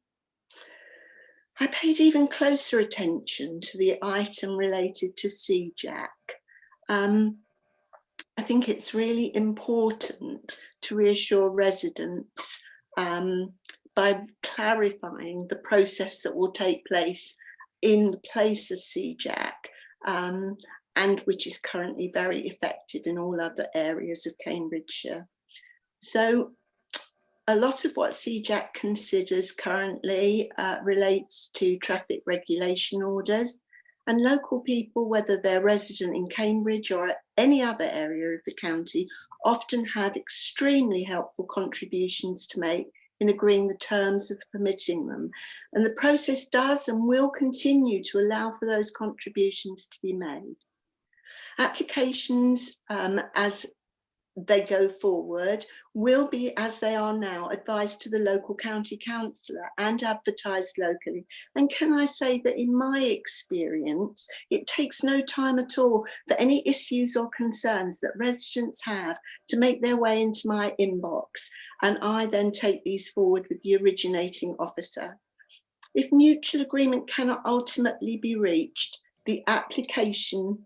Speaker 12: I paid even closer attention to the item related to CJAC. I think it's really important to reassure residents by clarifying the process that will take place in the place of CJAC, and which is currently very effective in all other areas of Cambridgeshire. So a lot of what CJAC considers currently relates to traffic regulation orders, and local people, whether they're resident in Cambridge or any other area of the county, often have extremely helpful contributions to make in agreeing the terms of permitting them. And the process does and will continue to allow for those contributions to be made. Applications, as they go forward, will be, as they are now, advised to the local county councillor and advertised locally. And can I say that in my experience, it takes no time at all for any issues or concerns that residents have to make their way into my inbox, and I then take these forward with the originating officer. If mutual agreement cannot ultimately be reached, the application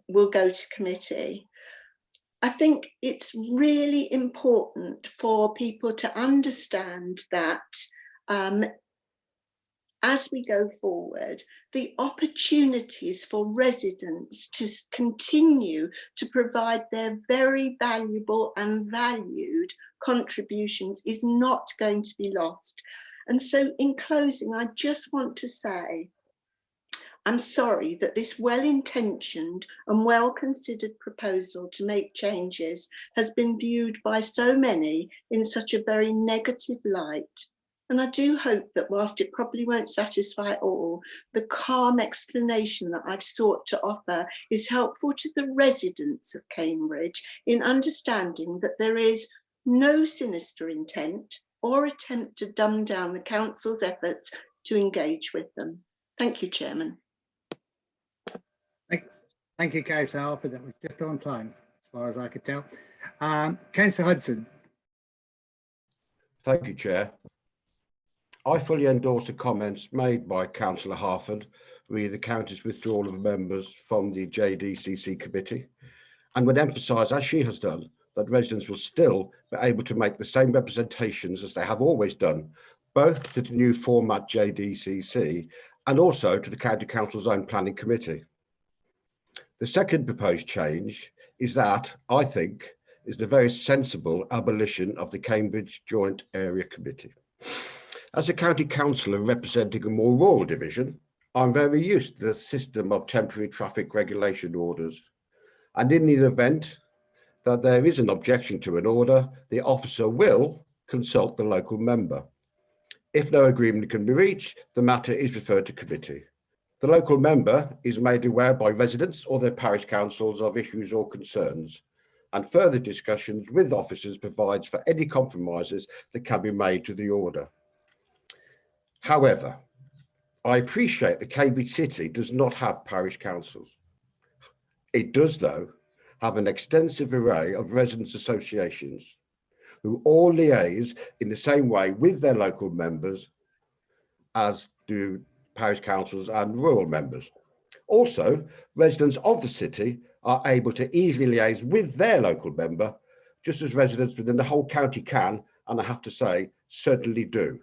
Speaker 12: will go to committee. I think it's really important for people to understand that as we go forward, the opportunities for residents to continue to provide their very valuable and valued contributions is not going to be lost. And so in closing, I just want to say, I'm sorry that this well-intentioned and well-considered proposal to make changes has been viewed by so many in such a very negative light. And I do hope that whilst it probably won't satisfy all, the calm explanation that I've sought to offer is helpful to the residents of Cambridge in understanding that there is no sinister intent or attempt to dumb down the council's efforts to engage with them. Thank you, Chairman.
Speaker 1: Thank you, Councillor Harford. That was just on time, as far as I could tell. Councillor Hudson.
Speaker 14: Thank you, Chair. I fully endorse the comments made by Councillor Harford re the county's withdrawal of members from the JDCC committee, and would emphasise, as she has done, that residents will still be able to make the same representations as they have always done, both to the new format JDCC and also to the County Council's own planning committee. The second proposed change is that, I think, is the very sensible abolition of the Cambridge Joint Area Committee. As a county councillor representing a more rural division, I'm very used to the system of temporary traffic regulation orders. And in the event that there is an objection to an order, the officer will consult the local member. If no agreement can be reached, the matter is referred to committee. The local member is made aware by residents or their parish councils of issues or concerns, and further discussions with officers provides for any compromises that can be made to the order. However, I appreciate that Cambridge City does not have parish councils. It does, though, have an extensive array of residents' associations who all liaise in the same way with their local members as do parish councils and rural members. Also, residents of the city are able to easily liaise with their local member, just as residents within the whole county can, and I have to say, certainly do.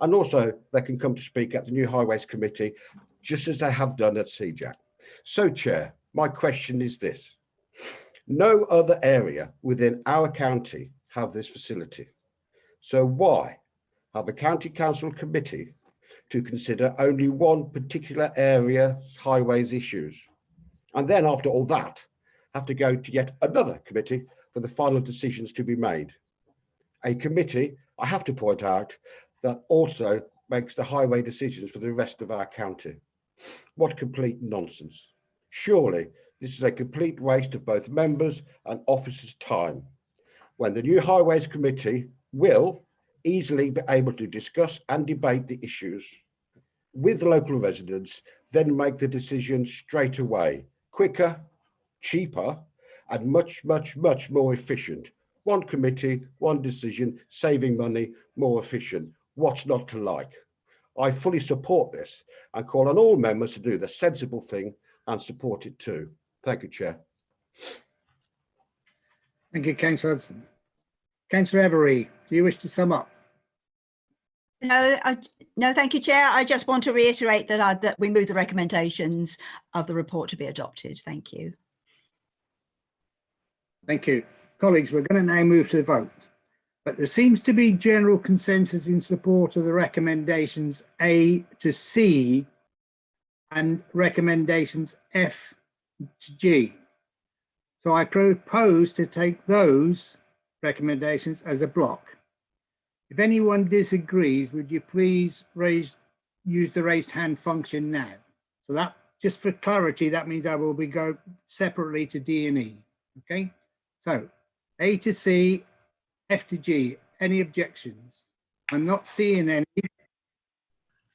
Speaker 14: And also, they can come to speak at the New Highways Committee, just as they have done at CJAC. So, Chair, my question is this. No other area within our county have this facility. So why have a county council committee to consider only one particular area's highways issues? And then after all that, have to go to yet another committee for the final decisions to be made. A committee, I have to point out, that also makes the highway decisions for the rest of our county. What complete nonsense. Surely this is a complete waste of both members and officers' time, when the new Highways Committee will easily be able to discuss and debate the issues with local residents, then make the decision straight away, quicker, cheaper, and much, much, much more efficient. One committee, one decision, saving money, more efficient. What's not to like? I fully support this and call on all members to do the sensible thing and support it too. Thank you, Chair.
Speaker 1: Thank you, Councillor Hudson. Councillor Every, do you wish to sum up?
Speaker 9: No, no, thank you, Chair. I just want to reiterate that that we move the recommendations of the report to be adopted. Thank you.
Speaker 1: Thank you. Colleagues, we're going to now move to the vote. But there seems to be general consensus in support of the recommendations A to C and recommendations F to G. So I propose to take those recommendations as a block. If anyone disagrees, would you please use the raised hand function now? So that, just for clarity, that means I will be go separately to D and E. Okay, so A to C, F to G. Any objections? I'm not seeing any.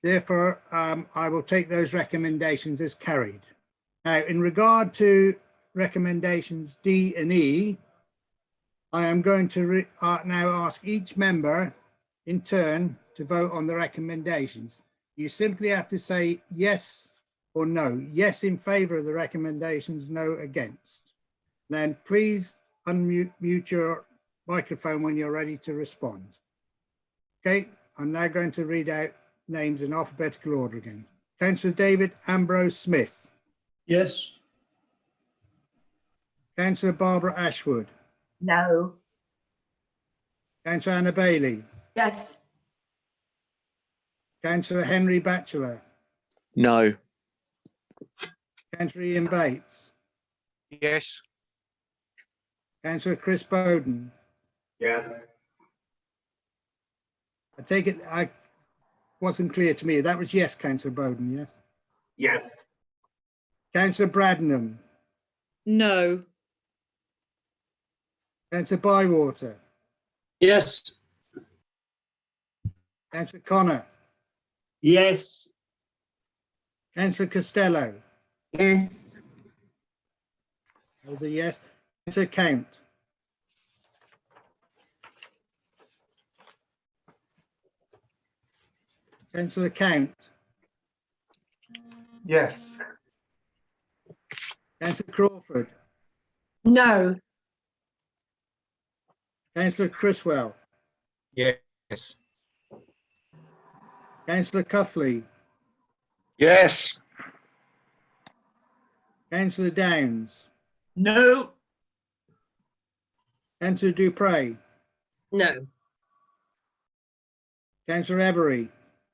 Speaker 1: Therefore, I will take those recommendations as carried. Now, in regard to recommendations D and E, I am going to now ask each member in turn to vote on the recommendations. You simply have to say yes or no. Yes in favour of the recommendations, no against. Then please unmute your microphone when you're ready to respond. Okay, I'm now going to read out names in alphabetical order again. Councillor David Ambrose Smith.
Speaker 18: Yes.
Speaker 1: Councillor Barbara Ashwood.
Speaker 2: No.
Speaker 1: Councillor Anna Bailey.
Speaker 22: Yes.
Speaker 1: Councillor Henry Batchelor.
Speaker 23: No.
Speaker 1: Councillor Ian Bates.
Speaker 24: Yes.
Speaker 1: Councillor Chris Bowden.
Speaker 24: Yes.
Speaker 1: I take it, I wasn't clear to me. That was yes, Councillor Bowden, yes?
Speaker 18: Yes.
Speaker 1: Councillor Bradnam,
Speaker 3: No.
Speaker 1: Councillor Bywater,
Speaker 18: Yes.
Speaker 1: Councillor Connor,
Speaker 18: Yes.
Speaker 1: Councillor Costello.
Speaker 19: Yes.
Speaker 1: That was a yes. Councillor Count. Councillor Count.
Speaker 8: Yes.
Speaker 1: Councillor Crawford.
Speaker 19: No.
Speaker 1: Councillor Criswell.
Speaker 18: Yes.
Speaker 1: Councillor Cuffley.
Speaker 18: Yes.
Speaker 1: Councillor Downs.
Speaker 18: No.
Speaker 1: Councillor Dupre.
Speaker 17: No.
Speaker 1: Councillor Every.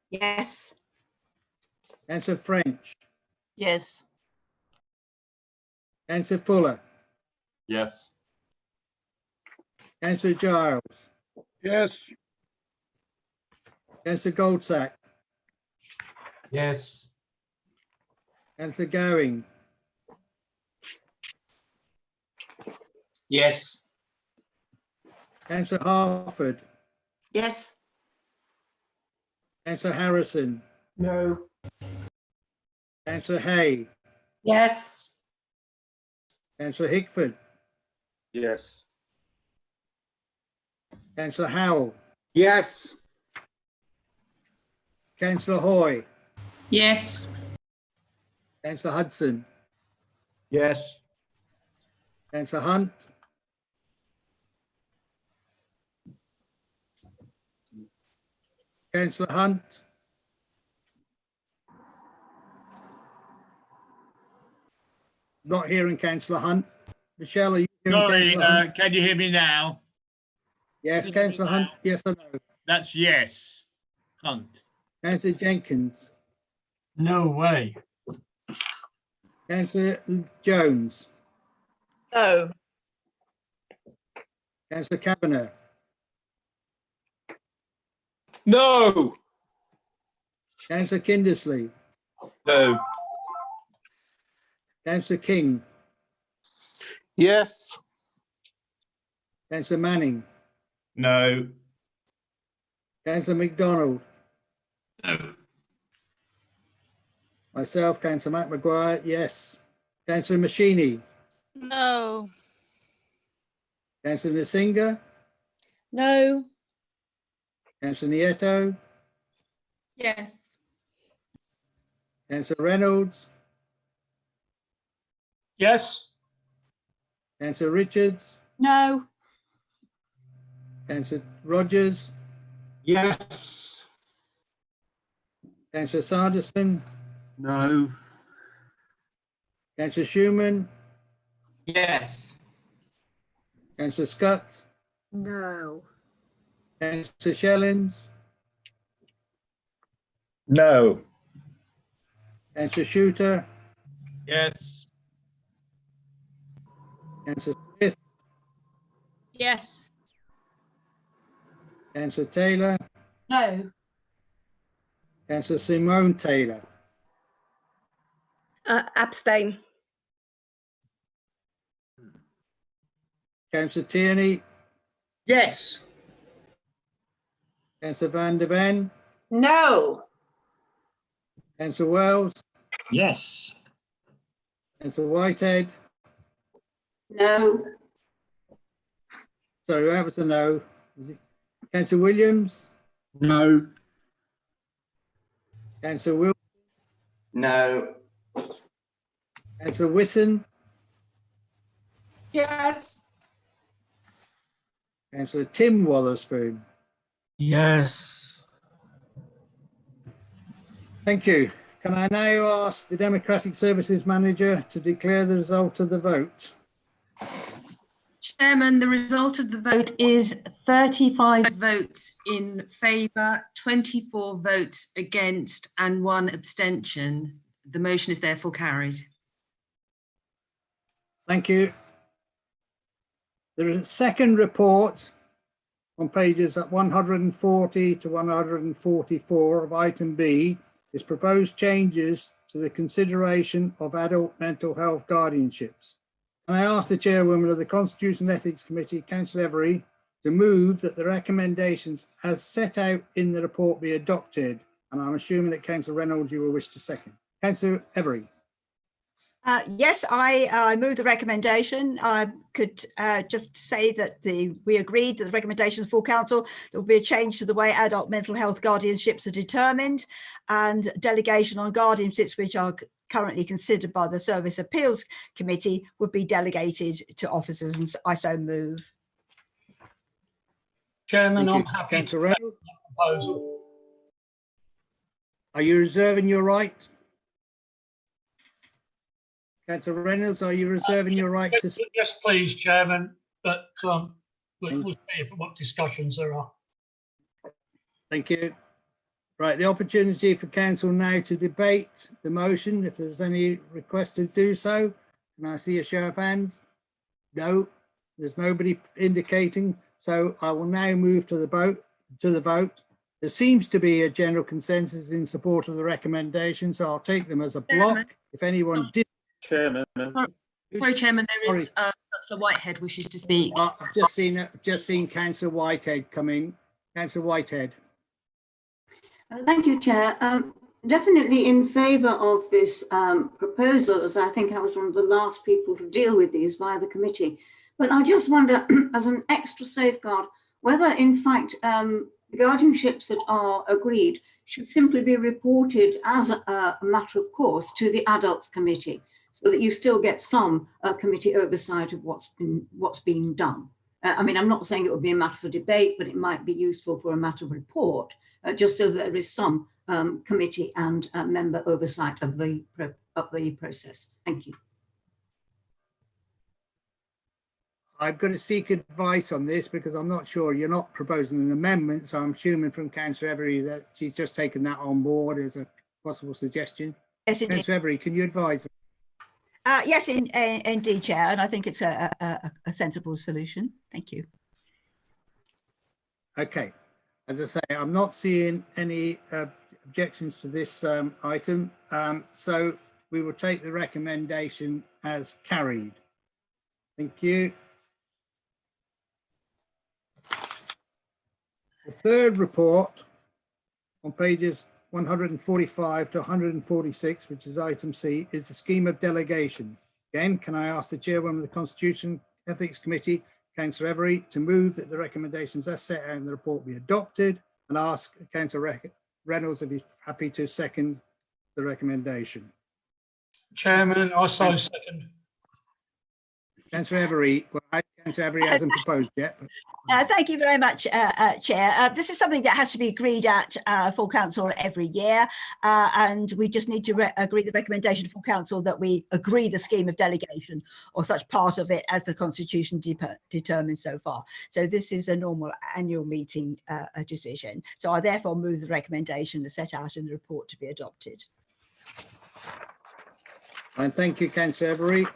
Speaker 19: Yes.
Speaker 1: Councillor French.
Speaker 19: Yes.
Speaker 1: Councillor Fuller.
Speaker 18: Yes.
Speaker 1: Councillor Giles.
Speaker 18: Yes.
Speaker 1: Councillor Goldsack.
Speaker 18: Yes.
Speaker 1: Councillor Gowing.
Speaker 18: Yes.
Speaker 1: Councillor Harford.
Speaker 12: Yes.
Speaker 1: Councillor Harrison.
Speaker 5: No.
Speaker 1: Councillor Hay.
Speaker 19: Yes.
Speaker 1: Councillor Hickford.
Speaker 18: Yes.
Speaker 1: Councillor Howell.
Speaker 18: Yes.
Speaker 1: Councillor Hoy.
Speaker 19: Yes.
Speaker 1: Councillor Hudson.
Speaker 14: Yes.
Speaker 1: Councillor Hunt. Councillor Hunt. Not hearing Councillor Hunt. Michelle, are you hearing
Speaker 18: Sorry,
Speaker 1: Councillor Hunt?
Speaker 18: can you hear me now?
Speaker 1: Yes, Councillor Hunt, yes or no?
Speaker 18: That's yes. Hunt.
Speaker 1: Councillor Jenkins.
Speaker 7: No way.
Speaker 1: Councillor Jones.
Speaker 16: No.
Speaker 1: Councillor Kavanagh.
Speaker 18: No.
Speaker 1: Councillor Kindersley.
Speaker 18: No.
Speaker 1: Councillor King.
Speaker 18: Yes.
Speaker 1: Councillor Manning.
Speaker 15: No.
Speaker 1: Councillor MacDonald.
Speaker 20: No.
Speaker 1: Myself, Councillor Matt Maguire, yes. Councillor Machini.
Speaker 19: No.
Speaker 1: Councillor Nasinga.
Speaker 3: No.
Speaker 1: Councillor Nieto.
Speaker 19: Yes.
Speaker 1: Councillor Reynolds.
Speaker 4: Yes.
Speaker 1: Councillor Richards.
Speaker 11: No.
Speaker 1: Councillor Rogers.
Speaker 18: Yes.
Speaker 1: Councillor Sanderson.
Speaker 18: No.
Speaker 1: Councillor Schumann.
Speaker 18: Yes.
Speaker 1: Councillor Scott.
Speaker 13: No.
Speaker 1: Councillor Shellings.
Speaker 18: No.
Speaker 1: Councillor Shooter.
Speaker 18: Yes.
Speaker 1: Councillor Smith.
Speaker 19: Yes.
Speaker 1: Councillor Taylor.
Speaker 19: No.
Speaker 1: Councillor Simone Taylor.
Speaker 19: Abstain.
Speaker 1: Councillor Tierney.
Speaker 18: Yes.
Speaker 1: Councillor Van der Ven.
Speaker 19: No.
Speaker 1: Councillor Wells.
Speaker 18: Yes.
Speaker 1: Councillor Whitehead.
Speaker 19: No.
Speaker 1: Sorry, that was a no. Councillor Williams.
Speaker 18: No.
Speaker 1: Councillor Will.
Speaker 18: No.
Speaker 1: Councillor Wisson.
Speaker 19: Yes.
Speaker 1: Councillor Tim Wotherspoon.
Speaker 18: Yes.
Speaker 1: Thank you. Can I now ask the Democratic Services Manager to declare the result of the vote?
Speaker 22: Chairman, the result of the vote is 35 votes in favour, 24 votes against and 1 abstention. The motion is therefore carried.
Speaker 1: Thank you. The second report on pages 140 to 144 of item B is proposed changes to the consideration of adult mental health guardianships. And I ask the chairwoman of the Constitution and Ethics Committee, Councillor Every, to move that the recommendations as set out in the report be adopted. And I'm assuming that Councillor Reynolds, you will wish to second. Councillor Every.
Speaker 9: Yes, I move the recommendation. I could just say that we agreed that the recommendation of the full council, there will be a change to the way adult mental health guardianships are determined, and delegation on guardianships which are currently considered by the Service Appeals Committee would be delegated to officers, and I so move.
Speaker 4: Chairman, I'm happy to make the proposal.
Speaker 1: Are you reserving your right? Councillor Reynolds, are you reserving your right to?
Speaker 4: Yes, please, Chairman, but we'll see what discussions there are.
Speaker 1: Thank you. Right, the opportunity for council now to debate the motion, if there's any request to do so. Can I see a show of hands? No, there's nobody indicating. So I will now move to the vote. There seems to be a general consensus in support of the recommendation, so I'll take them as a block. If anyone did.
Speaker 18: Chairman.
Speaker 22: Sorry, Chairman, there is Councillor Whitehead wishes to speak.
Speaker 1: I've just seen Councillor Whitehead come in. Councillor Whitehead.
Speaker 10: Thank you, Chair. Definitely in favour of this proposal, as I think I was one of the last people to deal with these via the committee. But I just wonder, as an extra safeguard, whether in fact the guardianships that are agreed should simply be reported as a matter of course to the Adults Committee, so that you still get some committee oversight of what's being done. I mean, I'm not saying it would be a matter for debate, but it might be useful for a matter of report, just so that there is some committee and member oversight of the process. Thank you.
Speaker 1: I'm going to seek advice on this because I'm not sure. You're not proposing an amendment, so I'm assuming from Councillor Every that she's just taken that on board as a possible suggestion.
Speaker 9: Yes, indeed.
Speaker 1: Councillor Every, can you advise?
Speaker 9: Yes, indeed, Chair, and I think it's a sensible solution. Thank you.
Speaker 1: Okay, as I say, I'm not seeing any objections to this item, so we will take the recommendation as carried. Thank you. The third report on pages 145 to 146, which is item C, is the scheme of delegation. Again, can I ask the chairwoman of the Constitution Ethics Committee, Councillor Every, to move that the recommendations as set out in the report be adopted, and ask Councillor Reynolds if he's happy to second the recommendation.
Speaker 4: Chairman, I so second.
Speaker 1: Councillor Every, well, Councillor Every hasn't proposed yet. But...
Speaker 9: Thank you very much, Chair. This is something that has to be agreed at full council every year, and we just need to agree the recommendation full council that we agree the scheme of delegation or such part of it as the Constitution determines so far. So this is a normal annual meeting decision. So I therefore move the recommendation as set out in the report to be adopted.
Speaker 1: And thank you, Councillor Every.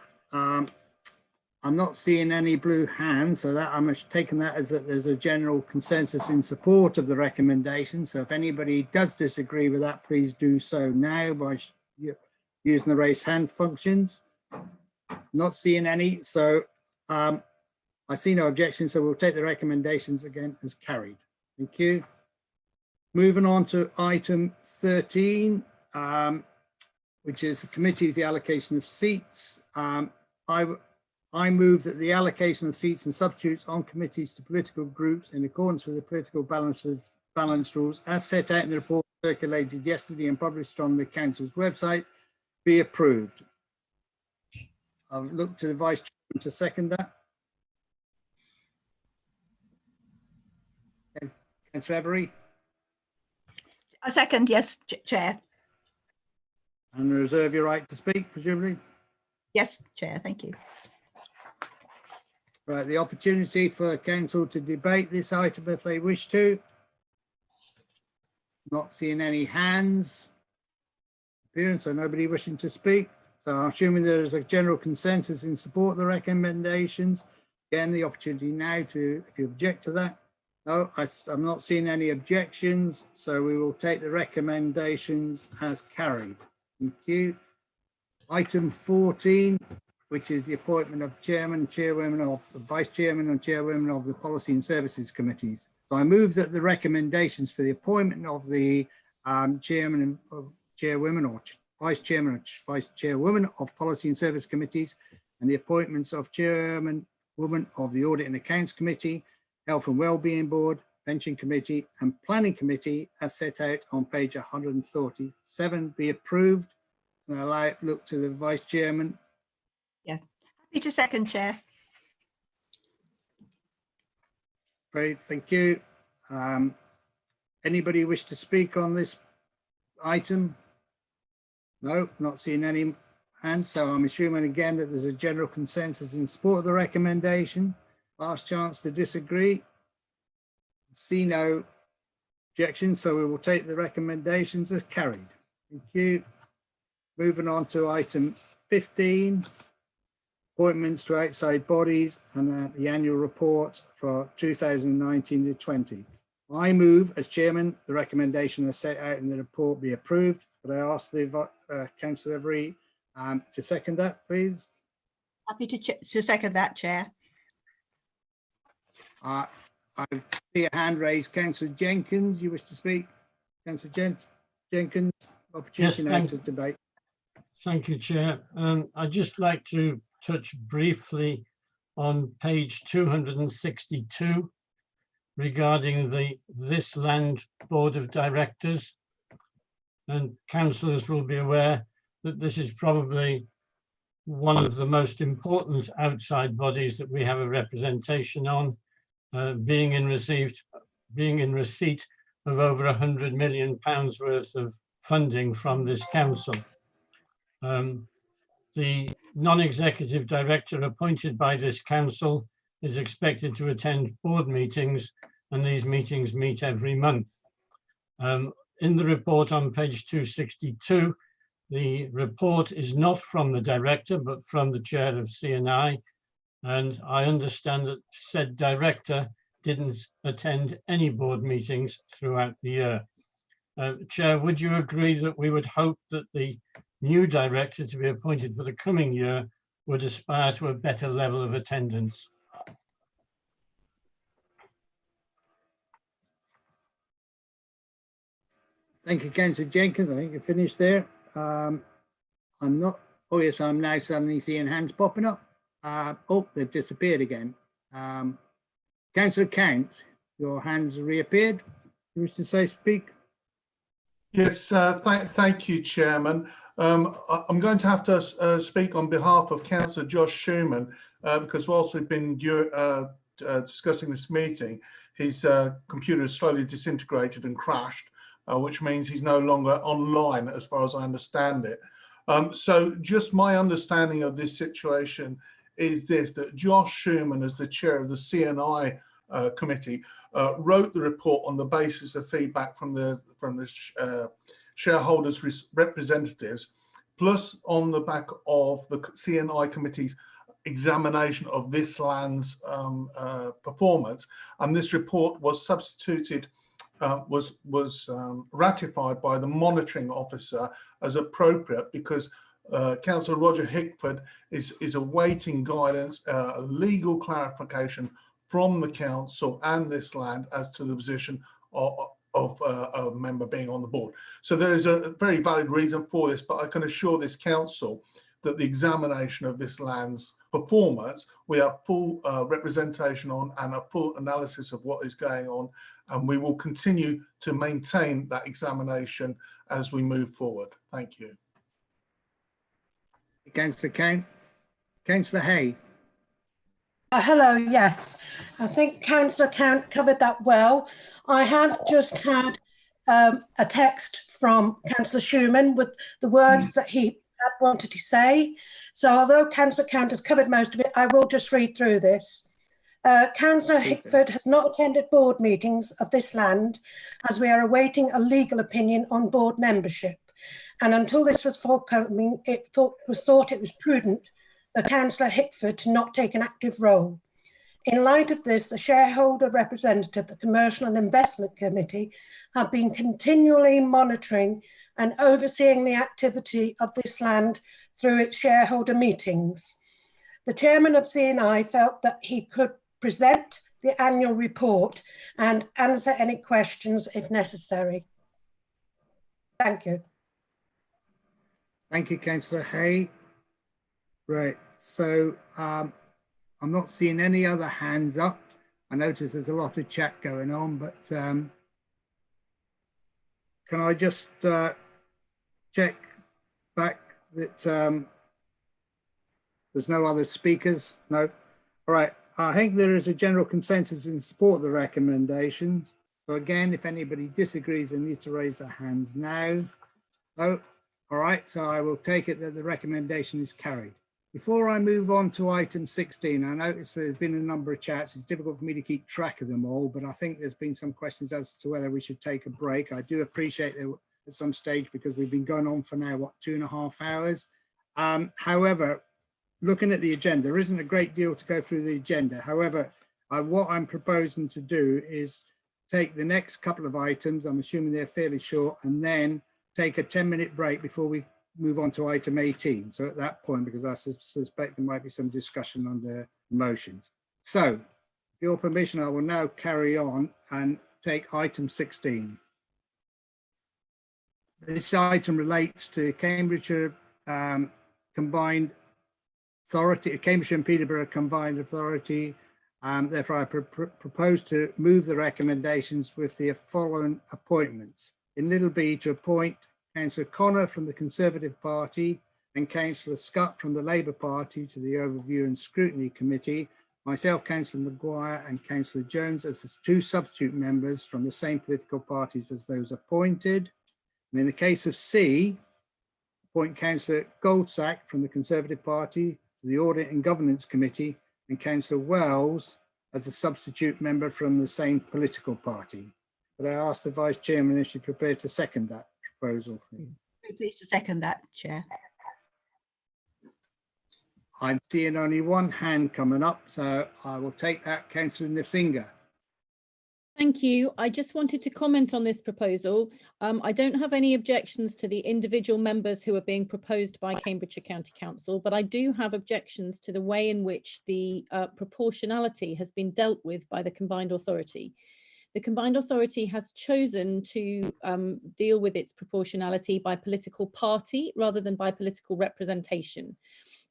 Speaker 1: I'm not seeing any blue hands, so that I'm taking that as that there's a general consensus in support of the recommendation. So if anybody does disagree with that, please do so now by using the raise hand functions. Not seeing any, so I see no objection, so we'll take the recommendations again as carried. Thank you. Moving on to item 13, which is the committee's the allocation of seats. I move that the allocation of seats and substitutes on committees to political groups in accordance with the political balance rules as set out in the report circulated yesterday and published on the council's website be approved. I'll look to the Vice Chairman to second that. Councillor Every.
Speaker 9: A second, yes, Chair.
Speaker 1: And reserve your right to speak, presumably?
Speaker 9: Yes, Chair, thank you.
Speaker 1: Right, the opportunity for council to debate this item if they wish to. Not seeing any hands appearing, so nobody wishing to speak. So I'm assuming there is a general consensus in support of the recommendations. Again, the opportunity now to, if you object to that, No, I'm not seeing any objections, so we will take the recommendations as carried. Thank you. Item 14, which is the appointment of chairman, chairwomen of vice chairman and chairwomen of the policy and services committees. So I move that the recommendations for the appointment of the chairman and chairwomen or vice chairman or vice chairwoman of policy and service committees, and the appointments of chairman, woman of the audit and accounts committee, health and wellbeing board, pension committee and planning committee as set out on page 137 be approved. And I like look to the vice chairman.
Speaker 9: Yeah, happy to second, Chair.
Speaker 1: Great, thank you. Anybody wish to speak on this item? No, not seeing any hands, so I'm assuming again that there's a general consensus in support of the recommendation. Last chance to disagree. See no objection, so we will take the recommendations as carried. Thank you. Moving on to item 15, appointments to outside bodies and the annual report for 2019 to 20. I move as chairman, the recommendation as set out in the report be approved. But I ask the Councillor Every to second that, please.
Speaker 9: Happy to second that, Chair.
Speaker 1: I see a hand raised. Councillor Jenkins, you wish to speak? Councillor Jenkins, opportunity now to debate.
Speaker 7: Thank you, Chair. I'd just like to touch briefly on page 262 regarding This Land Board of Directors. And councillors will be aware that this is probably one of the most important outside bodies that we have a representation on, being in receipt of over £100 million worth of funding from this council. The non-executive director appointed by this council is expected to attend board meetings, and these meetings meet every month. In the report on page 262, the report is not from the director, but from the chair of C&I, and I understand that said director didn't attend any board meetings throughout the year. Chair, would you agree that we would hope that the new director to be appointed for the coming year would aspire to a better level of attendance?
Speaker 1: Thank you, Councillor Jenkins. I think you're finished there. I'm not. Oh yes, I'm now suddenly seeing hands popping up. Oh, they've disappeared again. Councillor Count, your hands reappeared. You wish to say speak?
Speaker 8: Yes, thank you, Chairman. I'm going to have to speak on behalf of Councillor Josh Schumann because whilst we've been discussing this meeting, his computer has slowly disintegrated and crashed, which means he's no longer online as far as I understand it. So just my understanding of this situation is this, that Josh Schumann, as the chair of the C&I committee, wrote the report on the basis of feedback from the shareholders' representatives, plus on the back of the C&I committee's examination of this land's performance. And this report was substituted, was ratified by the monitoring officer as appropriate because Councillor Roger Hickford is awaiting guidance, legal clarification from the council and this land as to the position of a member being on the board. So there is a very valid reason for this, but I can assure this council that the examination of this land's performance, we have full representation on and a full analysis of what is going on, and we will continue to maintain that examination as we move forward. Thank you.
Speaker 1: Councillor Count. Councillor Hay.
Speaker 6: Hello, yes. I think Councillor Count covered that well. I have just had a text from Councillor Schumann with the words that he had wanted to say. So although Councillor Count has covered most of it, I will just read through this. Councillor Hickford has not attended board meetings of this land as we are awaiting a legal opinion on board membership. And until this was forthcoming, it was thought it was prudent for Councillor Hickford to not take an active role. In light of this, the shareholder representative, the Commercial and Investment Committee, have been continually monitoring and overseeing the activity of this land through its shareholder meetings. The chairman of C&I felt that he could present the annual report and answer any questions if necessary. Thank you.
Speaker 1: Thank you, Councillor Hay. Right, so I'm not seeing any other hands up. I notice there's a lot of chat going on, but can I just check back that there's no other speakers? No. All right, I think there is a general consensus in support of the recommendation. So again, if anybody disagrees, they need to raise their hands now. Oh, all right, so I will take it that the recommendation is carried. Before I move on to item 16, I noticed there's been a number of chats. It's difficult for me to keep track of them all, but I think there's been some questions as to whether we should take a break. I do appreciate that at some stage, because we've been going on for now, what, 2.5 hours? However, looking at the agenda, there isn't a great deal to go through the agenda. However, what I'm proposing to do is take the next couple of items, I'm assuming they're fairly short, and then take a 10-minute break before we move on to item 18. So at that point, because I suspect there might be some discussion on the motions. So, with your permission, I will now carry on and take item 16. This item relates to Cambridgeshire Combined Authority, Cambridgeshire and Peterborough Combined Authority. Therefore, I propose to move the recommendations with the following appointments. In little b, to appoint Councillor Connor from the Conservative Party and Councillor Scott from the Labour Party to the Overview and Scrutiny Committee, myself, Councillor Maguire and Councillor Jones as the 2 substitute members from the same political parties as those appointed. And in the case of C, appoint Councillor Goldsack from the Conservative Party to the Audit and Governance Committee and Councillor Wells as a substitute member from the same political party. But I ask the Vice Chairman if she's prepared to second that proposal.
Speaker 9: Very pleased to second that, Chair.
Speaker 1: I'm seeing only one hand coming up, so I will take that. Councillor Nsinga.
Speaker 2: Thank you. I just wanted to comment on this proposal. I don't have any objections to the individual members who are being proposed by Cambridgeshire County Council, but I do have objections to the way in which the proportionality has been dealt with by the Combined Authority. The Combined Authority has chosen to deal with its proportionality by political party rather than by political representation.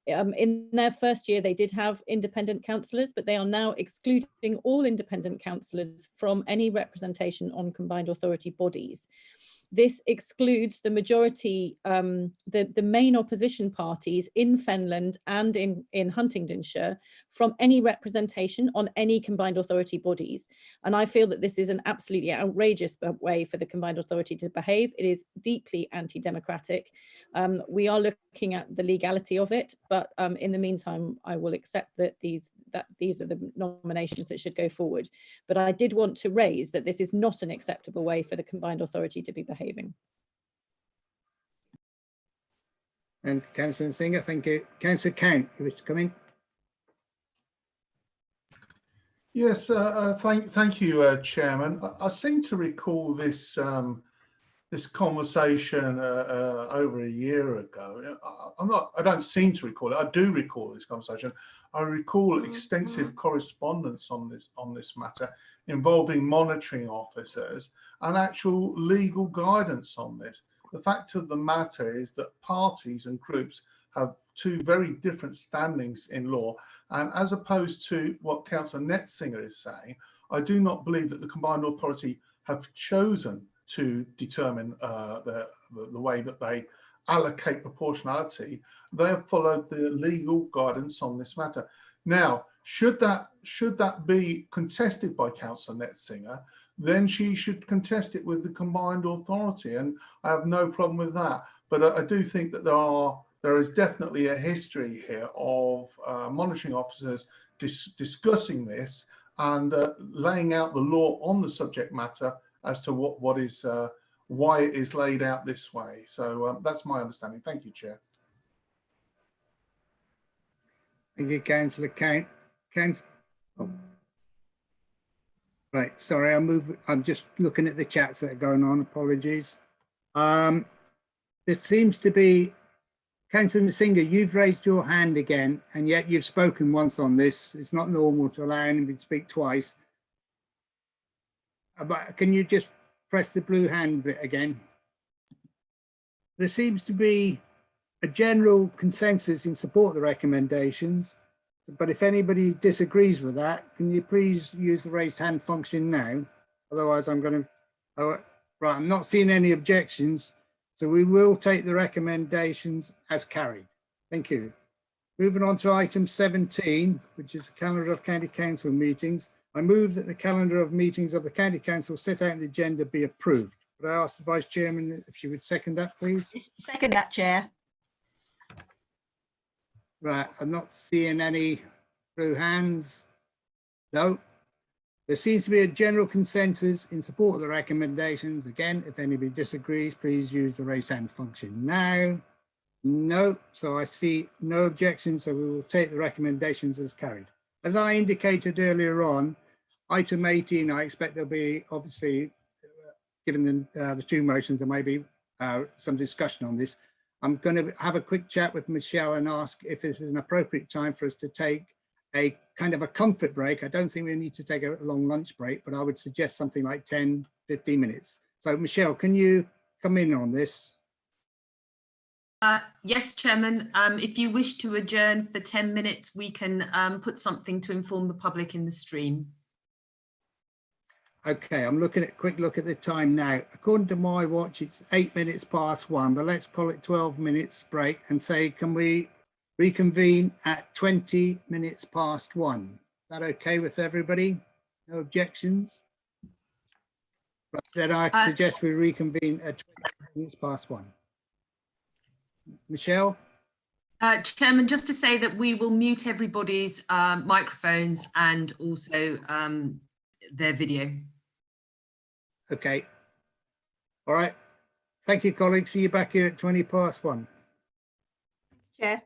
Speaker 2: In their first year, they did have independent councillors, but they are now excluding all independent councillors from any representation on Combined Authority bodies. This excludes the majority, the main opposition parties in Fenland and in Huntingdonshire from any representation on any Combined Authority bodies. And I feel that this is an absolutely outrageous way for the Combined Authority to behave. It is deeply anti-democratic. We are looking at the legality of it, but in the meantime, I will accept that these are the nominations that should go forward. But I did want to raise that this is not an acceptable way for the Combined Authority to be behaving.
Speaker 1: And Councillor Nsinga, thank you. Councillor Count, you wish to come in?
Speaker 8: Yes, thank you, Chairman. I seem to recall this this conversation over a year ago. I don't seem to recall it. I do recall this conversation. I recall extensive correspondence on this matter involving monitoring officers and actual legal guidance on this. The fact of the matter is that parties and groups have 2 very different standings in law, and as opposed to what Councillor Netzinger is saying, I do not believe that the Combined Authority have chosen to determine the way that they allocate proportionality. They have followed the legal guidance on this matter. Now, should that be contested by Councillor Netzinger, then she should contest it with the Combined Authority, and I have no problem with that. But I do think that there is definitely a history here of monitoring officers discussing this and laying out the law on the subject matter as to why it is laid out this way. So that's my understanding. Thank you, Chair.
Speaker 1: Thank you, Councillor Count. Right, sorry, I'm just looking at the chats that are going on, apologies. There seems to be, Councillor Singer, you've raised your hand again, and yet you've spoken once on this. It's not normal to allow anybody to speak twice. But can you just press the blue hand bit again? There seems to be a general consensus in support of the recommendations, but if anybody disagrees with that, can you please use the raised hand function now? Otherwise, I'm going to, right, I'm not seeing any objections, so we will take the recommendations as carried. Thank you. Moving on to item 17, which is the calendar of County Council meetings. I move that the calendar of meetings of the County Council set out in the agenda be approved. Could I ask the Vice Chairman if she would second that, please?
Speaker 9: Second that, Chair.
Speaker 1: Right, I'm not seeing any blue hands. No. There seems to be a general consensus in support of the recommendations. Again, if anybody disagrees, please use the raise hand function now. No, so I see no objections, so we will take the recommendations as carried. As I indicated earlier on, item 18, I expect there'll be, obviously, given the two motions, there may be some discussion on this. I'm going to have a quick chat with Michelle and ask if this is an appropriate time for us to take a kind of a comfort break. I don't think we need to take a long lunch break, but I would suggest something like 10, 15 minutes. So Michelle, can you come in on this?
Speaker 22: Yes, Chairman. If you wish to adjourn for 10 minutes, we can put something to inform the public in the stream.
Speaker 1: Okay, I'm looking at quick look at the time now. According to my watch, it's 8 minutes past 1, but let's call it 12 minutes break and say, can we reconvene at 20 minutes past 1? Is that okay with everybody? No objections? Right, then I suggest we reconvene at 20 minutes past 1. Michelle?
Speaker 22: Chairman, just to say that we will mute everybody's microphones and also their video.
Speaker 1: Okay. All right. Thank you, colleagues. See you back here at 20 past 1.
Speaker 9: Chair.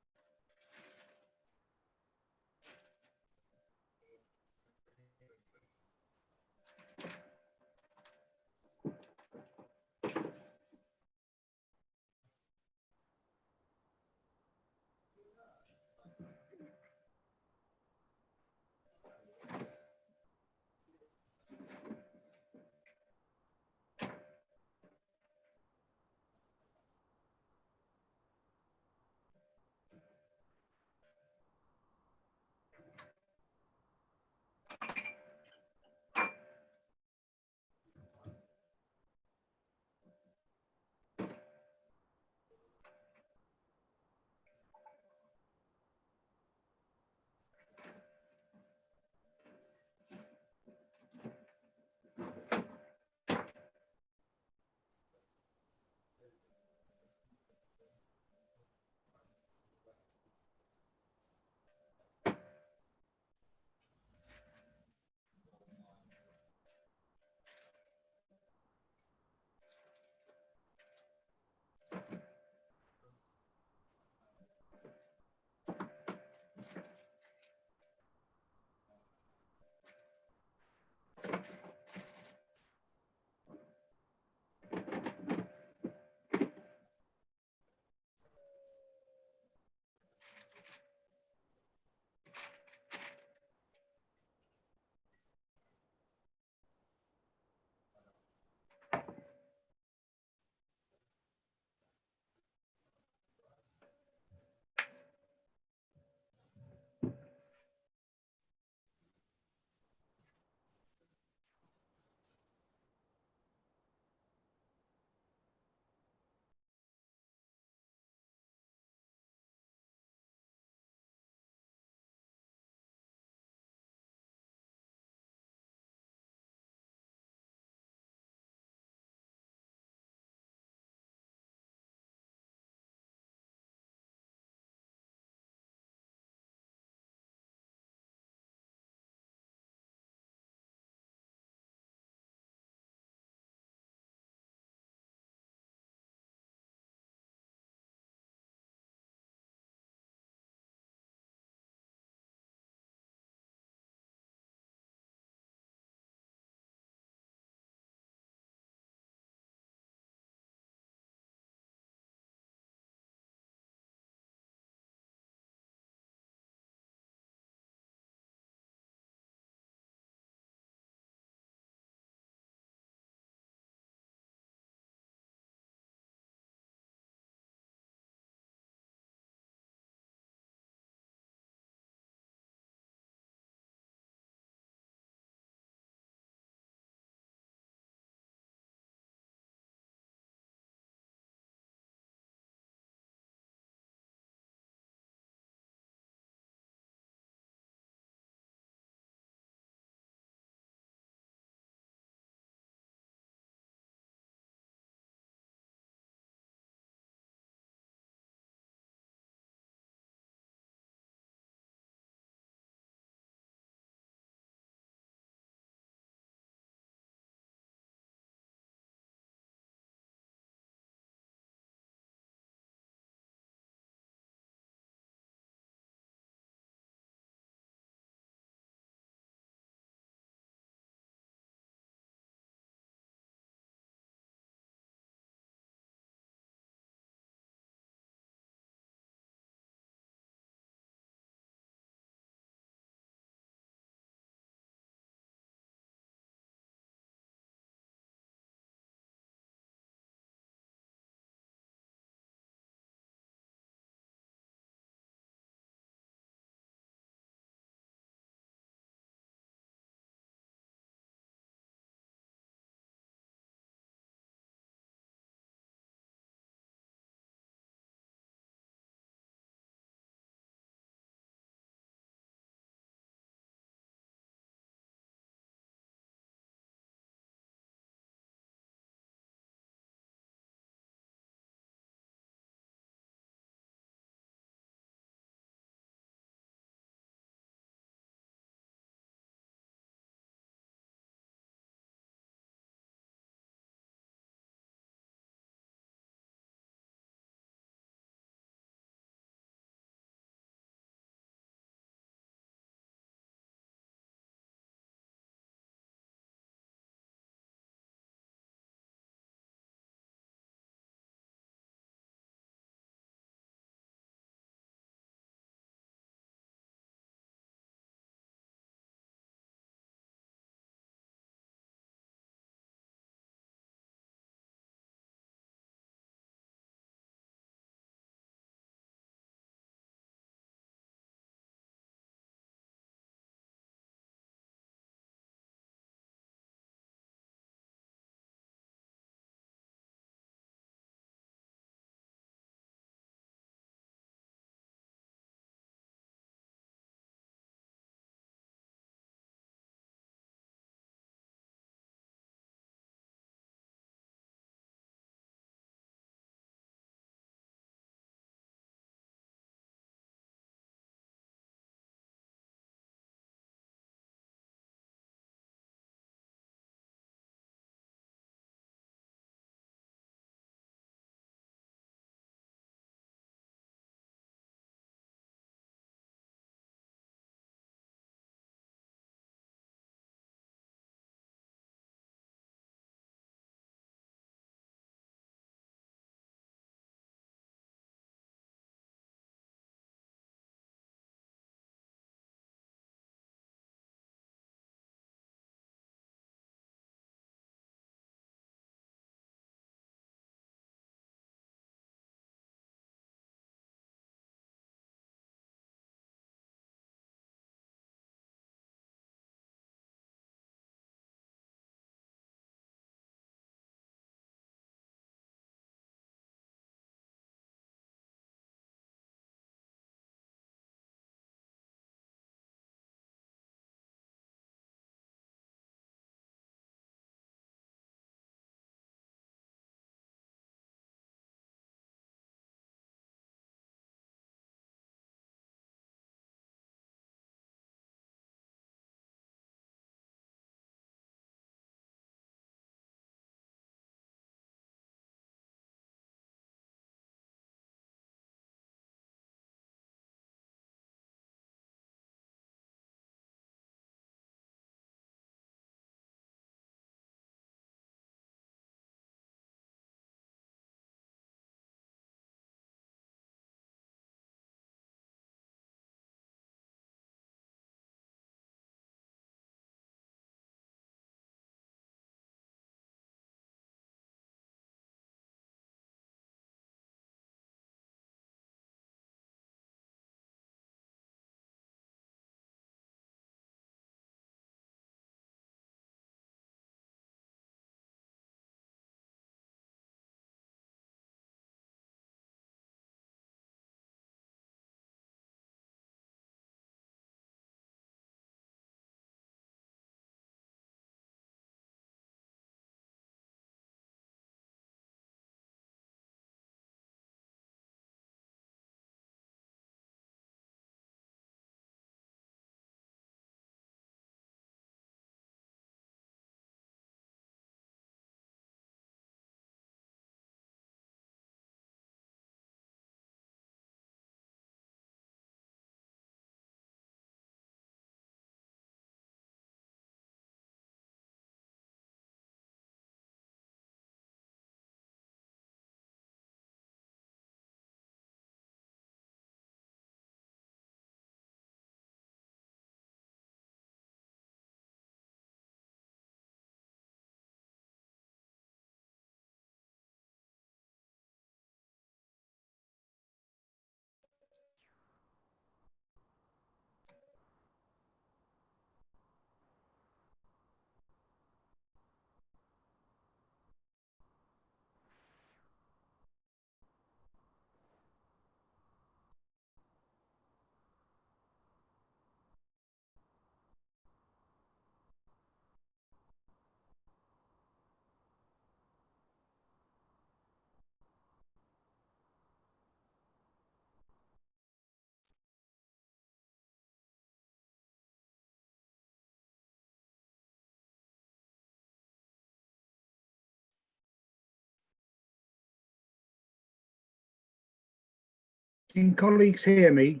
Speaker 1: Can colleagues hear me?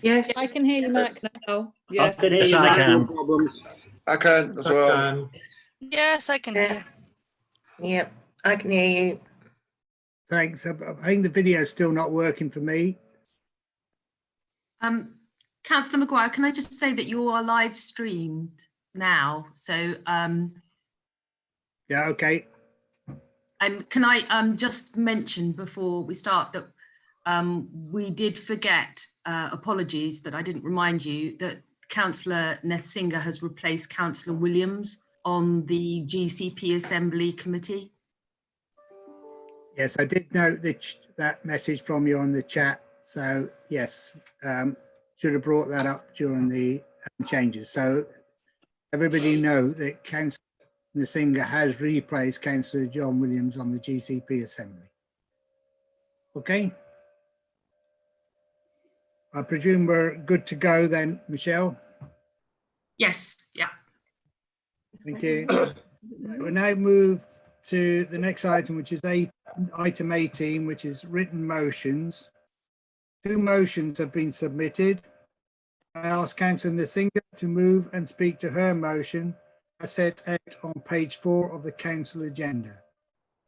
Speaker 3: Yes.
Speaker 2: I can hear you, Mac.
Speaker 3: Now. Yes.
Speaker 18: Yes, I can.
Speaker 1: Problems.
Speaker 17: I can as well.
Speaker 21: Yes, I can hear.
Speaker 23: Yep, I can hear you.
Speaker 1: Thanks. I think the video is still not working for me.
Speaker 22: Councillor Maguire, can I just say that you are live streamed now? So
Speaker 1: Yeah, okay.
Speaker 22: and can I just mention before we start that we did forget, apologies that I didn't remind you, that Councillor Netzinger has replaced Councillor Williams on the GCP Assembly Committee.
Speaker 1: Yes, I did note that message from you on the chat. So yes, should have brought that up during the changes. So everybody know that Councillor Netzinger has replaced Councillor John Williams on the GCP Assembly. Okay. I presume we're good to go then, Michelle?
Speaker 22: Yes, yeah.
Speaker 1: Thank you. We'll now move to the next item, which is item 18, which is written motions. 2 motions have been submitted. I ask Councillor Netzinger to move and speak to her motion as set out on page 4 of the council agenda.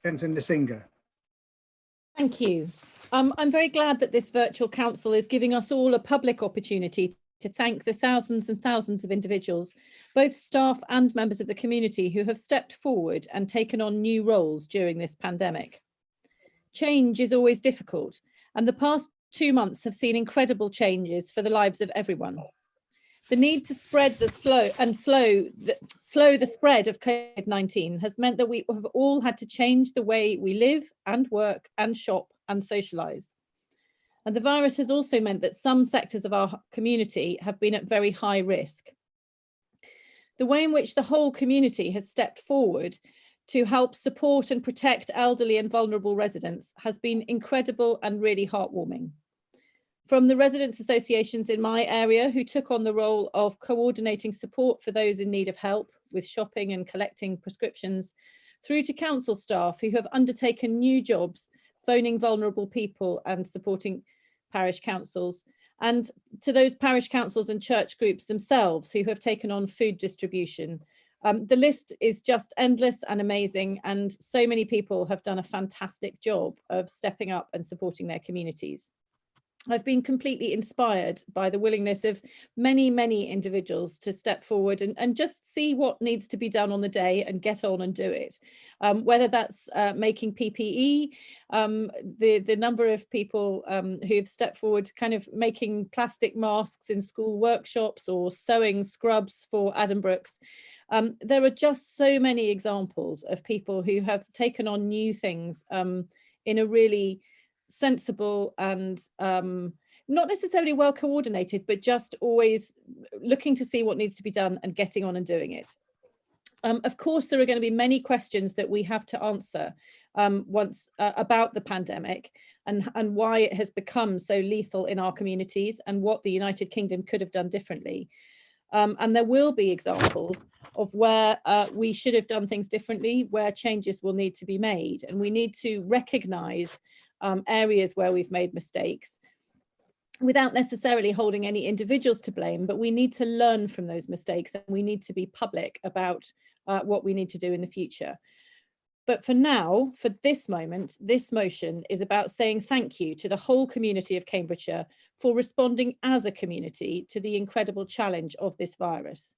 Speaker 1: Councillor Netzinger.
Speaker 2: Thank you. I'm very glad that this virtual council is giving us all a public opportunity to thank the thousands and thousands of individuals, both staff and members of the community, who have stepped forward and taken on new roles during this pandemic. Change is always difficult, and the past 2 months have seen incredible changes for the lives of everyone. The need to spread the slow the spread of COVID-19 has meant that we have all had to change the way we live and work and shop and socialise. And the virus has also meant that some sectors of our community have been at very high risk. The way in which the whole community has stepped forward to help support and protect elderly and vulnerable residents has been incredible and really heartwarming. From the residents' associations in my area, who took on the role of coordinating support for those in need of help with shopping and collecting prescriptions, through to council staff who have undertaken new jobs, phoning vulnerable people and supporting parish councils, and to those parish councils and church groups themselves who have taken on food distribution. The list is just endless and amazing, and so many people have done a fantastic job of stepping up and supporting their communities. I've been completely inspired by the willingness of many, many individuals to step forward and just see what needs to be done on the day and get on and do it. Whether that's making PPE, the number of people who've stepped forward kind of making plastic masks in school workshops or sewing scrubs for Addenbrooks. There are just so many examples of people who have taken on new things in a really sensible and not necessarily well coordinated, but just always looking to see what needs to be done and getting on and doing it. Of course, there are going to be many questions that we have to answer about the pandemic and why it has become so lethal in our communities and what the United Kingdom could have done differently. And there will be examples of where we should have done things differently, where changes will need to be made, and we need to recognise areas where we've made mistakes without necessarily holding any individuals to blame, but we need to learn from those mistakes and we need to be public about what we need to do in the future. But for now, for this moment, this motion is about saying thank you to the whole community of Cambridgeshire for responding as a community to the incredible challenge of this virus.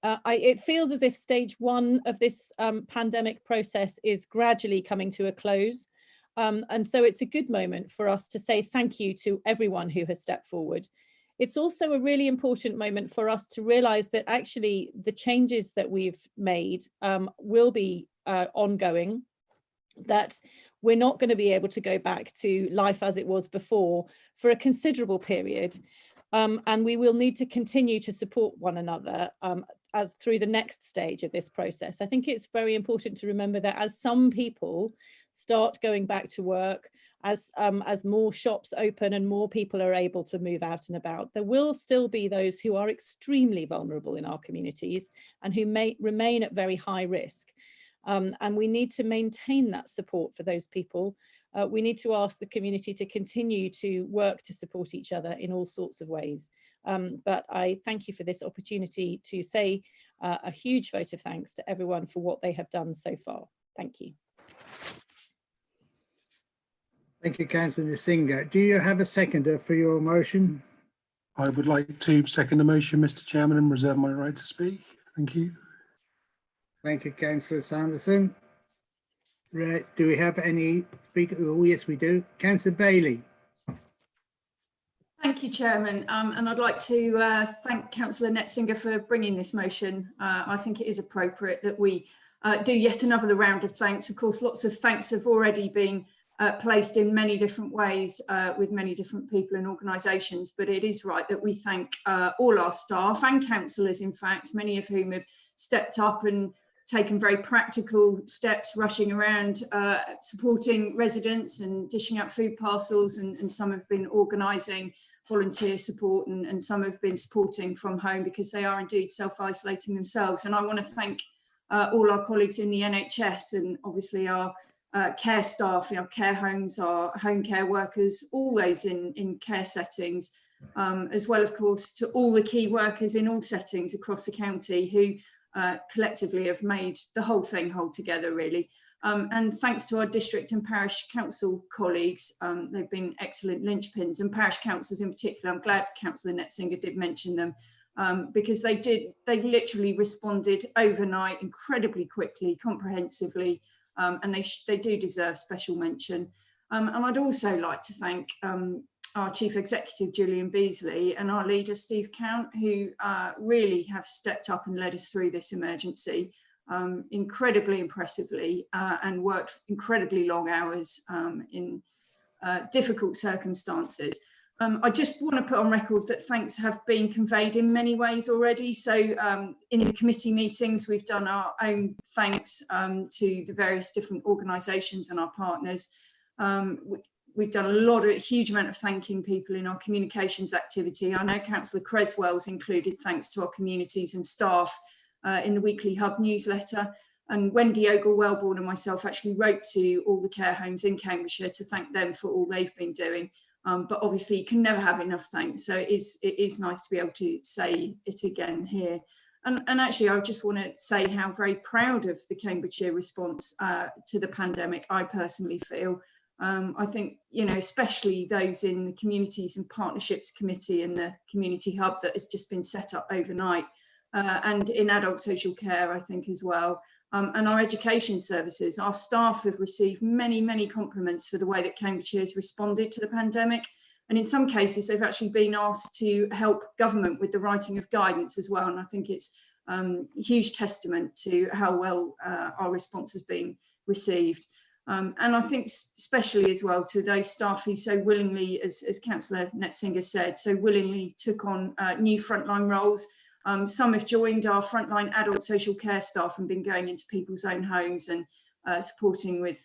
Speaker 2: It feels as if stage 1 of this pandemic process is gradually coming to a close. And so it's a good moment for us to say thank you to everyone who has stepped forward. It's also a really important moment for us to realise that actually the changes that we've made will be ongoing, that we're not going to be able to go back to life as it was before for a considerable period. And we will need to continue to support one another as through the next stage of this process. I think it's very important to remember that as some people start going back to work, as more shops open and more people are able to move out and about, there will still be those who are extremely vulnerable in our communities and who may remain at very high risk. And we need to maintain that support for those people we need to ask the community to continue to work to support each other in all sorts of ways. But I thank you for this opportunity to say a huge vote of thanks to everyone for what they have done so far. Thank you.
Speaker 1: Thank you, Councillor Nsinga. Do you have a seconder for your motion?
Speaker 5: I would like to second the motion, Mr. Chairman, and reserve my right to speak. Thank you.
Speaker 1: Thank you, Councillor Sanderson. Right, do we have any speakers? Oh, yes, we do. Councillor Bailey.
Speaker 12: Thank you, Chairman. And I'd like to thank Councillor Netzinger for bringing this motion. I think it is appropriate that we do yet another round of thanks. Of course, lots of thanks have already been placed in many different ways with many different people and organisations, but it is right that we thank all our staff and councillors, in fact, many of whom have stepped up and taken very practical steps, rushing around, supporting residents and dishing out food parcels, and some have been organising volunteer support, and some have been supporting from home because they are indeed self-isolating themselves. And I want to thank all our colleagues in the NHS, and obviously our care staff, our care homes, our home care workers, all those in care settings, as well, of course, to all the key workers in all settings across the county who collectively have made the whole thing hold together, really. And thanks to our district and parish council colleagues, they've been excellent linchpins, and parish councillors in particular. I'm glad Councillor Netzinger did mention them, because they literally responded overnight, incredibly quickly, comprehensively, and they do deserve special mention. And I'd also like to thank our Chief Executive, Julian Beasley, and our leader, Steve Count, who really have stepped up and led us through this emergency incredibly impressively, and worked incredibly long hours in difficult circumstances. I just want to put on record that thanks have been conveyed in many ways already. So in the committee meetings, we've done our own thanks to the various different organisations and our partners. We've done a huge amount of thanking people in our communications activity. I know Councillor Creswell's included thanks to our communities and staff in the weekly hub newsletter. And Wendy Ogle-Wellborn and myself actually wrote to all the care homes in Cambridgeshire to thank them for all they've been doing. But obviously you can never have enough thanks. So it is nice to be able to say it again here. And actually, I just want to say how very proud of the Cambridgeshire response to the pandemic I personally feel. I think, especially those in the Communities and Partnerships Committee and the Community Hub that has just been set up overnight, and in adult social care, I think, as well. And our education services, our staff have received many, many compliments for the way that Cambridgeshire has responded to the pandemic. And in some cases, they've actually been asked to help government with the writing of guidance as well. And I think it's a huge testament to how well our response has been received. And I think especially as well to those staff who so willingly, as Councillor Netzinger said, so willingly took on new frontline roles. Some have joined our frontline adult social care staff and been going into people's own homes and supporting with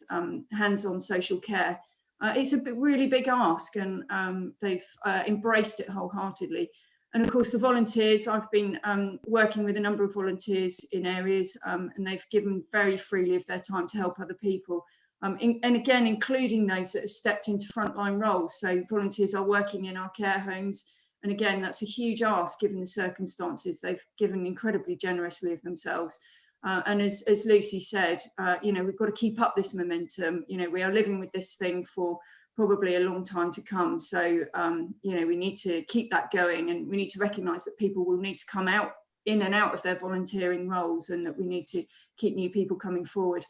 Speaker 12: hands-on social care. It's a really big ask, and they've embraced it wholeheartedly. And of course, the volunteers, I've been working with a number of volunteers in areas, and they've given very freely of their time to help other people. And again, including those that have stepped into frontline roles. So volunteers are working in our care homes. And again, that's a huge ask given the circumstances. They've given incredibly generously of themselves. And as Lucy said, we've got to keep up this momentum. We are living with this thing for probably a long time to come. So, we need to keep that going, and we need to recognise that people will need to come in and out of their volunteering roles, and that we need to keep new people coming forward.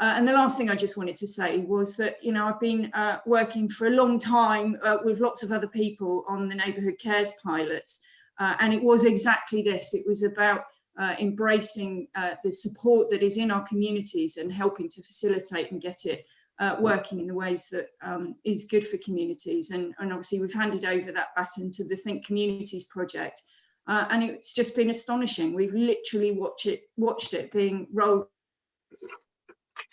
Speaker 12: And the last thing I just wanted to say was that, I've been working for a long time with lots of other people on the neighbourhood cares pilots. And it was exactly this. It was about embracing the support that is in our communities and helping to facilitate and get it working in the ways that is good for communities. And obviously we've handed over that baton to the Think Communities project. And it's just been astonishing. We've literally watched it being rolled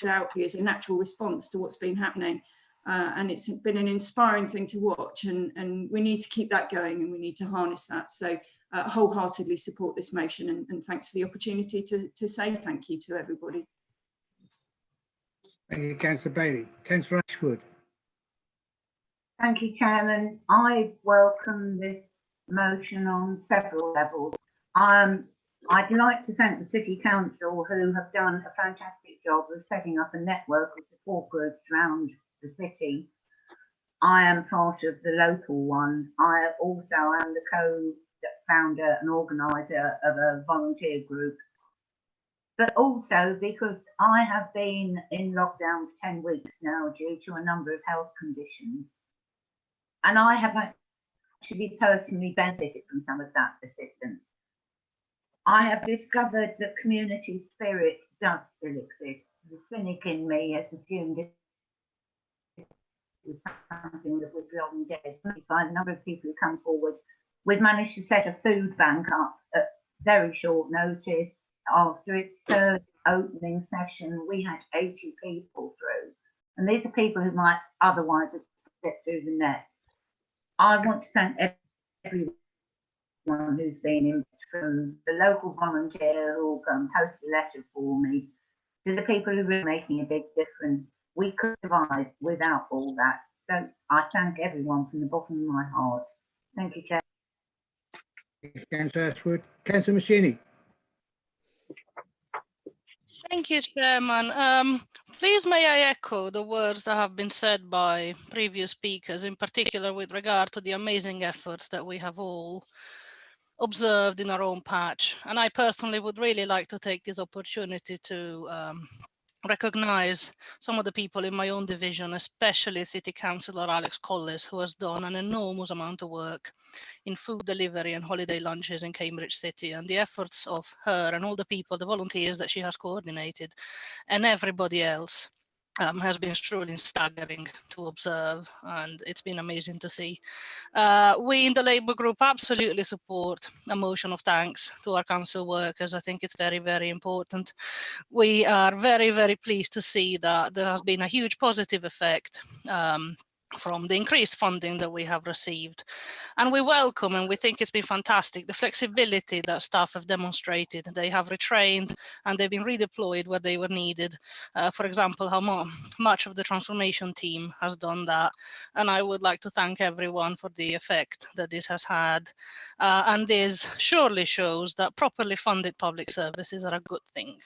Speaker 12: out as a natural response to what's been happening, and it's been an inspiring thing to watch, and we need to keep that going, and we need to harness that. So wholeheartedly support this motion, and thanks for the opportunity to say thank you to everybody.
Speaker 1: Thank you, Councillor Bailey. Councillor Ashwood.
Speaker 14: Thank you, Chairman. I welcome this motion on several levels. I'd like to thank the City Council, who have done a fantastic job of setting up a network of support groups around the city. I am part of the local one. I also am the co-founder and organiser of a volunteer group. But also because I have been in lockdown for 10 weeks now due to a number of health conditions. And I have actually personally benefited from some of that assistance. I have discovered that community spirit does still exist. The cynic in me has assumed it was something that was long dead. By the number of people who come forward, we've managed to set a food bank up at very short notice. After its third opening session, we had 80 people through. And these are people who might otherwise have stepped through the net. I want to thank everyone who's been in, from the local volunteer who can post a letter for me, to the people who are making a big difference. We could survive without all that. So I thank everyone from the bottom of my heart. Thank you, Chair.
Speaker 1: Councillor Ashwood. Councillor Machini.
Speaker 21: Thank you, Chairman. Please may I echo the words that have been said by previous speakers, in particular with regard to the amazing efforts that we have all observed in our own patch. And I personally would really like to take this opportunity to recognise some of the people in my own division, especially City Councillor Alex Collis, who has done an enormous amount of work in food delivery and holiday lunches in Cambridge City, and the efforts of her and all the people, the volunteers that she has coordinated, and everybody else has been truly staggering to observe, and it's been amazing to see. We in the Labour Group absolutely support a motion of thanks to our council workers. I think it's very, very important. We are very, very pleased to see that there has been a huge positive effect from the increased funding that we have received. And we welcome, and we think it's been fantastic, the flexibility that staff have demonstrated. They have retrained and they've been redeployed where they were needed. For example, how much of the transformation team has done that. And I would like to thank everyone for the effect that this has had. And this surely shows that properly funded public services are a good thing.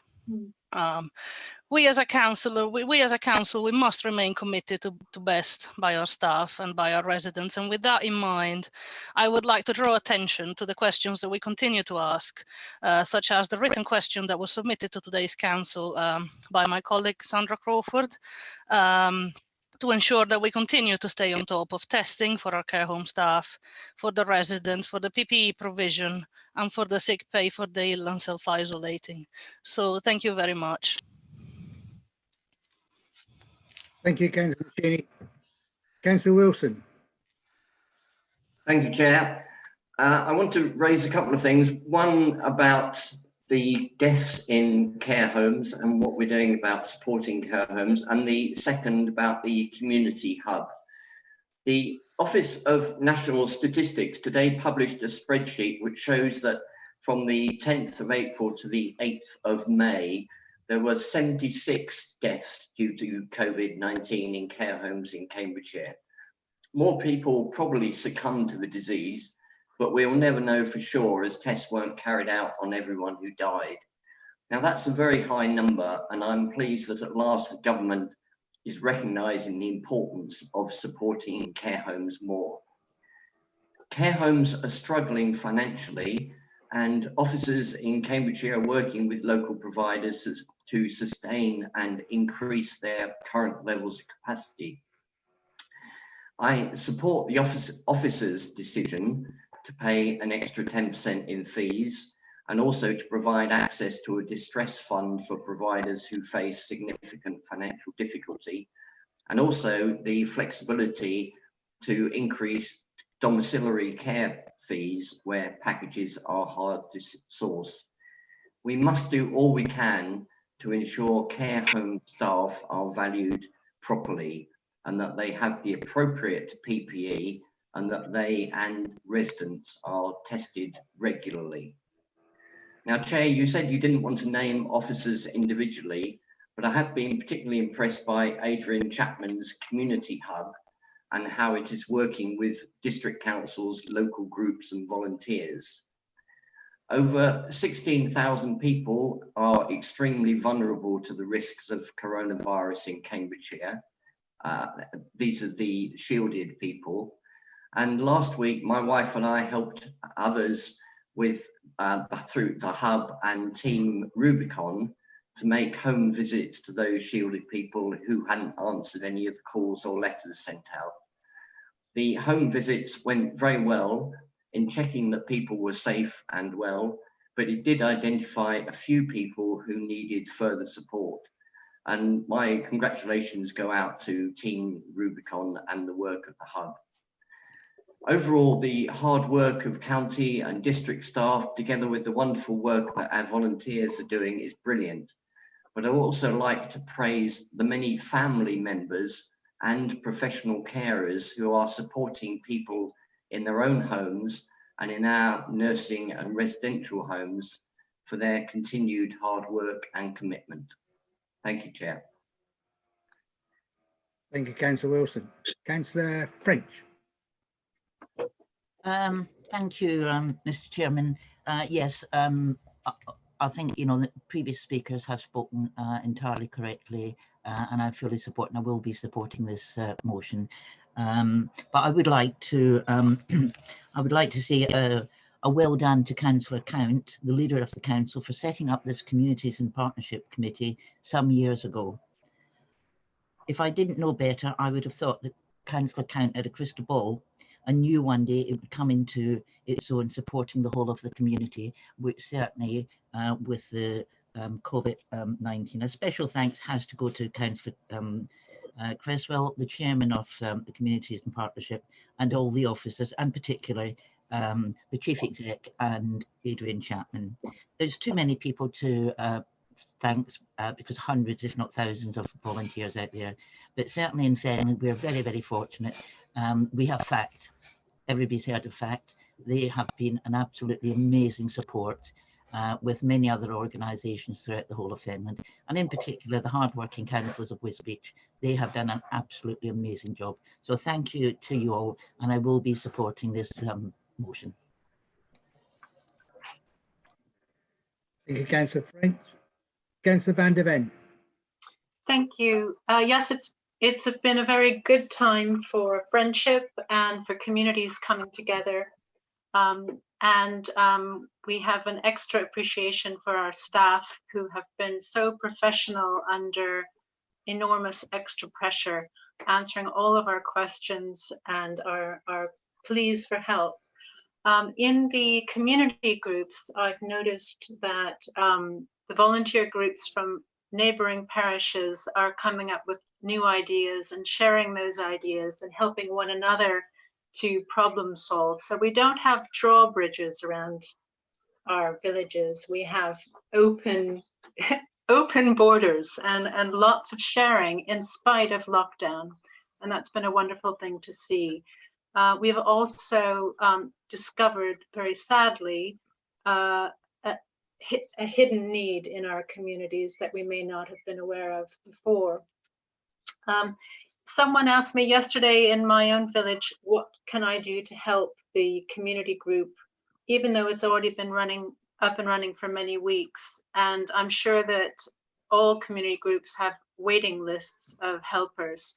Speaker 21: We as a council, we must remain committed to best by our staff and by our residents. And with that in mind, I would like to draw attention to the questions that we continue to ask, such as the written question that was submitted to today's council by my colleague Sandra Crawford, to ensure that we continue to stay on top of testing for our care home staff, for the residents, for the PPE provision, and for the sick pay for the ill and self-isolating. So thank you very much.
Speaker 1: Thank you, Councillor Machini. Councillor Wilson.
Speaker 18: Thank you, Chair. I want to raise a couple of things. One about the deaths in care homes and what we're doing about supporting care homes, and the second about the community hub. The Office of National Statistics today published a spreadsheet which shows that from the 10th of April to the 8th of May, there were 76 deaths due to COVID-19 in care homes in Cambridgeshire. More people probably succumbed to the disease, but we'll never know for sure as tests weren't carried out on everyone who died. Now that's a very high number, and I'm pleased that at last the government is recognising the importance of supporting care homes more. Care homes are struggling financially, and officers in Cambridgeshire are working with local providers to sustain and increase their current levels of capacity. I support the officers' decision to pay an extra 10% in fees, and also to provide access to a distress fund for providers who face significant financial difficulty, and also the flexibility to increase domiciliary care fees where packages are hard to source. We must do all we can to ensure care home staff are valued properly, and that they have the appropriate PPE, and that they and residents are tested regularly. Now, Chair, you said you didn't want to name officers individually, but I have been particularly impressed by Adrian Chapman's community hub, and how it is working with district councils, local groups and volunteers. Over 16,000 people are extremely vulnerable to the risks of coronavirus in Cambridgeshire. These are the shielded people. And last week, my wife and I helped others with through the Hub and Team Rubicon to make home visits to those shielded people who hadn't answered any of the calls or letters sent out. The home visits went very well in checking that people were safe and well, but it did identify a few people who needed further support. And my congratulations go out to Team Rubicon and the work of the Hub. Overall, the hard work of county and district staff, together with the wonderful work that our volunteers are doing, is brilliant. But I would also like to praise the many family members and professional carers who are supporting people in their own homes and in our nursing and residential homes for their continued hard work and commitment. Thank you, Chair.
Speaker 1: Thank you, Councillor Wilson. Councillor French.
Speaker 15: Thank you, Mr. Chairman. Yes, I think, you know, the previous speakers have spoken entirely correctly, and I fully support and I will be supporting this motion. But I would like to say a well done to Councillor Count, the leader of the council, for setting up this Communities and Partnership Committee some years ago. If I didn't know better, I would have thought that Councillor Count had a crystal ball and knew one day it would come into its own, supporting the whole of the community, which certainly with the COVID-19. A special thanks has to go to Councillor Cresswell, the chairman of the Communities and Partnership, and all the officers, and particularly the chief exec and Adrian Chapman. There's too many people to thank because hundreds, if not thousands, of volunteers out there. But certainly in fairness, we're very, very fortunate. We have FACT. Everybody's heard of FACT. They have been an absolutely amazing support with many other organisations throughout the whole of Finland, and in particular the hardworking councillors of Wisbech. They have done an absolutely amazing job. So thank you to you all, and I will be supporting this motion.
Speaker 1: Thank you, Councillor French. Councillor van der Ven.
Speaker 16: Thank you. Yes, it's been a very good time for friendship and for communities coming together. We have an extra appreciation for our staff who have been so professional under enormous extra pressure, answering all of our questions and our pleas for help. In the community groups, I've noticed that the volunteer groups from neighboring parishes are coming up with new ideas and sharing those ideas and helping one another to problem solve. So we don't have drawbridges around our villages. We have open borders and lots of sharing in spite of lockdown. And that's been a wonderful thing to see. We've also discovered, very sadly, a hidden need in our communities that we may not have been aware of before. Someone asked me yesterday in my own village, what can I do to help the community group, even though it's already been up and running for many weeks. And I'm sure that all community groups have waiting lists of helpers.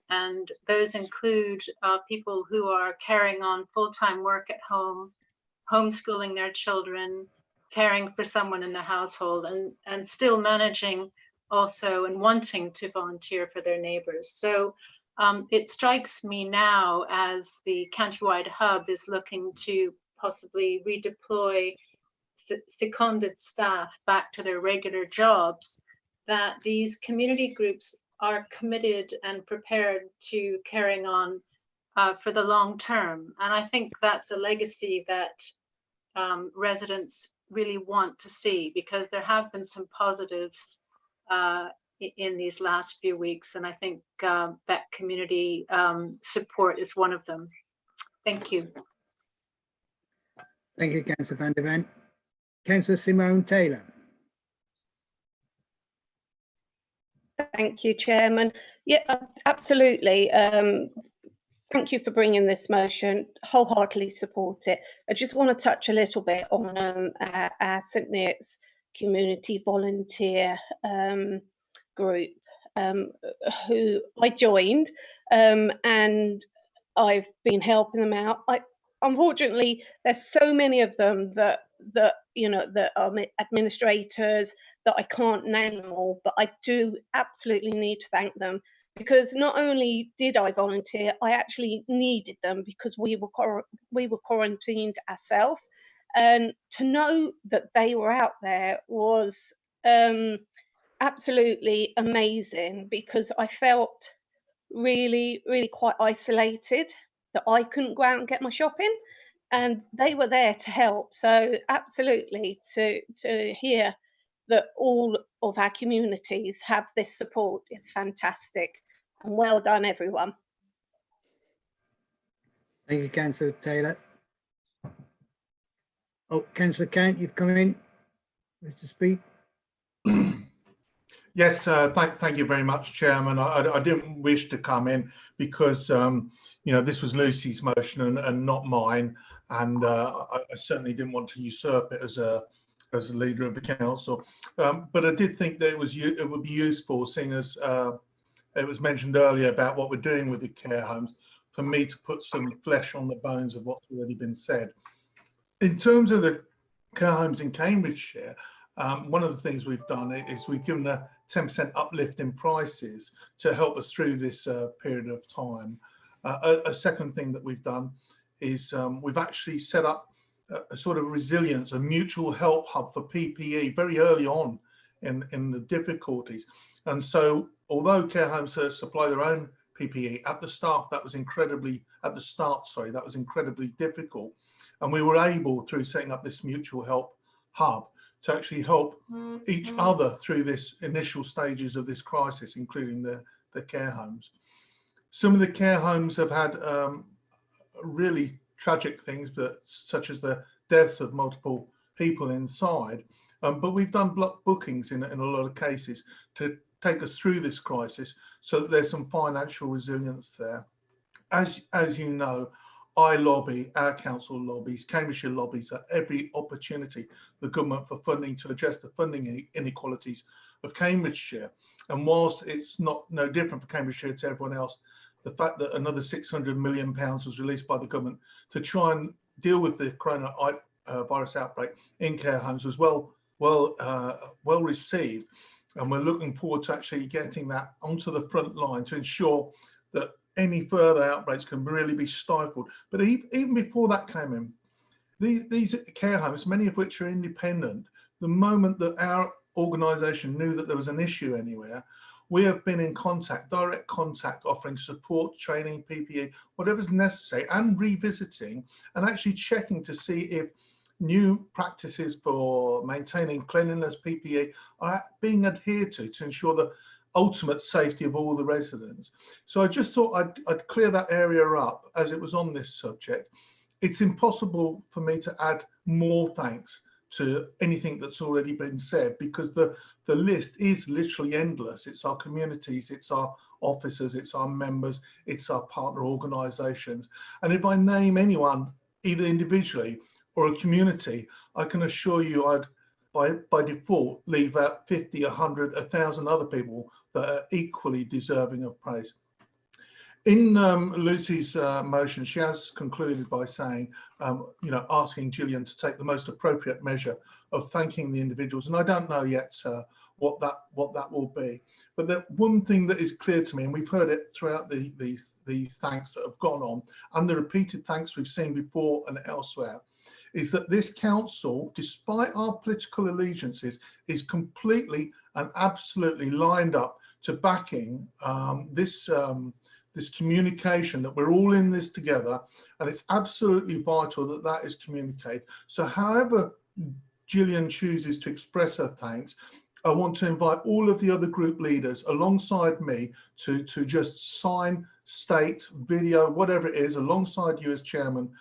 Speaker 16: And those include people who are carrying on full-time work at home, homeschooling their children, caring for someone in the household, and still managing also and wanting to volunteer for their neighbors. So it strikes me now, as the countywide hub is looking to possibly redeploy seconded staff back to their regular jobs, that these community groups are committed and prepared to carrying on for the long term. And I think that's a legacy that residents really want to see, because there have been some positives in these last few weeks, and I think that community support is one of them. Thank you.
Speaker 1: Thank you, Councillor van der Ven. Councillor Simone Taylor.
Speaker 19: Thank you, Chairman. Yeah, absolutely.
Speaker 11: thank you for bringing this motion. Wholeheartedly support it. I just want to touch a little bit on our St Neots community volunteer group, who I joined, and I've been helping them out. Unfortunately, there's so many of them that are administrators that I can't name them all, but I do absolutely need to thank them, because not only did I volunteer, I actually needed them because we were quarantined ourselves, and to know that they were out there was absolutely amazing, because I felt really, really quite isolated, that I couldn't go out and get my shopping, and they were there to help. So absolutely, to hear that all of our communities have this support is fantastic, and well done, everyone.
Speaker 1: Thank you, Councillor Taylor. Oh, Councillor Count, you've come in. Wish to speak?
Speaker 8: Yes, thank you very much, Chairman. I didn't wish to come in because, this was Lucy's motion and not mine. And I certainly didn't want to usurp it as a leader of the council. But I did think that it would be useful, seeing as it was mentioned earlier about what we're doing with the care homes, for me to put some flesh on the bones of what's already been said. In terms of the care homes in Cambridgeshire, one of the things we've done is we've given a 10% uplift in prices to help us through this period of time. A second thing that we've done is we've actually set up a sort of resilience, a mutual help hub for PPE very early on in the difficulties. And so, although care homes supply their own PPE at the start, that was incredibly difficult. And we were able, through setting up this mutual help hub, to actually help each other through this initial stages of this crisis, including the care homes. Some of the care homes have had really tragic things, such as the deaths of multiple people inside. But we've done block bookings in a lot of cases to take us through this crisis, so that there's some financial resilience there. As you know, I lobby, our council lobbies, Cambridgeshire lobbies at every opportunity the government for funding to address the funding inequalities of Cambridgeshire. And whilst it's no different for Cambridgeshire to everyone else, the fact that another £600 million was released by the government to try and deal with the coronavirus outbreak in care homes was well received. And we're looking forward to actually getting that onto the front line to ensure that any further outbreaks can really be stifled. But even before that came in, these care homes, many of which are independent, the moment that our organisation knew that there was an issue anywhere, we have been in contact, direct contact, offering support, training, PPE, whatever's necessary, and revisiting and actually checking to see if new practices for maintaining cleanliness, PPE, are being adhered to ensure the ultimate safety of all the residents. So I just thought I'd clear that area up as it was on this subject. It's impossible for me to add more thanks to anything that's already been said, because the list is literally endless. It's our communities, it's our officers, it's our members, it's our partner organisations. And if I name anyone, either individually or a community, I can assure you I'd by default leave out 50, 100, 1,000 other people that are equally deserving of praise. In Lucy's motion, she has concluded by saying, asking Gillian to take the most appropriate measure of thanking the individuals. And I don't know yet what that will be. But the one thing that is clear to me, and we've heard it throughout these thanks that have gone on, and the repeated thanks we've seen before and elsewhere, is that this council, despite our political allegiances, is completely and absolutely lined up to backing this communication, that we're all in this together, and it's absolutely vital that that is communicated. So however Gillian chooses to express her thanks, I want to invite all of the other group leaders alongside me to just sign, state, video, whatever it is, alongside you as chairman,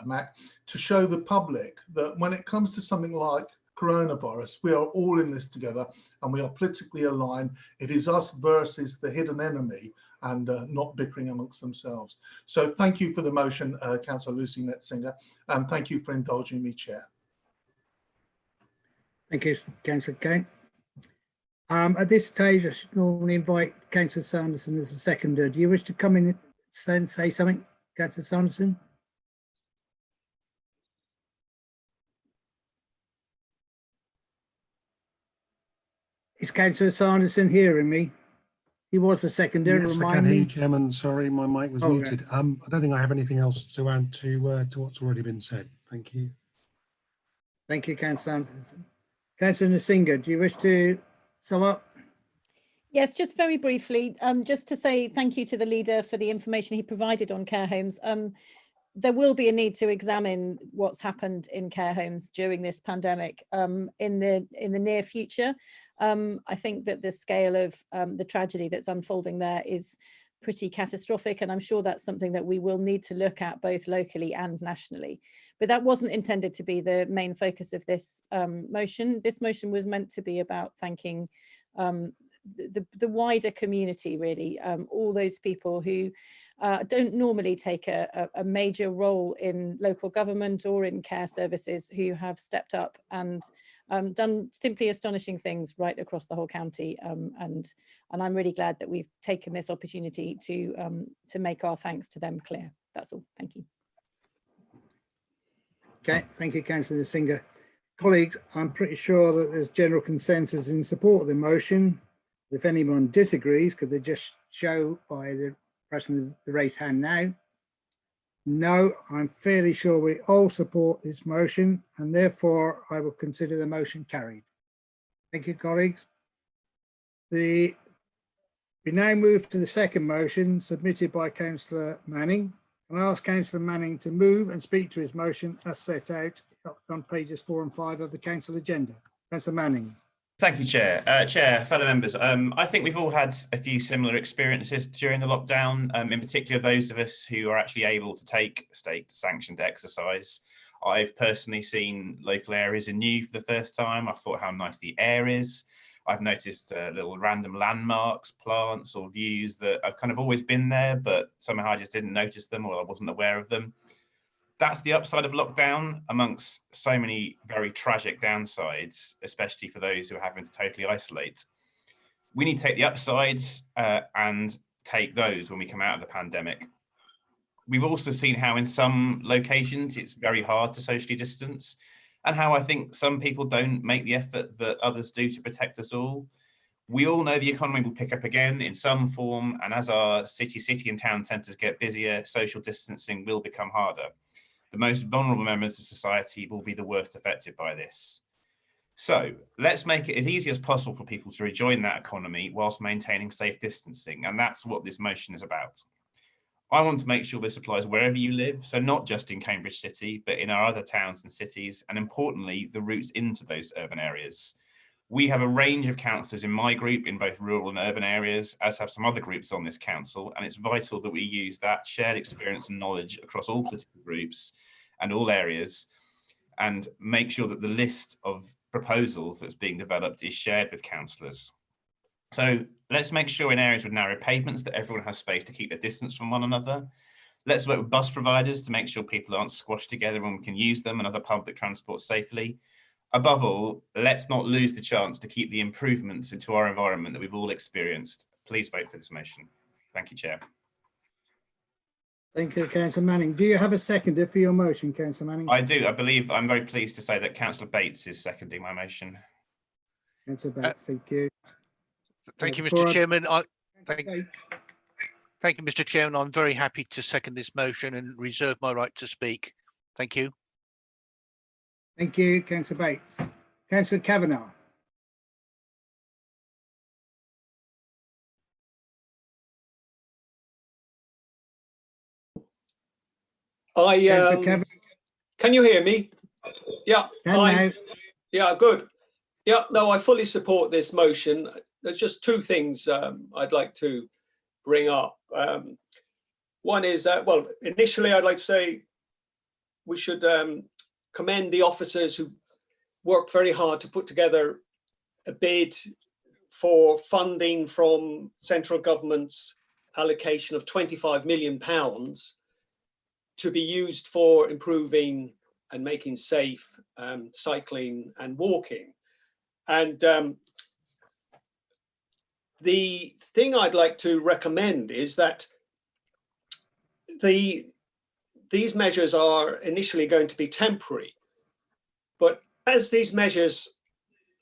Speaker 8: Mac, to show the public that when it comes to something like coronavirus, we are all in this together and we are politically aligned. It is us versus the hidden enemy, and not bickering amongst themselves. So thank you for the motion, Councillor Lucy Netzinger, and thank you for indulging me, Chair.
Speaker 1: Thank you, Councillor Kane. At this stage, I should normally invite Councillor Sanderson as a seconder. Do you wish to come in and say something, Councillor Sanderson? Is Councillor Sanderson hearing me? He was a seconder.
Speaker 5: Yes, I can hear you, Chairman. Sorry, my mic was muted. I don't think I have anything else to add to what's already been said. Thank you.
Speaker 1: Thank you, Councillor Sanderson. Councillor Netzinger, do you wish to sum up?
Speaker 2: Yes, just very briefly, just to say thank you to the leader for the information he provided on care homes. There will be a need to examine what's happened in care homes during this pandemic in the near future. I think that the scale of the tragedy that's unfolding there is pretty catastrophic, and I'm sure that's something that we will need to look at both locally and nationally. But that wasn't intended to be the main focus of this motion. This motion was meant to be about thanking the wider community, really, all those people who don't normally take a major role in local government or in care services, who have stepped up and done simply astonishing things right across the whole county. And I'm really glad that we've taken this opportunity to make our thanks to them clear. That's all. Thank you.
Speaker 1: Okay, thank you, Councillor Netzinger. Colleagues, I'm pretty sure that there's general consensus in support of the motion. If anyone disagrees, could they just show by the pressing the raised hand now? No, I'm fairly sure we all support this motion, and therefore I will consider the motion carried. Thank you, colleagues. We now move to the second motion submitted by Councillor Manning. And I ask Councillor Manning to move and speak to his motion as set out on pages 4 and 5 of the council agenda. Councillor Manning.
Speaker 10: Thank you, Chair. Chair, fellow members, I think we've all had a few similar experiences during the lockdown, in particular those of us who are actually able to take state-sanctioned exercise. I've personally seen local areas anew for the first time. I thought how nice the air is. I've noticed little random landmarks, plants or views that have kind of always been there, but somehow I just didn't notice them or I wasn't aware of them. That's the upside of lockdown amongst so many very tragic downsides, especially for those who are having to totally isolate. We need to take the upsides and take those when we come out of the pandemic. We've also seen how in some locations it's very hard to socially distance, and how I think some people don't make the effort that others do to protect us all. We all know the economy will pick up again in some form, and as our city and town centres get busier, social distancing will become harder. The most vulnerable members of society will be the worst affected by this. So let's make it as easy as possible for people to rejoin that economy whilst maintaining safe distancing. And that's what this motion is about. I want to make sure this applies wherever you live. So not just in Cambridge City, but in our other towns and cities, and importantly, the routes into those urban areas. We have a range of councillors in my group in both rural and urban areas, as have some other groups on this council. And it's vital that we use that shared experience and knowledge across all political groups and all areas, and make sure that the list of proposals that's being developed is shared with councillors. So let's make sure in areas with narrow pavements that everyone has space to keep their distance from one another. Let's work with bus providers to make sure people aren't squashed together and we can use them and other public transport safely. Above all, let's not lose the chance to keep the improvements into our environment that we've all experienced. Please vote for this motion. Thank you, Chair.
Speaker 1: Thank you, Councillor Manning. Do you have a seconder for your motion, Councillor Manning?
Speaker 10: I do. I believe I'm very pleased to say that Councillor Bates is seconding my motion.
Speaker 1: Councillor Bates, thank you.
Speaker 13: Thank you, Mr. Chairman. Thank you, Mr. Chairman. I'm very happy to second this motion and reserve my right to speak. Thank you.
Speaker 1: Thank you, Councillor Bates. Councillor Kavanagh.
Speaker 20: Can you hear me? Yeah. Yeah, good. Yeah, no, I fully support this motion. There's just two things I'd like to bring up. One is that, well, initially I'd like to say we should commend the officers who worked very hard to put together a bid for funding from central government's allocation of £25 million to be used for improving and making safe cycling and walking. And the thing I'd like to recommend is that these measures are initially going to be temporary, but as these measures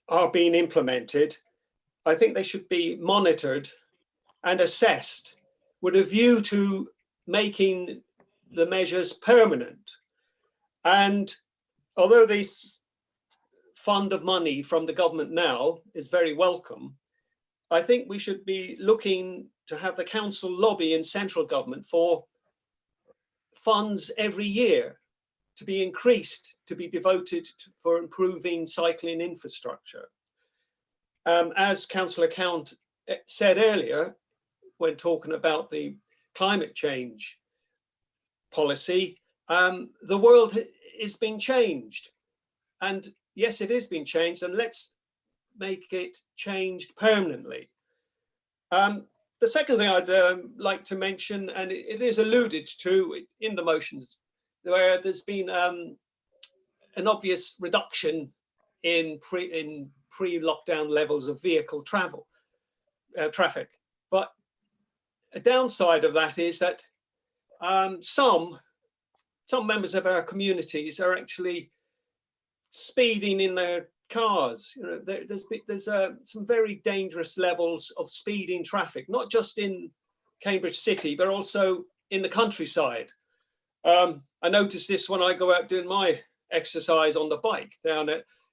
Speaker 20: are being implemented, I think they should be monitored and assessed with a view to making the measures permanent. And although this fund of money from the government now is very welcome, I think we should be looking to have the council lobby in central government for funds every year to be increased, to be devoted for improving cycling infrastructure. As Councillor Count said earlier, when talking about the climate change policy, the world is being changed. And yes, it is being changed, and let's make it changed permanently. The second thing I'd like to mention, and it is alluded to in the motions, where there's been an obvious reduction in pre-lockdown levels of vehicle traffic. But a downside of that is that some members of our communities are actually speeding in their cars. You know, there's some very dangerous levels of speed in traffic, not just in Cambridge City, but also in the countryside. I notice this when I go out doing my exercise on the bike down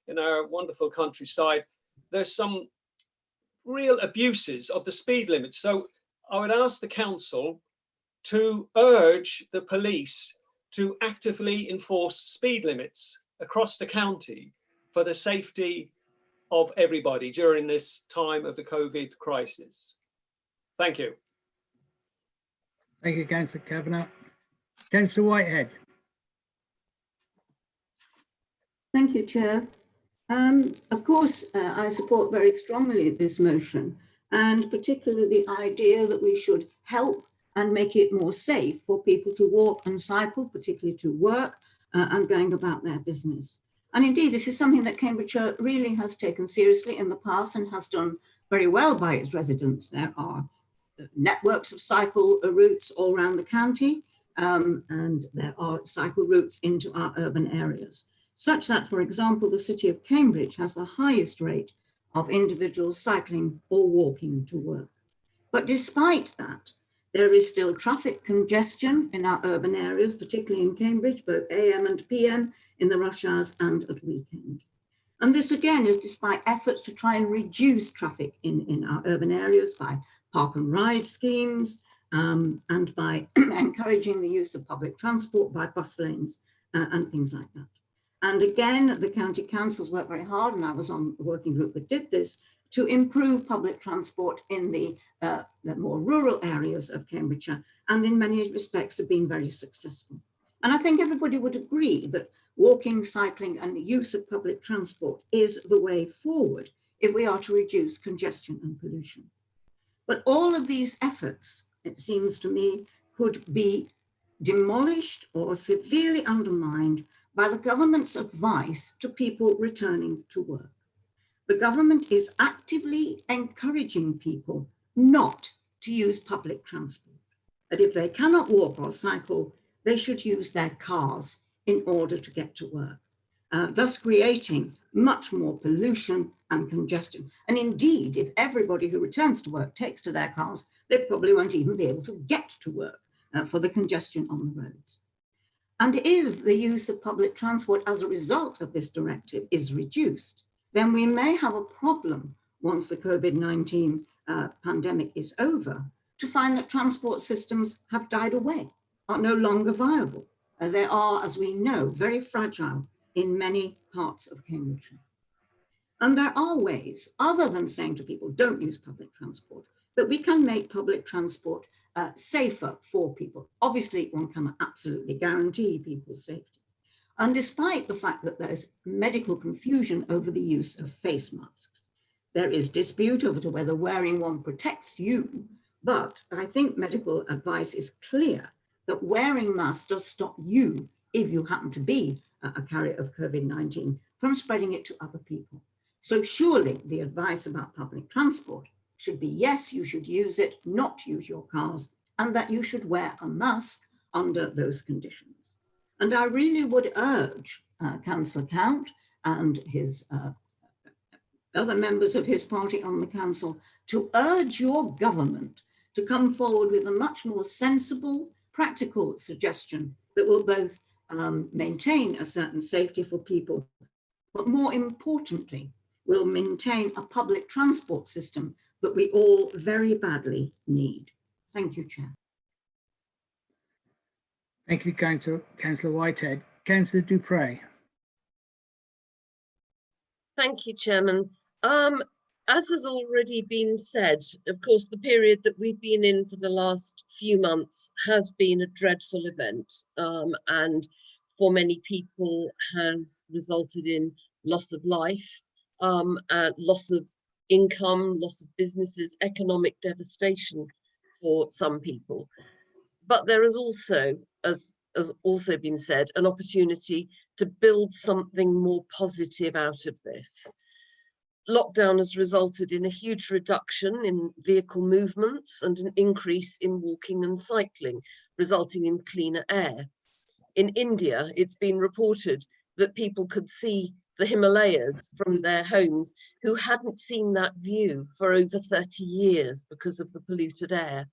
Speaker 20: in our wonderful countryside. There's some real abuses of the speed limit. So I would ask the council to urge the police to actively enforce speed limits across the county for the safety of everybody during this time of the COVID crisis. Thank you.
Speaker 1: Thank you, Councillor Kavanagh. Councillor Whitehead.
Speaker 4: Thank you, Chair. Of course, I support very strongly this motion, and particularly the idea that we should help and make it more safe for people to walk and cycle, particularly to work and going about their business. And indeed, this is something that Cambridgeshire really has taken seriously in the past and has done very well by its residents. There are networks of cycle routes all around the county, and there are cycle routes into our urban areas, such that, for example, the city of Cambridge has the highest rate of individuals cycling or walking to work. But despite that, there is still traffic congestion in our urban areas, particularly in Cambridge, both AM and PM, in the rush hours and at weekend. And this again is despite efforts to try and reduce traffic in our urban areas by park and ride schemes and by encouraging the use of public transport by bus lanes and things like that. And again, the county councils worked very hard, and I was on the working group that did this, to improve public transport in the more rural areas of Cambridgeshire, and in many respects have been very successful. And I think everybody would agree that walking, cycling and the use of public transport is the way forward if we are to reduce congestion and pollution. But all of these efforts, it seems to me, could be demolished or severely undermined by the government's advice to people returning to work. The government is actively encouraging people not to use public transport, that if they cannot walk or cycle, they should use their cars in order to get to work, thus creating much more pollution and congestion. And indeed, if everybody who returns to work takes to their cars, they probably won't even be able to get to work for the congestion on the roads. And if the use of public transport as a result of this directive is reduced, then we may have a problem once the COVID-19 pandemic is over, to find that transport systems have died away, are no longer viable. They are, as we know, very fragile in many parts of Cambridgeshire. And there are ways, other than saying to people, don't use public transport, that we can make public transport safer for people. Obviously, one cannot absolutely guarantee people's safety. And despite the fact that there's medical confusion over the use of face masks, there is dispute over whether wearing one protects you But I think medical advice is clear that wearing masks does stop you, if you happen to be a carrier of COVID-19, from spreading it to other people. So surely the advice about public transport should be, yes, you should use it, not use your cars, and that you should wear a mask under those conditions. And I really would urge Councillor Count and his other members of his party on the council to urge your government to come forward with a much more sensible, practical suggestion that will both maintain a certain safety for people, but more importantly, will maintain a public transport system that we all very badly need. Thank you, Chair.
Speaker 1: Thank you, Councillor Whitehead. Councillor Dupre.
Speaker 6: Thank you, Chairman. As has already been said, of course, the period that we've been in for the last few months has been a dreadful event, and for many people has resulted in loss of life, loss of income, loss of businesses, economic devastation for some people. But there is also, as also been said, an opportunity to build something more positive out of this. Lockdown has resulted in a huge reduction in vehicle movements and an increase in walking and cycling, resulting in cleaner air. In India, it's been reported that people could see the Himalayas from their homes who hadn't seen that view for over 30 years because of the polluted air.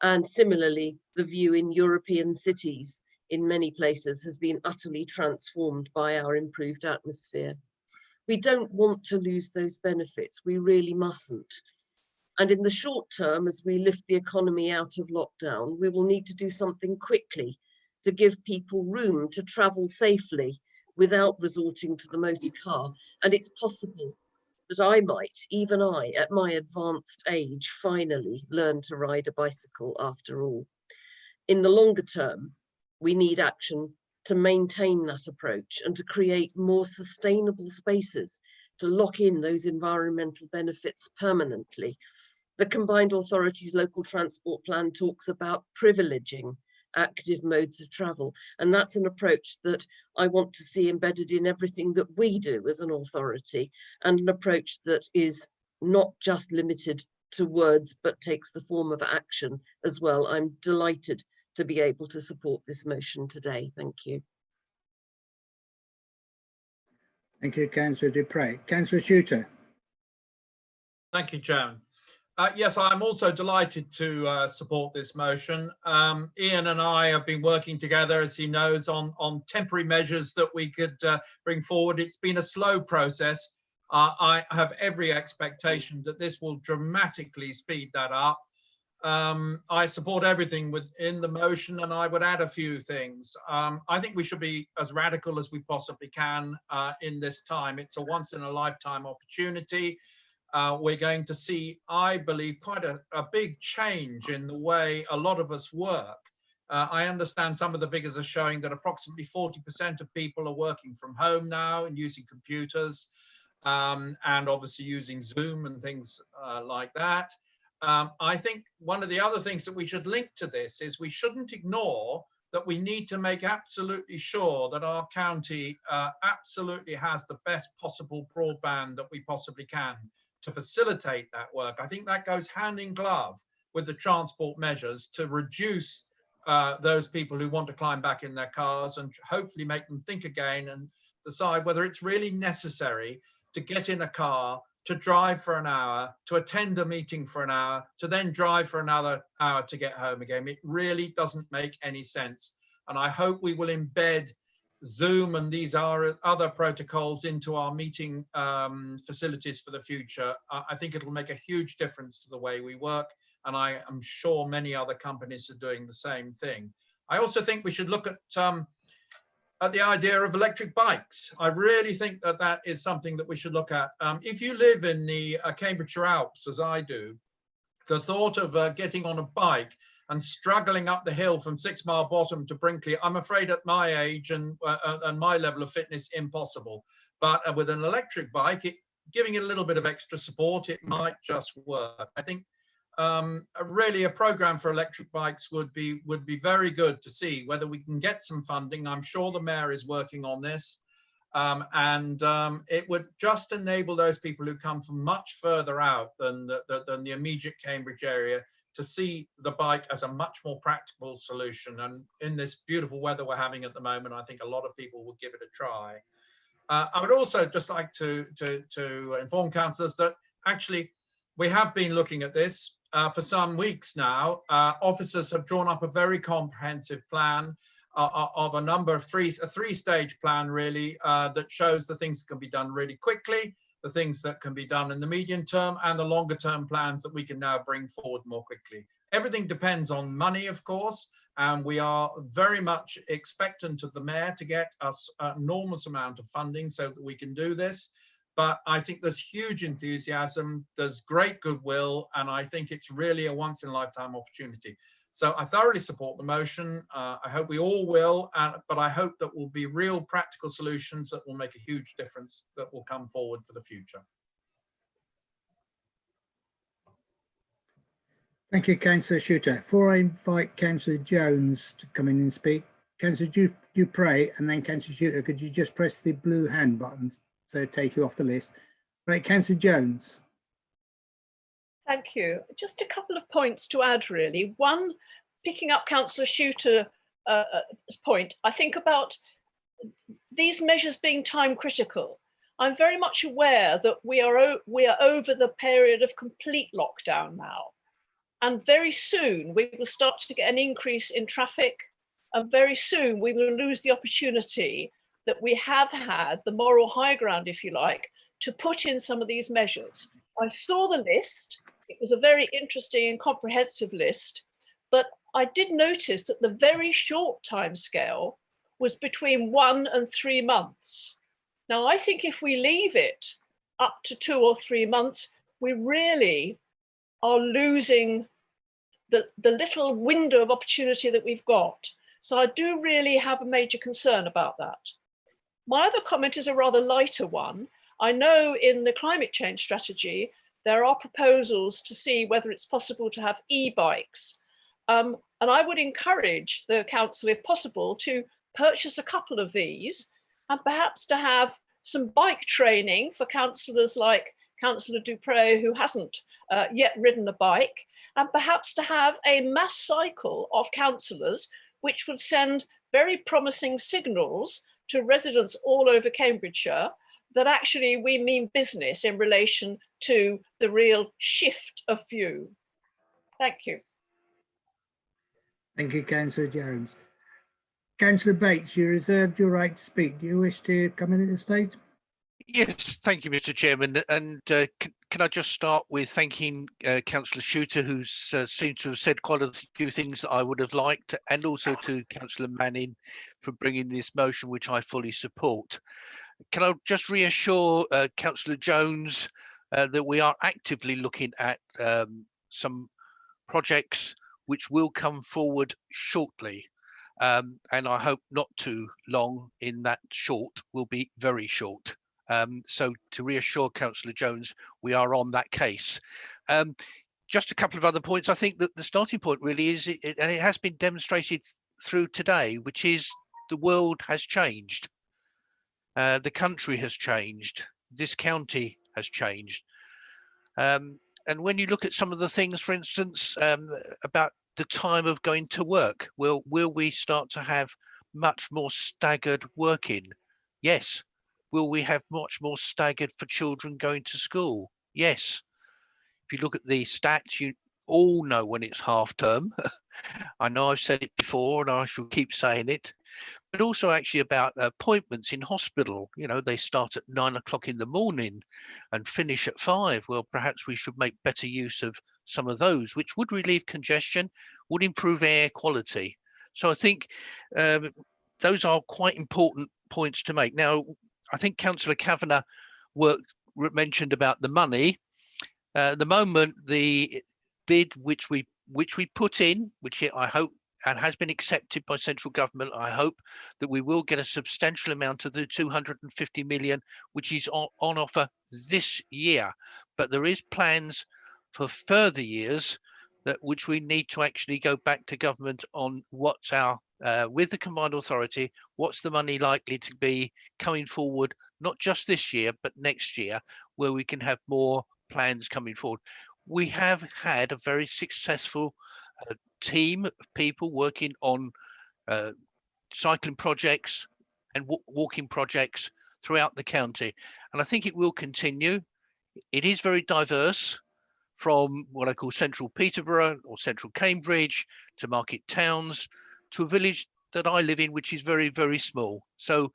Speaker 6: And similarly, the view in European cities in many places has been utterly transformed by our improved atmosphere. We don't want to lose those benefits. We really mustn't. And in the short term, as we lift the economy out of lockdown, we will need to do something quickly to give people room to travel safely without resorting to the motor car. And it's possible that I might, even I, at my advanced age, finally learn to ride a bicycle after all. In the longer term, we need action to maintain that approach and to create more sustainable spaces to lock in those environmental benefits permanently. The Combined Authorities Local Transport Plan talks about privileging active modes of travel, and that's an approach that I want to see embedded in everything that we do as an authority, and an approach that is not just limited to words but takes the form of action as well. I'm delighted to be able to support this motion today. Thank you.
Speaker 1: Thank you, Councillor Dupre. Councillor Shooter.
Speaker 7: Thank you, Chairman. Yes, I'm also delighted to support this motion. Ian and I have been working together, as he knows, on temporary measures that we could bring forward. It's been a slow process. I have every expectation that this will dramatically speed that up. I support everything within the motion, and I would add a few things. I think we should be as radical as we possibly can in this time. It's a once-in-a-lifetime opportunity. We're going to see, I believe, quite a big change in the way a lot of us work. I understand some of the figures are showing that approximately 40% of people are working from home now and using computers, and obviously using Zoom and things like that. I think one of the other things that we should link to this is we shouldn't ignore that we need to make absolutely sure that our county absolutely has the best possible broadband that we possibly can to facilitate that work. I think that goes hand in glove with the transport measures to reduce those people who want to climb back in their cars and hopefully make them think again and decide whether it's really necessary to get in a car, to drive for an hour, to attend a meeting for an hour, to then drive for another hour to get home again. It really doesn't make any sense. And I hope we will embed Zoom and these other protocols into our meeting facilities for the future. I think it'll make a huge difference to the way we work, and I am sure many other companies are doing the same thing. I also think we should look at the idea of electric bikes. I really think that that is something that we should look at. If you live in the Cambridgeshire Alps, as I do, the thought of getting on a bike and struggling up the hill from 6 Mile Bottom to Brinkley, I'm afraid at my age and my level of fitness, impossible. But with an electric bike, giving it a little bit of extra support, it might just work. I think really a program for electric bikes would be very good to see whether we can get some funding. I'm sure the mayor is working on this. It would just enable those people who come from much further out than the immediate Cambridge area to see the bike as a much more practical solution. And in this beautiful weather we're having at the moment, I think a lot of people will give it a try. I would also just like to inform councillors that actually we have been looking at this for some weeks now. Officers have drawn up a very comprehensive plan of a number of a three-stage plan really that shows the things that can be done really quickly, the things that can be done in the medium term, and the longer term plans that we can now bring forward more quickly. Everything depends on money, of course, and we are very much expectant of the mayor to get us an enormous amount of funding so that we can do this. But I think there's huge enthusiasm, there's great goodwill, and I think it's really a once-in-a-lifetime opportunity. So I thoroughly support the motion. I hope we all will, but I hope that will be real practical solutions that will make a huge difference that will come forward for the future.
Speaker 1: Thank you, Councillor Shooter. Before I invite Councillor Jones to come in and speak, Councillor Dupre and then Councillor Shooter, could you just press the blue hand button so take you off the list? Right, Councillor Jones.
Speaker 3: Thank you. Just a couple of points to add, really. One, picking up Councillor Shooter's point, I think about these measures being time critical. I'm very much aware that we are over the period of complete lockdown now. And very soon we will start to get an increase in traffic. And very soon we will lose the opportunity that we have had, the moral high ground, if you like, to put in some of these measures. I saw the list. It was a very interesting and comprehensive list, but I did notice that the very short time scale was between 1 and 3 months. Now, I think if we leave it up to 2 or 3 months, we really are losing the little window of opportunity that we've got. So I do really have a major concern about that. My other comment is a rather lighter one. I know in the climate change strategy, there are proposals to see whether it's possible to have e-bikes. And I would encourage the council, if possible, to purchase a couple of these and perhaps to have some bike training for councillors like Councillor Dupre, who hasn't yet ridden a bike, and perhaps to have a mass cycle of councillors, which would send very promising signals to residents all over Cambridgeshire that actually we mean business in relation to the real shift of view. Thank you.
Speaker 1: Thank you, Councillor Jones. Councillor Bates, you reserved your right to speak. Do you wish to come in at this stage?
Speaker 13: Yes, thank you, Mr. Chairman. And can I just start with thanking Councillor Shooter, who's seemed to have said quite a few things that I would have liked, and also to Councillor Manning for bringing this motion, which I fully support. Can I just reassure Councillor Jones that we are actively looking at some projects which will come forward shortly. And I hope not too long in that short, will be very short. So to reassure Councillor Jones, we are on that case. Just a couple of other points. I think that the starting point really is, and it has been demonstrated through today, which is the world has changed. The country has changed. This county has changed. And when you look at some of the things, for instance, about the time of going to work, will we start to have much more staggered working? Yes. Will we have much more staggered for children going to school? Yes. If you look at the stats, you all know when it's half term. I know I've said it before and I shall keep saying it, but also actually about appointments in hospital. You know, they start at 9 o'clock in the morning and finish at 5. Well, perhaps we should make better use of some of those, which would relieve congestion, would improve air quality. So I think those are quite important points to make. Now, I think Councillor Kavanagh mentioned about the money. At the moment, the bid which we put in, which I hope and has been accepted by central government, I hope that we will get a substantial amount of the 250 million, which is on offer this year. But there is plans for further years, that which we need to actually go back to government on what's our, with the combined authority, what's the money likely to be coming forward, not just this year, but next year, where we can have more plans coming forward. We have had a very successful team of people working on cycling projects and walking projects throughout the county. And I think it will continue. It is very diverse, from what I call central Peterborough or central Cambridge to Market Towns to a village that I live in, which is very, very small. So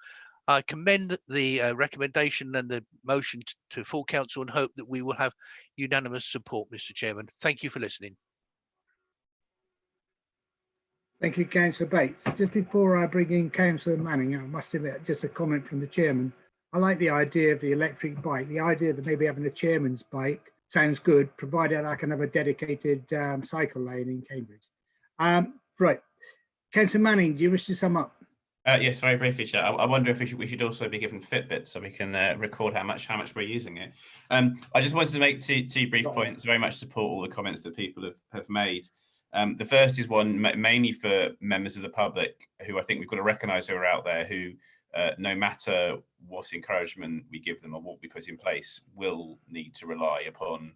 Speaker 13: I commend the recommendation and the motion to full council and hope that we will have unanimous support, Mr. Chairman. Thank you for listening.
Speaker 1: Thank you, Councillor Bates. Just before I bring in Councillor Manning, I must admit, just a comment from the chairman. I like the idea of the electric bike. The idea that maybe having a chairman's bike sounds good, provided I can have a dedicated cycle lane in Cambridge. Right, Councillor Manning, do you wish to sum up?
Speaker 10: Yes, very briefly, Chair. I wonder if we should also be given Fitbits so we can record how much we're using it. I just wanted to make two brief points. Very much support all the comments that people have made. The first is one mainly for members of the public who I think we've got to recognise who are out there who, no matter what encouragement we give them or what we put in place, will need to rely upon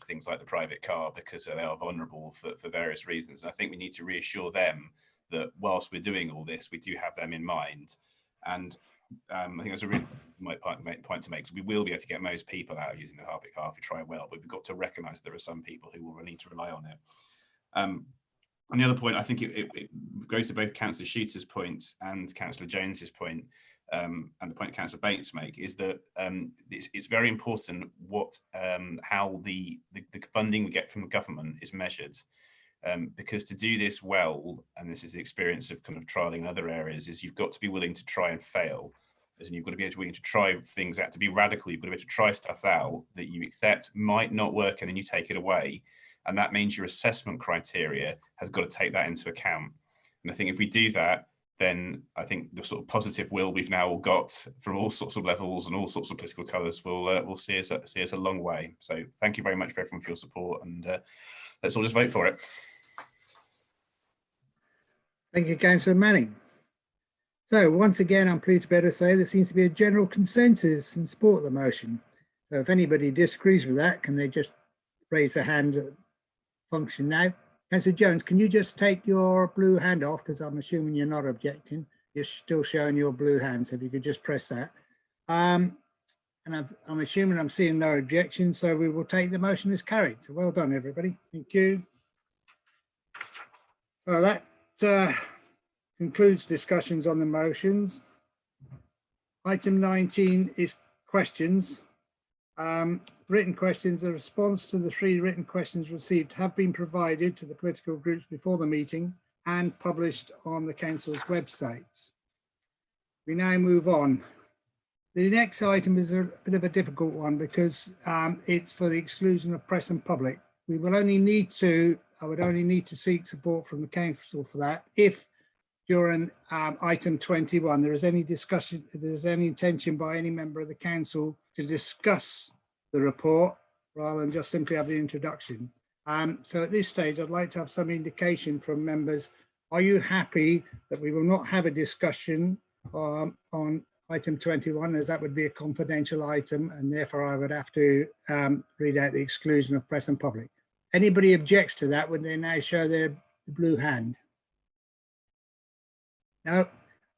Speaker 10: things like the private car because they are vulnerable for various reasons. And I think we need to reassure them that whilst we're doing all this, we do have them in mind. And I think that's a really point to make. So we will be able to get most people out using the private car if we try well, but we've got to recognise there are some people who will need to rely on it. And the other point, I think it goes to both Councillor Shooter's point and Councillor Jones's point, and the point Councillor Bates make, is that it's very important how the funding we get from the government is measured. Because to do this well, and this is the experience of kind of trialing in other areas, is you've got to be willing to try and fail. As in, you've got to be willing to try things out, to be radical. You've got to be able to try stuff out that you accept might not work, and then you take it away. And that means your assessment criteria has got to take that into account. And I think if we do that, then I think the sort of positive will we've now all got from all sorts of levels and all sorts of political colours will see us a long way. So thank you very much for everyone for your support, and let's all just vote for it.
Speaker 1: Thank you, Councillor Manning. So once again, I'm pleased to be able to say there seems to be a general consensus in support of the motion. So if anybody disagrees with that, can they just raise their hand function now? Councillor Jones, can you just take your blue hand off, because I'm assuming you're not objecting. You're still showing your blue hand, so if you could just press that. And I'm assuming I'm seeing no objection, so we will take the motion as carried. So well done, everybody. Thank you. So that concludes discussions on the motions. Item 19 is questions. Written questions. A response to the 3 written questions received have been provided to the political groups before the meeting and published on the council's websites. We now move on. The next item is a bit of a difficult one because it's for the exclusion of press and public. We will only need to, I would only need to seek support from the council for that if during item 21 there is any discussion, if there is any intention by any member of the council to discuss the report rather than just simply have the introduction. So at this stage, I'd like to have some indication from members. Are you happy that we will not have a discussion on item 21, as that would be a confidential item, and therefore I would have to read out the exclusion of press and public? Anybody objects to that, would they now show their blue hand? No.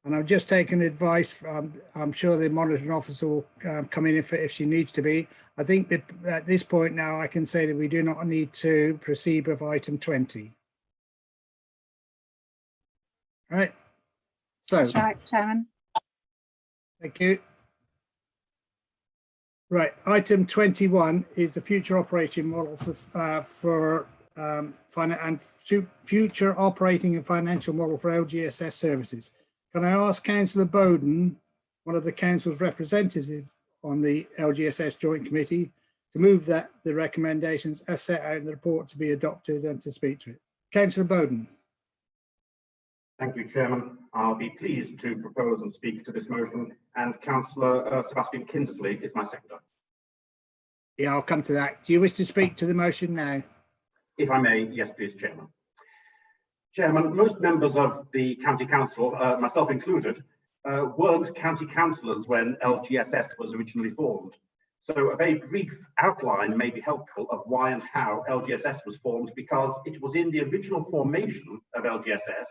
Speaker 1: And I've just taken advice from, I'm sure the monitoring officer will come in if she needs to be. I think that at this point now I can say that we do not need to proceed with item 20. All right. So,
Speaker 19: that's right, Chairman.
Speaker 1: Thank you. Right, item 21 is the future operating model for future operating and financial model for LGSS services. Can I ask Councillor Bowden, one of the council's representatives on the LGSS Joint Committee, to move that the recommendations as set out in the report to be adopted and to speak to it? Councillor Bowden.
Speaker 9: Thank you, Chairman. I'll be pleased to propose and speak to this motion, and Councillor Sebastian Kindersley is my seconder.
Speaker 1: Yeah, I'll come to that. Do you wish to speak to the motion now?
Speaker 9: If I may, yes, please, Chairman. Chairman, most members of the County Council, myself included, weren't county councillors when LGSS was originally formed. So a very brief outline may be helpful of why and how LGSS was formed, because it was in the original formation of LGSS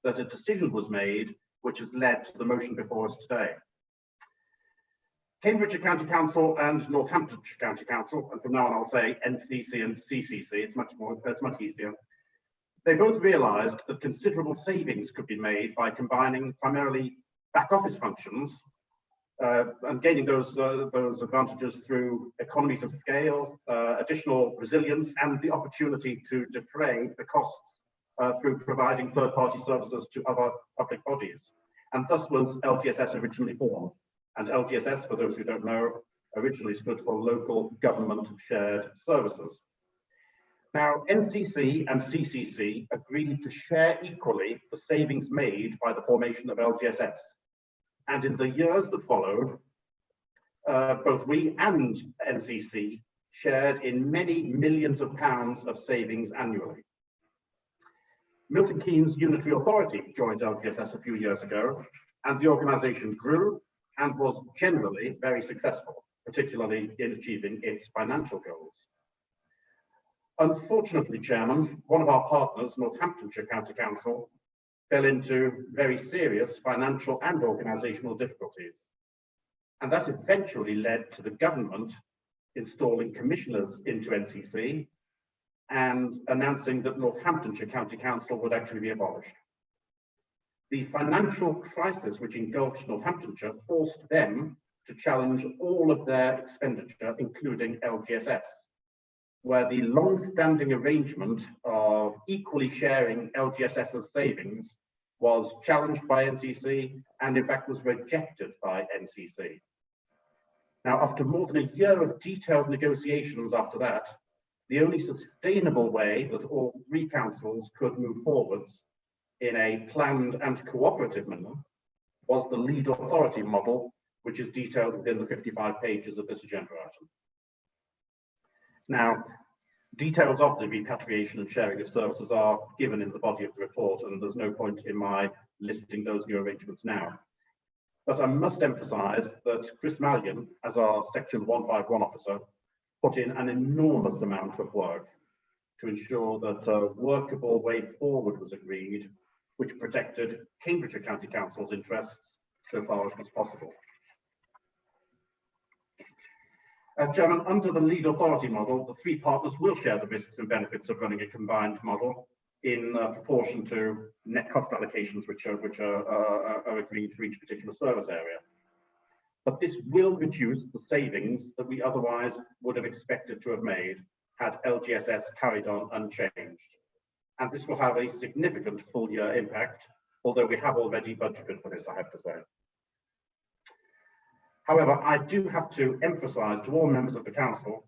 Speaker 9: that a decision was made which has led to the motion before us today. Cambridgeshire County Council and Northamptonshire County Council, and from now on I'll say NCC and CCC, it's much easier. They both realised that considerable savings could be made by combining primarily back office functions and gaining those advantages through economies of scale, additional resilience, and the opportunity to defray the costs through providing third-party services to other public bodies. And thus was LGSS originally formed. And LGSS, for those who don't know, originally stood for Local Government Shared Services. Now, NCC and CCC agreed to share equally the savings made by the formation of LGSS. And in the years that followed, both we and NCC shared in many millions of pounds of savings annually. Milton Keynes Unitary Authority joined LGSS a few years ago, and the organisation grew and was generally very successful, particularly in achieving its financial goals. Unfortunately, Chairman, one of our partners, Northamptonshire County Council, fell into very serious financial and organisational difficulties. And that eventually led to the government installing commissioners into NCC and announcing that Northamptonshire County Council would actually be abolished. The financial crisis which engulfed Northamptonshire forced them to challenge all of their expenditure, including LGSS, where the long-standing arrangement of equally sharing LGSS's savings was challenged by NCC and in fact was rejected by NCC. Now, after more than a year of detailed negotiations after that, the only sustainable way that all three councils could move forwards in a planned and cooperative manner was the lead authority model, which is detailed within the 55 pages of this agenda item. Now, details of the repatriation and sharing of services are given in the body of the report, and there's no point in my listing those new arrangements now. But I must emphasise that Chris Mallion, as our Section 151 officer, put in an enormous amount of work to ensure that a workable way forward was agreed, which protected Cambridgeshire County Council's interests so far as was possible. Chairman, under the lead authority model, the three partners will share the risks and benefits of running a combined model in proportion to net cost allocations which are agreed for each particular service area. But this will reduce the savings that we otherwise would have expected to have made had LGSS carried on unchanged. And this will have a significant full year impact, although we have already budgeted for this, I have to say. However, I do have to emphasise to all members of the council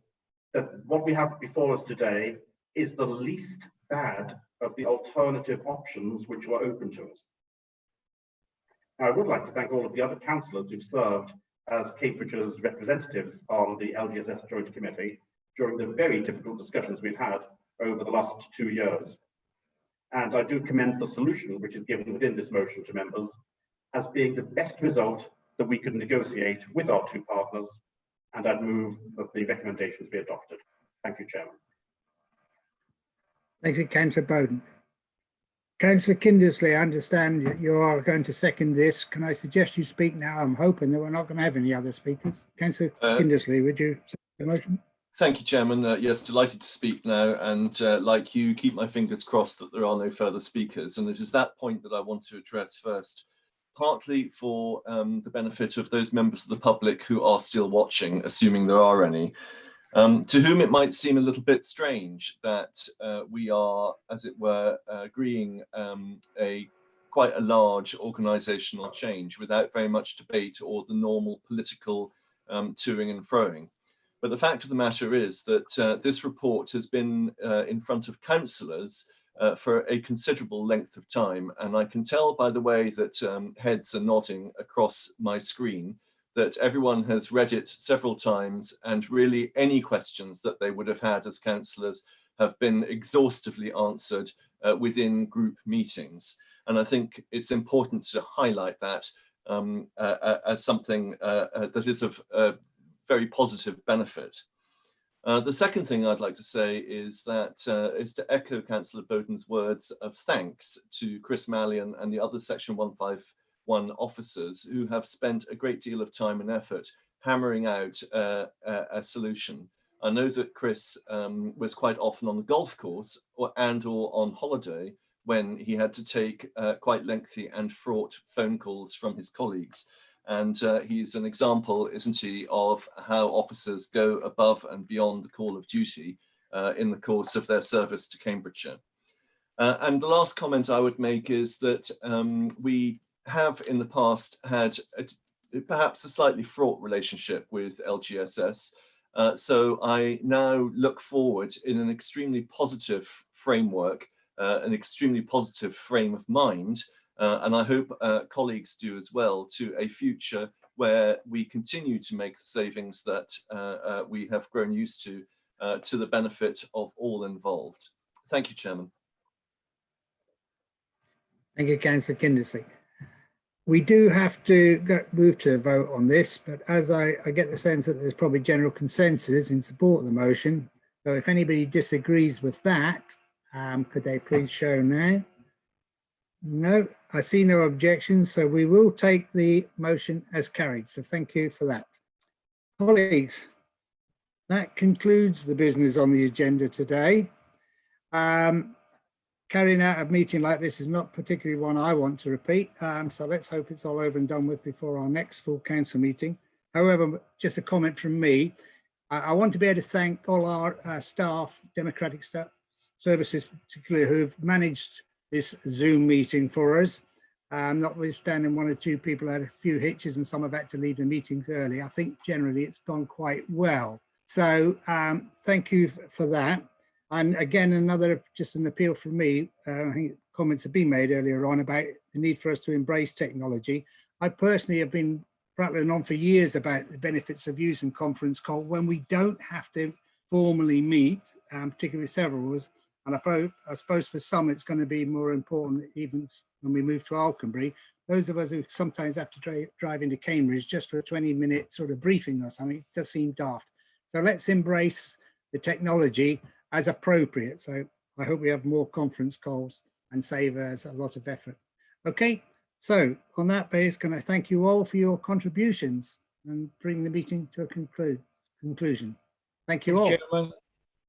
Speaker 9: that what we have before us today is the least bad of the alternative options which were open to us. Now, I would like to thank all of the other councillors who've served as Cambridgeshire's representatives on the LGSS Joint Committee during the very difficult discussions we've had over the last 2 years. And I do commend the solution which is given within this motion to members as being the best result that we could negotiate with our two partners, and I'd move that the recommendations be adopted. Thank you, Chairman.
Speaker 1: Thank you, Councillor Bowden. Councillor Kindersley, I understand that you are going to second this. Can I suggest you speak now? I'm hoping that we're not going to have any other speakers. Councillor Kindersley, would you second the motion?
Speaker 17: Thank you, Chairman. Yes, delighted to speak now, and like you, keep my fingers crossed that there are no further speakers. And it is that point that I want to address first, partly for the benefit of those members of the public who are still watching, assuming there are any, to whom it might seem a little bit strange that we are, as it were, agreeing quite a large organisational change without very much debate or the normal political toing and froing. But the fact of the matter is that this report has been in front of councillors for a considerable length of time. And I can tell by the way that heads are nodding across my screen that everyone has read it several times, and really any questions that they would have had as councillors have been exhaustively answered within group meetings. And I think it's important to highlight that as something that is of very positive benefit. The second thing I'd like to say is to echo Councillor Bowden's words of thanks to Chris Mallion and the other Section 151 officers who have spent a great deal of time and effort hammering out a solution. I know that Chris was quite often on the golf course or on holiday when he had to take quite lengthy and fraught phone calls from his colleagues. And he's an example, isn't he, of how officers go above and beyond the call of duty in the course of their service to Cambridgeshire. And the last comment I would make is that we have in the past had perhaps a slightly fraught relationship with LGSS. So I now look forward in an extremely positive framework, an extremely positive frame of mind, and I hope colleagues do as well, to a future where we continue to make the savings that we have grown used to the benefit of all involved. Thank you, Chairman.
Speaker 1: Thank you, Councillor Kindersley. We do have to move to a vote on this, but as I get the sense that there's probably general consensus in support of the motion. So if anybody disagrees with that, could they please show now? No, I see no objections, so we will take the motion as carried. So thank you for that. Colleagues, that concludes the business on the agenda today. Carrying out a meeting like this is not particularly one I want to repeat, so let's hope it's all over and done with before our next full council meeting. However, just a comment from me, I want to be able to thank all our staff, democratic staff services particularly, who've managed this Zoom meeting for us. Notwithstanding one or two people had a few hitches and some have had to leave the meetings early, I think generally it's gone quite well. So thank you for that. And again, just an appeal from me, I think comments have been made earlier on about the need for us to embrace technology. I personally have been prattling on for years about the benefits of using conference call when we don't have to formally meet, particularly several of us. And I suppose for some it's going to be more important even when we move to Alconbury. Those of us who sometimes have to drive into Cambridge just for a 20-minute sort of briefing or something, it does seem daft. So let's embrace the technology as appropriate. So I hope we have more conference calls and save us a lot of effort. Okay, so on that base, can I thank you all for your contributions and bring the meeting to a conclusion. Thank you all.
Speaker 20: Chairman.